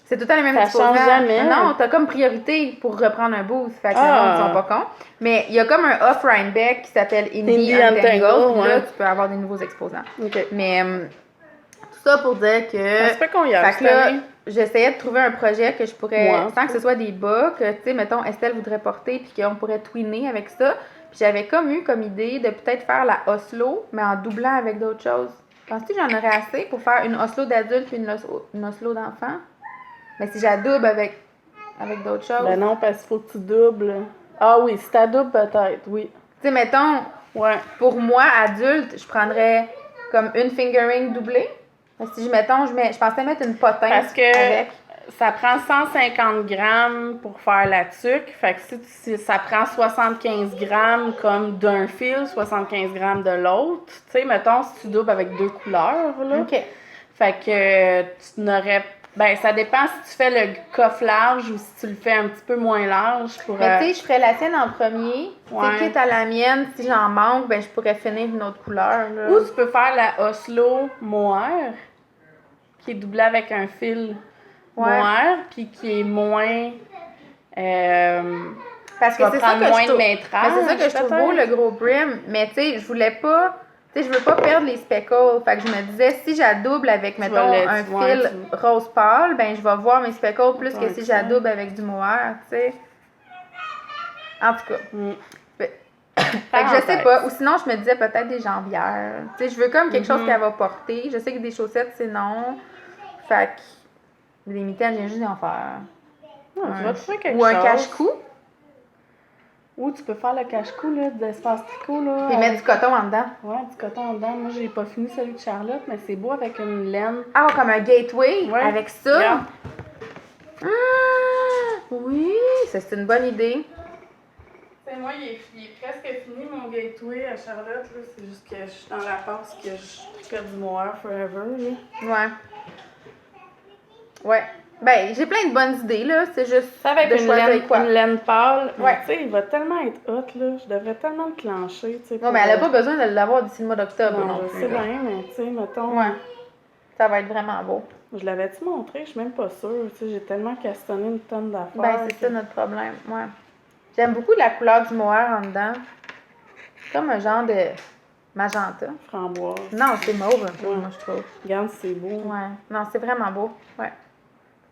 C'est tout le temps les mêmes exposants. Ça change jamais. Non, t'as comme priorité pour reprendre un booth, fait que les gens ne sont pas cons. Mais il y a comme un off Rhinebeck qui s'appelle Indie Untangled, là, tu peux avoir des nouveaux exposants. Okay. Mais tout ça pour dire que... Ça se fait qu'on y a fait que là, j'essayais de trouver un projet que je pourrais, sans que ce soit des bas, que, tu sais, mettons, Estelle voudrait porter, puis qu'on pourrait twinner avec ça. Puis j'avais comme eu comme idée de peut-être faire la Oslo, mais en doublant avec d'autres choses. Penses-tu que j'en aurais assez pour faire une Oslo d'adulte puis une Oslo d'enfant? Mais si j'adouble avec d'autres choses. Ben non, parce qu'il faut que tu doubles. Ah oui, si t'adoubles, peut-être, oui. Tu sais, mettons, pour moi, adulte, je prendrais comme une fingering doublée. Si je pensais mettre une potin parce que ça prend 150 grammes pour faire la tuque. Fait que si ça prend 75 grammes comme d'un fil, 75 grammes de l'autre, tu sais, mettons, si tu doubles avec 2 couleurs, là. OK. Fait que tu n'aurais... Ben, ça dépend si tu fais le coffre large ou si tu le fais un petit peu moins large. Mais tu sais, je ferais la tienne en premier. Tu sais, quitte à la mienne, si j'en manque, ben je pourrais finir une autre couleur. Là. Ou tu peux faire la Oslo mohair, qui est doublée avec un fil mohair, puis qui est moins... parce que c'est ça que moins de métrage. C'est ça que je trouve beau, le gros brim. Mais tu sais, je voulais pas... Tu sais, je veux pas perdre les speckles. Fait que je me disais, si j'adouble avec, mettons, un fil rose pâle, ben je vais voir mes speckles plus que si j'adouble avec du mohair, tu sais. En tout cas. Fait que je sais pas. Ou sinon, je me disais peut-être des jambières. Tu sais, je veux comme quelque chose qu'elle va porter. Je sais que des chaussettes, c'est non. Fait que des mitaines, je viens juste d'en faire. Tu vas trouver quelque chose. Ou un cache-cou. Ou tu peux faire le cache-cou, là, d'espace tricot, là. Puis mettre du coton en dedans. Ouais, du coton dedans. Moi, j'ai pas fini celui de Charlotte, mais c'est beau avec une laine. Ah, comme un gateway Ouais. avec ça. Regarde. Ah, oui, ça c'est une bonne idée. Tu sais, moi, il est presque fini, mon gateway à Charlotte, là. C'est juste que je suis dans la phase que je tricote du mohair forever, là. Ouais. Ouais. Ben, j'ai plein de bonnes idées, là. C'est juste Ça avec de une choisir quoi. laine pâle. Ouais. Tu sais, il va tellement être hot, là. Je devrais tellement le clencher, tu sais. Non, mais elle a pas besoin de l'avoir d'ici le mois d'octobre Non, non je plus, sais là. bien, mais tu sais, mettons... Ouais. Ça va être vraiment beau. Je l'avais-tu montré? Je suis même pas sûre. Tu sais, j'ai tellement castonné une tonne d'affaires. Ben, c'est ça notre problème. Ouais. J'aime beaucoup la couleur du mohair en dedans. C'est comme un genre de magenta. Framboise. Non, c'est mauve un peu, Ouais. moi, je trouve. Regarde, c'est beau. Ouais. Non, c'est vraiment beau. Ouais.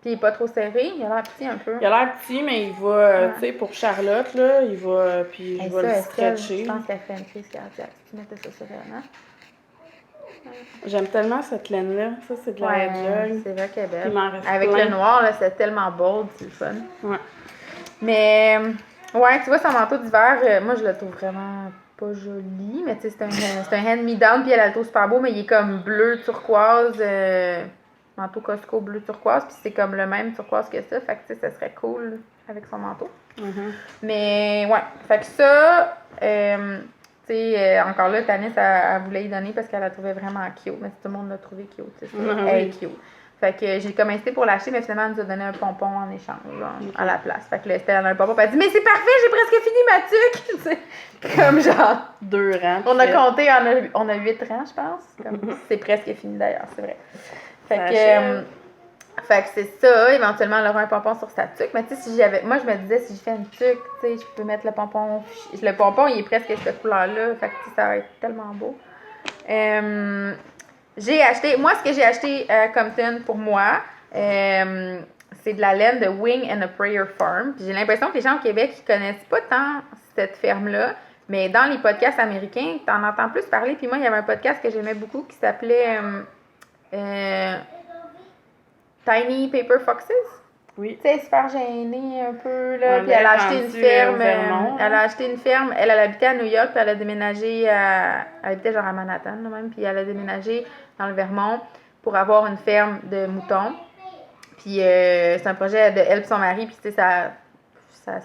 Puis il est pas trop serré. Il a l'air petit un peu. Il a l'air petit, mais il va, Ouais. tu sais, pour Charlotte, là, il va, puis je Hey, vais ça, le Estelle, stretcher. je pense qu'elle fait une crise cardiaque. Tu mettais ça sur elle, hein? J'aime tellement cette laine-là. Ça, c'est de la Ouais, Hedgehog. c'est vrai qu'elle est Il belle. m'en reste Avec plein. le noir, là, c'est tellement bold, c'est le fun. Ouais. Mais, ouais, tu vois, son manteau d'hiver, moi, je le trouve vraiment pas joli, mais tu sais, c'est un hand-me-down, puis elle a le trouve super beau, mais il est comme bleu turquoise, manteau Costco bleu turquoise, puis c'est comme le même turquoise que ça, fait que tu sais, ça serait cool avec son manteau. Mhm. Mais, ouais, fait que ça, tu sais, encore là, Tanis, elle voulait y donner parce qu'elle la trouvait vraiment cute, mais tout le monde l'a trouvé cute, c'est ça. Ah Elle est oui. cute. Fait que j'ai comme incité pour l'acheter, mais finalement, elle nous a donné un pompon en échange, genre, à la place. Fait que là, Estelle, elle a un pompon, puis elle dit, mais c'est parfait, j'ai presque fini ma tuque! Tu sais, comme genre, 2 rangs. on a fait. compté, on a 8 rangs, je pense. Comme, c'est presque fini d'ailleurs, c'est vrai. Fait Ça que, achève. fait que c'est ça, éventuellement, elle aura un pompon sur sa tuque. Mais tu sais, si j'avais. Moi, je me disais, si je fais une tuque, tu sais, je peux mettre le pompon. Le pompon, il est presque cette couleur-là. Fait que tu sais, ça va être tellement beau. J'ai acheté. Moi, ce que j'ai acheté à Compton pour moi, c'est de la laine de Wing and a Prayer Farm. Puis j'ai l'impression que les gens au Québec, ils connaissent pas tant cette ferme-là. Mais dans les podcasts américains, tu en entends plus parler. Puis moi, il y avait un podcast que j'aimais beaucoup qui s'appelait Tiny Paper Foxes. Oui. Tu sais, super gênée un peu, là. Ouais, Puis elle a mais acheté une rendue, ferme. au Vermont, Elle a acheté une ferme. Elle habitait à New York, puis elle a déménagé à. Elle habitait genre à Manhattan, là, même. Puis elle a déménagé dans le Vermont pour avoir une ferme de moutons. Puis c'est un projet de elle et son mari, puis tu sais, ça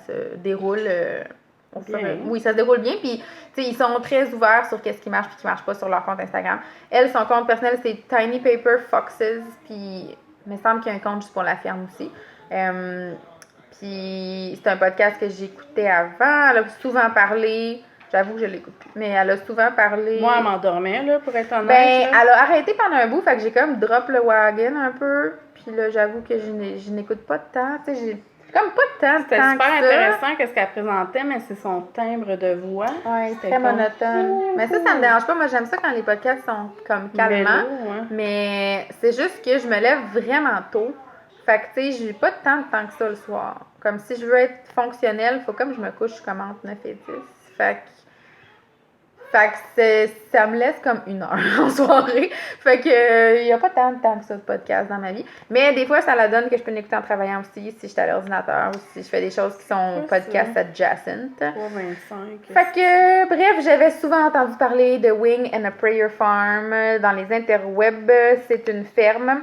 se déroule. Bien. Oui, ça se déroule bien. Puis, tu sais, ils sont très ouverts sur qu'est-ce qui marche et qui marche pas sur leur compte Instagram. Elle, son compte personnel, c'est Tiny Paper Foxes. Puis, il me semble qu'il y a un compte juste pour la ferme aussi. Puis, c'est un podcast que j'écoutais avant. Elle a souvent parlé. J'avoue que je l'écoute plus. Mais elle a souvent parlé. Moi, elle m'endormait, là, pour être honnête. Ben, là. elle a arrêté pendant un bout. Fait que j'ai comme drop le wagon un peu. Puis là, j'avoue que je n'écoute pas de temps. Tu sais, j'ai comme pas de temps. C'était tant super que ça. intéressant qu'est-ce qu'elle présentait, mais c'est son timbre de voix. Ouais, C'était très comme- monotone. Mais ça me dérange pas. Moi, j'aime ça quand les podcasts sont comme calmants. Mélo, ouais. Mais c'est juste que je me lève vraiment tôt. Fait que, tu sais, j'ai pas tant de temps que ça le soir. Comme si je veux être fonctionnelle, faut comme je me couche, je commence 9 et 10. Fait que ça me laisse comme 1 heure en soirée. Fait que il y a pas tant de temps que ça de podcast dans ma vie. Mais des fois, ça la donne que je peux l'écouter en travaillant aussi, si je suis à l'ordinateur ou si je fais des choses qui sont C'est podcast ça. adjacent. 3,25. Fait que, bref, j'avais souvent entendu parler de Wing and a Prayer Farm dans les interwebs. C'est une ferme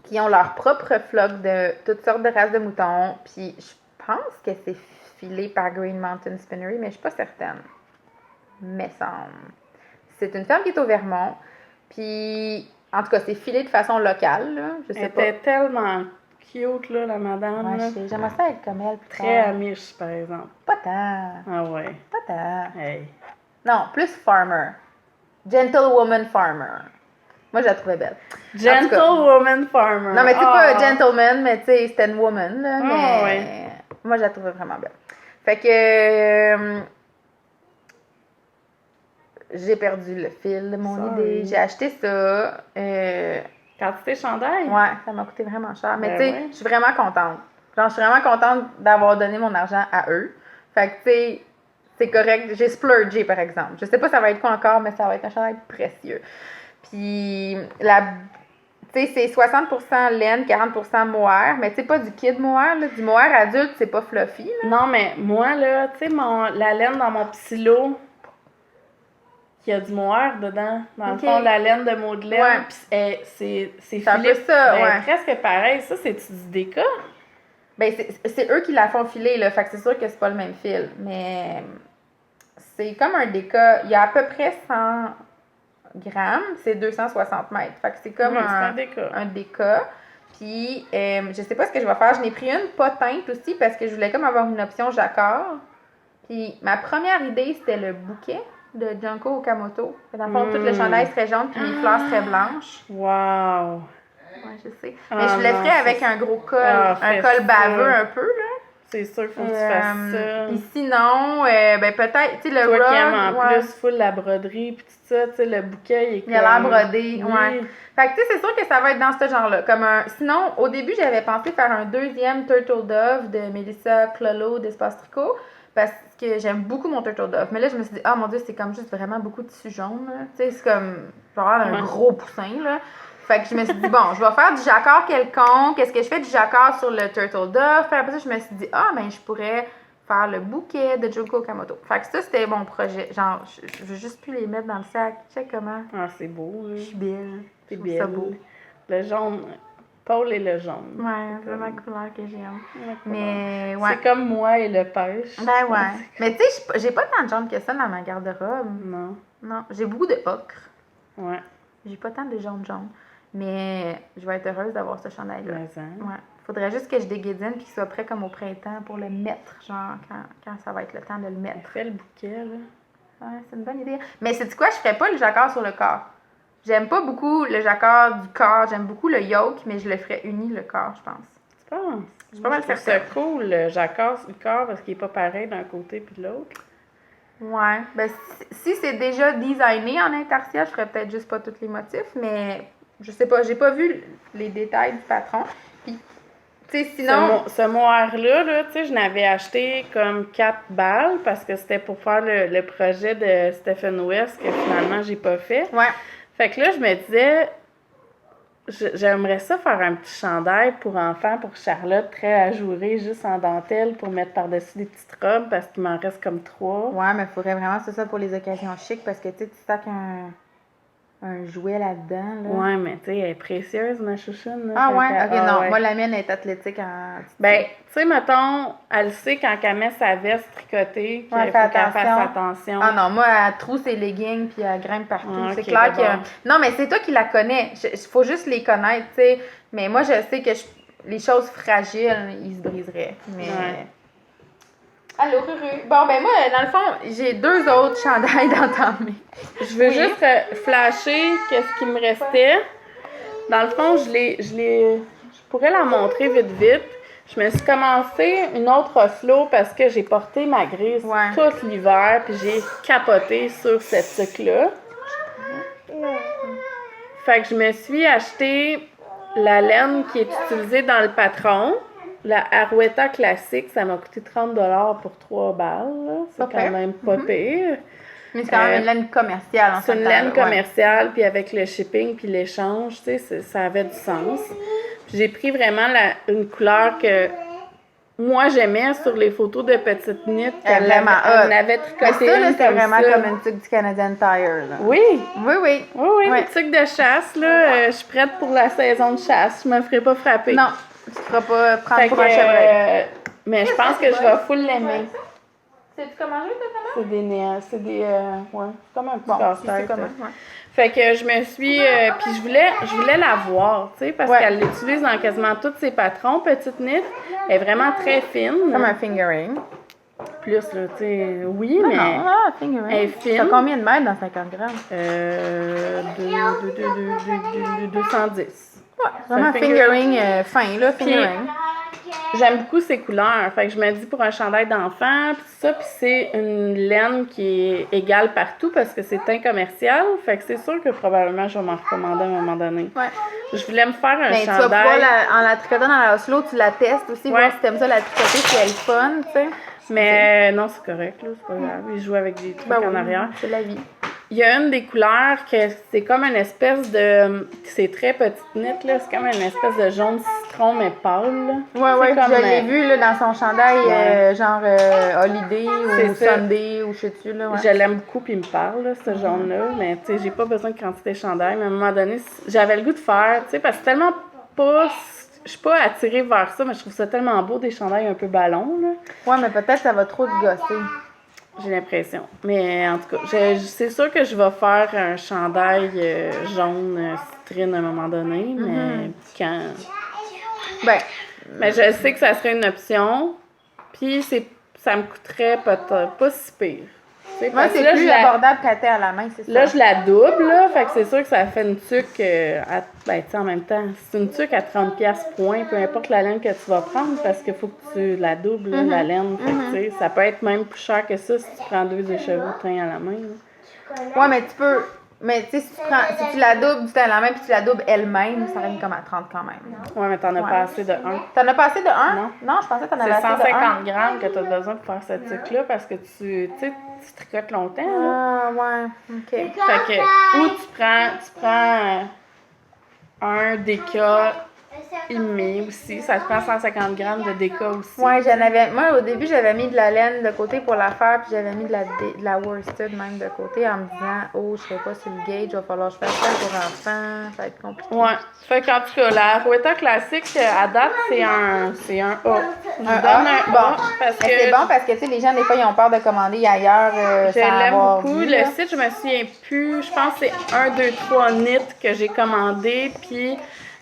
qui ont leur propre flock de toutes sortes de races de moutons. Puis je pense que c'est filé par Green Mountain Spinnery, mais je suis pas certaine. Mais semble. C'est une ferme qui est au Vermont. Puis, en tout cas, c'est filé de façon locale, là. Je Elle sais pas. était tellement cute, là, la madame. Ouais, là. je sais. J'aimerais ça être comme elle. plus Très tard. amiche, par exemple. Pas tant. Ah ouais. Pas tant. Hey. Non, plus farmer. Gentlewoman farmer. Moi, je la trouvais belle. En tout cas. Gentlewoman Farmer. Non, mais tu sais, Ah. pas gentleman, mais tu sais, c'était une woman, là. Ah, Mais ouais. moi, je la trouvais vraiment belle. Fait que j'ai perdu le fil de mon Sorry. idée. J'ai acheté ça. Quantité chandail? Ouais, ça m'a coûté vraiment cher. Mais Ben tu sais, ouais. je suis vraiment contente. Genre, je suis vraiment contente d'avoir donné mon argent à eux. Fait que tu sais, c'est correct. J'ai splurgé, par exemple. Je sais pas ça va être quoi encore, mais ça va être un chandail précieux. Puis, tu Tu sais, c'est 60% laine, 40% mohair, mais tu sais, pas du kid mohair, là. Du mohair adulte, c'est pas fluffy, là. Non, mais moi, là, tu sais, la laine dans mon psylo, qui a du mohair dedans. Dans le fond, la laine de Madeleine, Ouais. puis c'est C'est un peu Philippe. ça, Ben, ouais. presque pareil. Ça, c'est-tu du déca? Ben, c'est eux qui la font filer, là. Fait que c'est sûr que c'est pas le même fil. Mais c'est comme un déca. Il y a à peu près 100 grammes, c'est 260 mètres. Fait que c'est comme Oui, c'est un déca. un déca. Puis, je sais pas ce que je vais faire. Je n'ai pris une pas teinte aussi parce que je voulais comme avoir une option jacquard. Puis, ma première idée, c'était le bouquet de Junko Okamoto. Dans le fond, tout le chandail serait jaune puis les fleurs seraient blanches. Wow! Ouais, je sais. Mais je le ferais avec un gros col, un col ça. baveux un peu, là. C'est sûr qu'il faut que tu fasses ça. Puis sinon, ben peut-être, tu sais, le Toi rug, qui aimes en ouais. plus full la broderie puis tout ça, tu sais, le bouquet, Il a l'air brodé, Oui. ouais. Fait que tu sais, c'est sûr que ça va être dans ce genre-là. Sinon, au début, j'avais pensé faire un deuxième Turtle Dove de Melissa Clolo d'Espace Tricot. Parce que j'aime beaucoup mon Turtle Dove. Mais là, je me suis dit, ah mon Dieu, c'est comme juste vraiment beaucoup de tissu jaune, là. Tu sais, c'est comme genre un gros poussin, là. Fait que je me suis dit, bon, je vais faire du jacquard quelconque. Est-ce que je fais du jacquard sur le Turtle Dove? Puis après ça, je me suis dit, ben, je pourrais faire le bouquet de Junko Okamoto. Fait que ça, c'était mon projet. Genre, je veux juste plus les mettre dans le sac. Check comment. Ah, c'est beau, là. Je suis belle. C'est Je trouve belle. ça beau. Le jaune. Paul et le jaune. Ouais, c'est vraiment la couleur que j'aime. Mais, ouais. C'est comme moi et le pêche. Ben, ouais. Mais tu sais, j'ai pas tant de jaune que ça dans ma garde-robe. Non. Non, j'ai beaucoup de ocre. Ouais. J'ai pas tant de jaune. Mais je vais être heureuse d'avoir ce chandail-là. Mais, hein. Ouais. Faudrait juste que je déguédine puis qu'il soit prêt comme au printemps pour le mettre, genre quand ça va être le temps de le mettre. Fais le bouquet, là. Ouais, c'est une bonne idée. Mais sais-tu quoi? Je ferais pas le jacquard sur le corps. J'aime pas beaucoup le jacquard du corps. J'aime beaucoup le yoke, mais je le ferais uni le corps, je pense. Tu penses? Je suis pas mal trouve ça cool, le jacquard sur le corps, parce qu'il est pas pareil d'un côté puis de l'autre. Ouais. Ben, si c'est déjà designé en intarsia, je ferais peut-être juste pas tous les motifs, mais je sais pas. J'ai pas vu les détails du patron. Puis, tu sais, sinon. Ce mohair-là, là, tu sais, je n'avais acheté comme 4 balles parce que c'était pour faire le projet de Stephen West que finalement j'ai pas fait. Ouais. Fait que là, je me disais, j'aimerais ça faire un petit chandail pour enfants, pour Charlotte, très ajouré, juste en dentelle, pour mettre par-dessus des petites robes parce qu'il m'en reste comme 3. Ouais, mais il faudrait vraiment c'est ça pour les occasions chics parce que tu sais, tu sacs un jouet là-dedans. Là. Ouais, mais tu sais, elle est précieuse, ma chouchoune. Là, Ah ouais? Ok, non. ouais. Moi, la mienne est athlétique en. Ben, tu sais, mettons, elle sait quand elle met sa veste tricotée qu'il Ouais, faut fais qu'elle fasse attention. attention. Ah non, moi, elle trouve ses leggings puis elle grimpe partout. Ah, c'est ok, clair que. d'abord. Non, mais c'est toi qui la connais. Il faut juste les connaître, tu sais. Mais moi, je sais que les choses fragiles, ils se briseraient. Mais. Ouais. Allô, Ruru. Bon, ben moi, dans le fond, j'ai 2 autres chandails d'entamés. Je veux juste flasher qu'est-ce qui me restait. Dans le fond, je pourrais la montrer vite. Je me suis commencé une autre flow parce que j'ai porté ma grise tout l'hiver, puis j'ai capoté sur cette truc-là. Fait que je me suis acheté la laine qui est utilisée dans le patron. La Arouetta classique, ça m'a coûté 30$ pour 3 balles. là. C'est Pas quand pire. même pas pire. Mais c'est quand même une laine commerciale, en fait. C'est une laine commerciale, puis avec le shipping puis l'échange, tu sais, ça avait du sens. Puis j'ai pris vraiment une couleur que moi j'aimais sur les photos de petite knit. Elle est vraiment Elle hot. avait Mais tricoté ça, là, une c'est comme vraiment ça. comme une tuque du Canadian Tire, là. Oui, Oui. Ouais. une tuque de chasse, là, je suis prête pour la saison de chasse. Je me ferai pas frapper. Non, tu te feras pas prendre Fait pour que, un chevreuil. mais je pense que je vais full l'aimer. C'est-tu comment jouer, toi, C'est comme un petit casse-tête. comment? Fait que je me suis, puis je voulais la voir, tu sais, parce qu'elle l'utilise dans quasiment tous ses patrons, petite knit. Elle est vraiment très fine. Comme un fingering. Plus, là, tu sais, oui, mais fingering. elle est fine. T'as combien de mètres dans 50 grammes? 210. Ouais, vraiment un fingering fin, là, fingering. J'aime beaucoup ces couleurs. Fait que je me dis pour un chandail d'enfant, puis ça, puis c'est une laine qui est égale partout parce que c'est teint commercial. Fait que c'est sûr que probablement je vais m'en recommander à un moment donné. Ouais. Je voulais me faire un Mais tu vas chandail. pouvoir, en la tricotant dans la Oslo, tu la testes aussi, voir si t'aimes ça la tricoter, si elle est fun, tu sais. Mais non, c'est correct, là, c'est pas grave. Je joue avec des trucs en arrière. C'est la vie. il y a une des couleurs que c'est comme une espèce de... C'est très petite knit, là. C'est comme une espèce de jaune citron, mais pâle, là. Ouais, comme, je l'ai vu là, dans son chandail, genre Holiday C'est ou ça. Sunday ou je sais-tu, là. Ouais. Je l'aime beaucoup, puis il me parle, là, ce jaune-là. Mais, tu sais, j'ai pas besoin de quantité de chandail. Mais à un moment donné, j'avais le goût de faire, tu sais, parce que c'est tellement pas... Je suis pas attirée vers ça, mais je trouve ça tellement beau, des chandails un peu ballons, là. Ouais, mais peut-être ça va trop te gosser. J'ai l'impression. Mais en tout cas, c'est sûr que je vais faire un chandail jaune citrine à un moment donné, mais quand... Ben, Mais je sais que ça serait une option, puis ça me coûterait peut-être pas si pire. Tu sais, moi, parce que c'est là, plus abordable qu'à terre à la main, c'est ça. Là, je la double, là, fait que c'est sûr que ça fait une tuque ben, tu sais, en même temps, c'est une tuque à 30$ point, peu importe la laine que tu vas prendre, parce qu'il faut que tu la doubles, là, la laine. Fait que, tu sais, ça peut être même plus cher que ça si tu prends 2 écheveaux de teint à la main. Là. Ouais, mais tu peux. Mais tu sais, si tu la doubles du teint à la main puis tu la doubles elle-même, ça revient comme à 30 quand même. Ouais, mais t'en as pas assez de 1. T'en as pas assez de 1? Non. Non, je pensais que t'en avais C'est assez de 1. 150 grammes que tu as besoin pour faire cette tuque-là, parce que tu tricotes longtemps, là. Ah, ouais, ok. Fait que, ou tu prends un déca émimé aussi. Ça te prend 150 grammes de déca aussi. Ouais, moi, au début, j'avais mis de la laine de côté pour la faire, puis j'avais mis de la worsted même de côté en me disant, oh, je serai pas sur le gauge, il va falloir que je fasse ça pour enfants, ça va être compliqué. Ouais. Fait qu'en tout cas, la Rouetta classique, à date, c'est un A. Je donne un Bon, A parce que c'est bon parce que, tu sais, les gens, des fois, ils ont peur de commander ailleurs je sans l'aime avoir beaucoup. vu, Le là. site, je me souviens plus. Je pense que c'est 1, 2, 3 knits que j'ai commandé. Puis,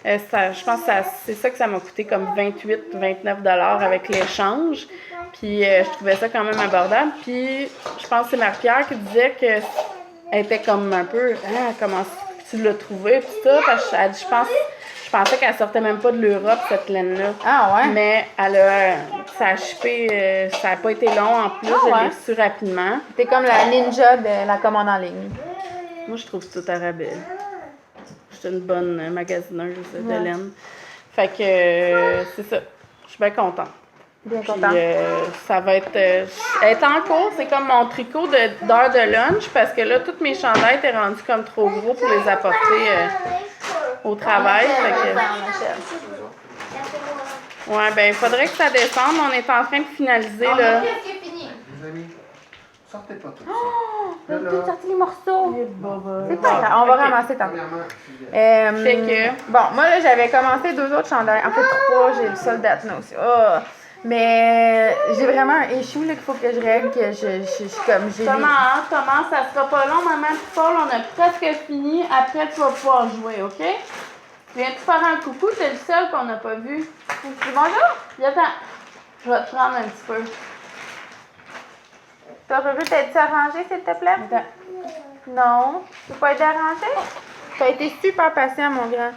je pense que c'est ça que ça m'a coûté comme 28-29$ avec l'échange. Puis, je trouvais ça quand même abordable. Puis, je pense que c'est Marie-Pierre qui disait qu'elle était comme un peu, ah, comment tu l'as trouvé, puis ça. Parce que je pensais qu'elle sortait même pas de l'Europe, cette laine-là. Ah, ouais? Mais ça a shippé, ça n'a pas été long en plus, je l'ai reçu rapidement. T'es comme la ninja de la commande en ligne. Moi, je trouve tout à rabais. Je suis une bonne magasineuse de laine. Fait que c'est ça. Je suis bien contente. Bien Puis, content. ça va être... être en cours, c'est comme mon tricot d'heure de lunch, parce que là, toutes mes chandails étaient rendus comme trop gros pour les apporter au travail. Fait que... Ouais, ben, il faudrait que ça descende. On est en train de finaliser, là. Les amis, sortez pas tout ça. On a tout sorti les morceaux. C'est Bon, pas grave, on va ok. ramasser tantôt. Premièrement, Fait que... Bon, moi, là, j'avais commencé 2 autres chandails. En fait, 3, j'ai le soldat aussi. Oh. Mais j'ai vraiment un issue là, qu'il faut que je règle, que je comme j'ai Thomas, ça sera pas long, maman puis Paul, on a presque fini. Après, tu vas pouvoir jouer, OK? Viens-tu faire un coucou? T'es le seul qu'on n'a pas vu. Bonjour! Viens, attends. Je vais te prendre un petit peu. T'aurais t'être arrangé, s'il te plaît? Attends. Non. Tu peux pas être arrangé? T'as été super patient, mon grand.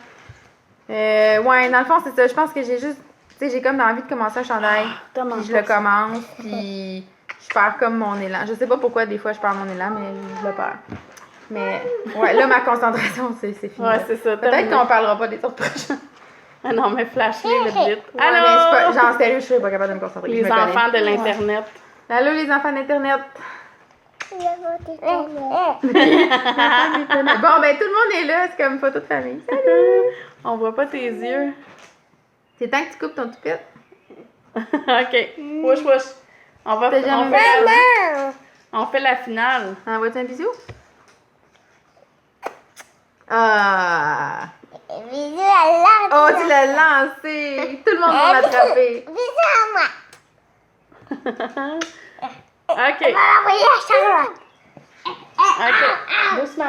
Ouais, dans le fond, c'est ça. Je pense que j'ai juste... Tu sais, j'ai comme envie de commencer un chandail. Puis je le commence, puis je perds comme mon élan. Je sais pas pourquoi, des fois, je perds mon élan, mais je le perds. Mais, ouais, là, ma concentration, c'est fini. Ouais, c'est ça. Peut-être qu'on parlera pas des autres prochains. Ah non, mais flash-les, le vite. Ouais, mais Allô? genre, sérieux, je suis pas capable de me concentrer. Les enfants de l'Internet. Allô, les enfants d'Internet. Bon, ben, tout le monde est là. C'est comme une photo de famille. Salut! On voit pas tes yeux. C'est temps que tu coupes ton toupette. OK. Wesh, wesh. On fait la finale. Envoie-tu un bisou? Ah! Bisous à l'autre. Oh, tu l'as lancé! Tout le monde va l'attraper. Bisous à moi. OK. On va l'envoyer à Charlotte. OK.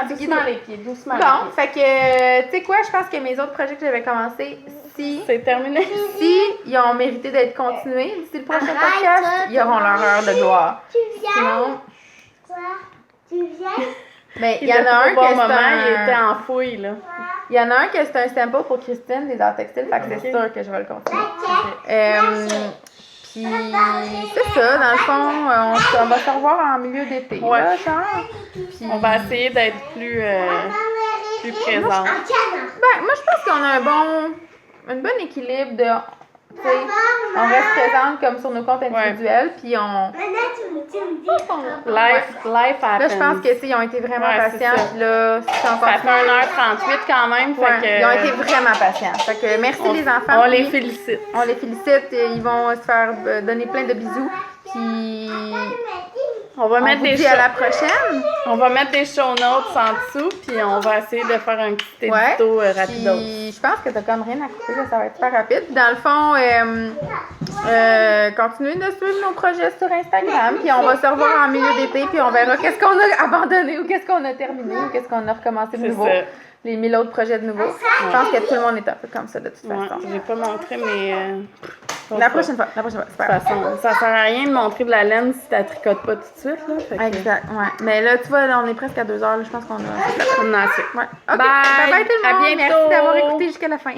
Doucement les pieds. Doucement. Bon, fait que, tu sais quoi, je pense que mes autres projets que j'avais commencés, si C'est terminé. ils ont mérité d'être continués, d'ici le prochain Arrête, podcast, toi, ils auront leur heure de gloire. Tu viens? Sinon, Quoi? Tu viens? ben, il y en a un Au bon que moment, il était c'est un... en fouille, là. Il y en a un que c'est un sample pour Christine des arts textiles, fait que c'est sûr que je vais le continuer. Puis, c'est ça, dans le fond, on va se revoir en milieu d'été, Ouais. là, genre. Puis, On va essayer d'être plus présente. En canard. ben, moi, je pense qu'on a un bon équilibre de... tu sais, on reste présente comme sur nos comptes individuels, puis on... Maintenant, tu me dis. Life happens. Là, je pense que, tu sais, ils ont été vraiment patients, puis là, si on Ça fait continue... 1h38 quand même, fait que... Ils ont été vraiment patients. Fait que merci les enfants. On les puis félicite. On les félicite. Ils vont se faire donner plein de bisous. Puis On va on mettre vous des dit à la prochaine. On va mettre des show notes en dessous, puis on va essayer de faire un petit édito rapido. Puis je pense que t'as comme rien à couper, là, ça va être super rapide. Dans le fond, continuez de suivre nos projets sur Instagram, puis on va se revoir en milieu d'été, puis on verra qu'est-ce qu'on a abandonné ou qu'est-ce qu'on a terminé ou qu'est-ce qu'on a recommencé de C'est nouveau. ça. Les 1000 autres projets de nouveau. Je pense que tout le monde est un peu comme ça de toute Ouais, façon. j'ai pas montré, mais... La prochaine fois, c'est De pas toute façon, ça sert à rien de montrer de la laine si tu tricotes pas tout de suite, là. Fait que Exact, ouais. Mais là, tu vois, là, on est presque à 2 heures, là, je pense qu'on a... on en a assez. Ouais. OK, Bye. bye bye tout le À monde. bientôt. Merci d'avoir écouté jusqu'à la fin.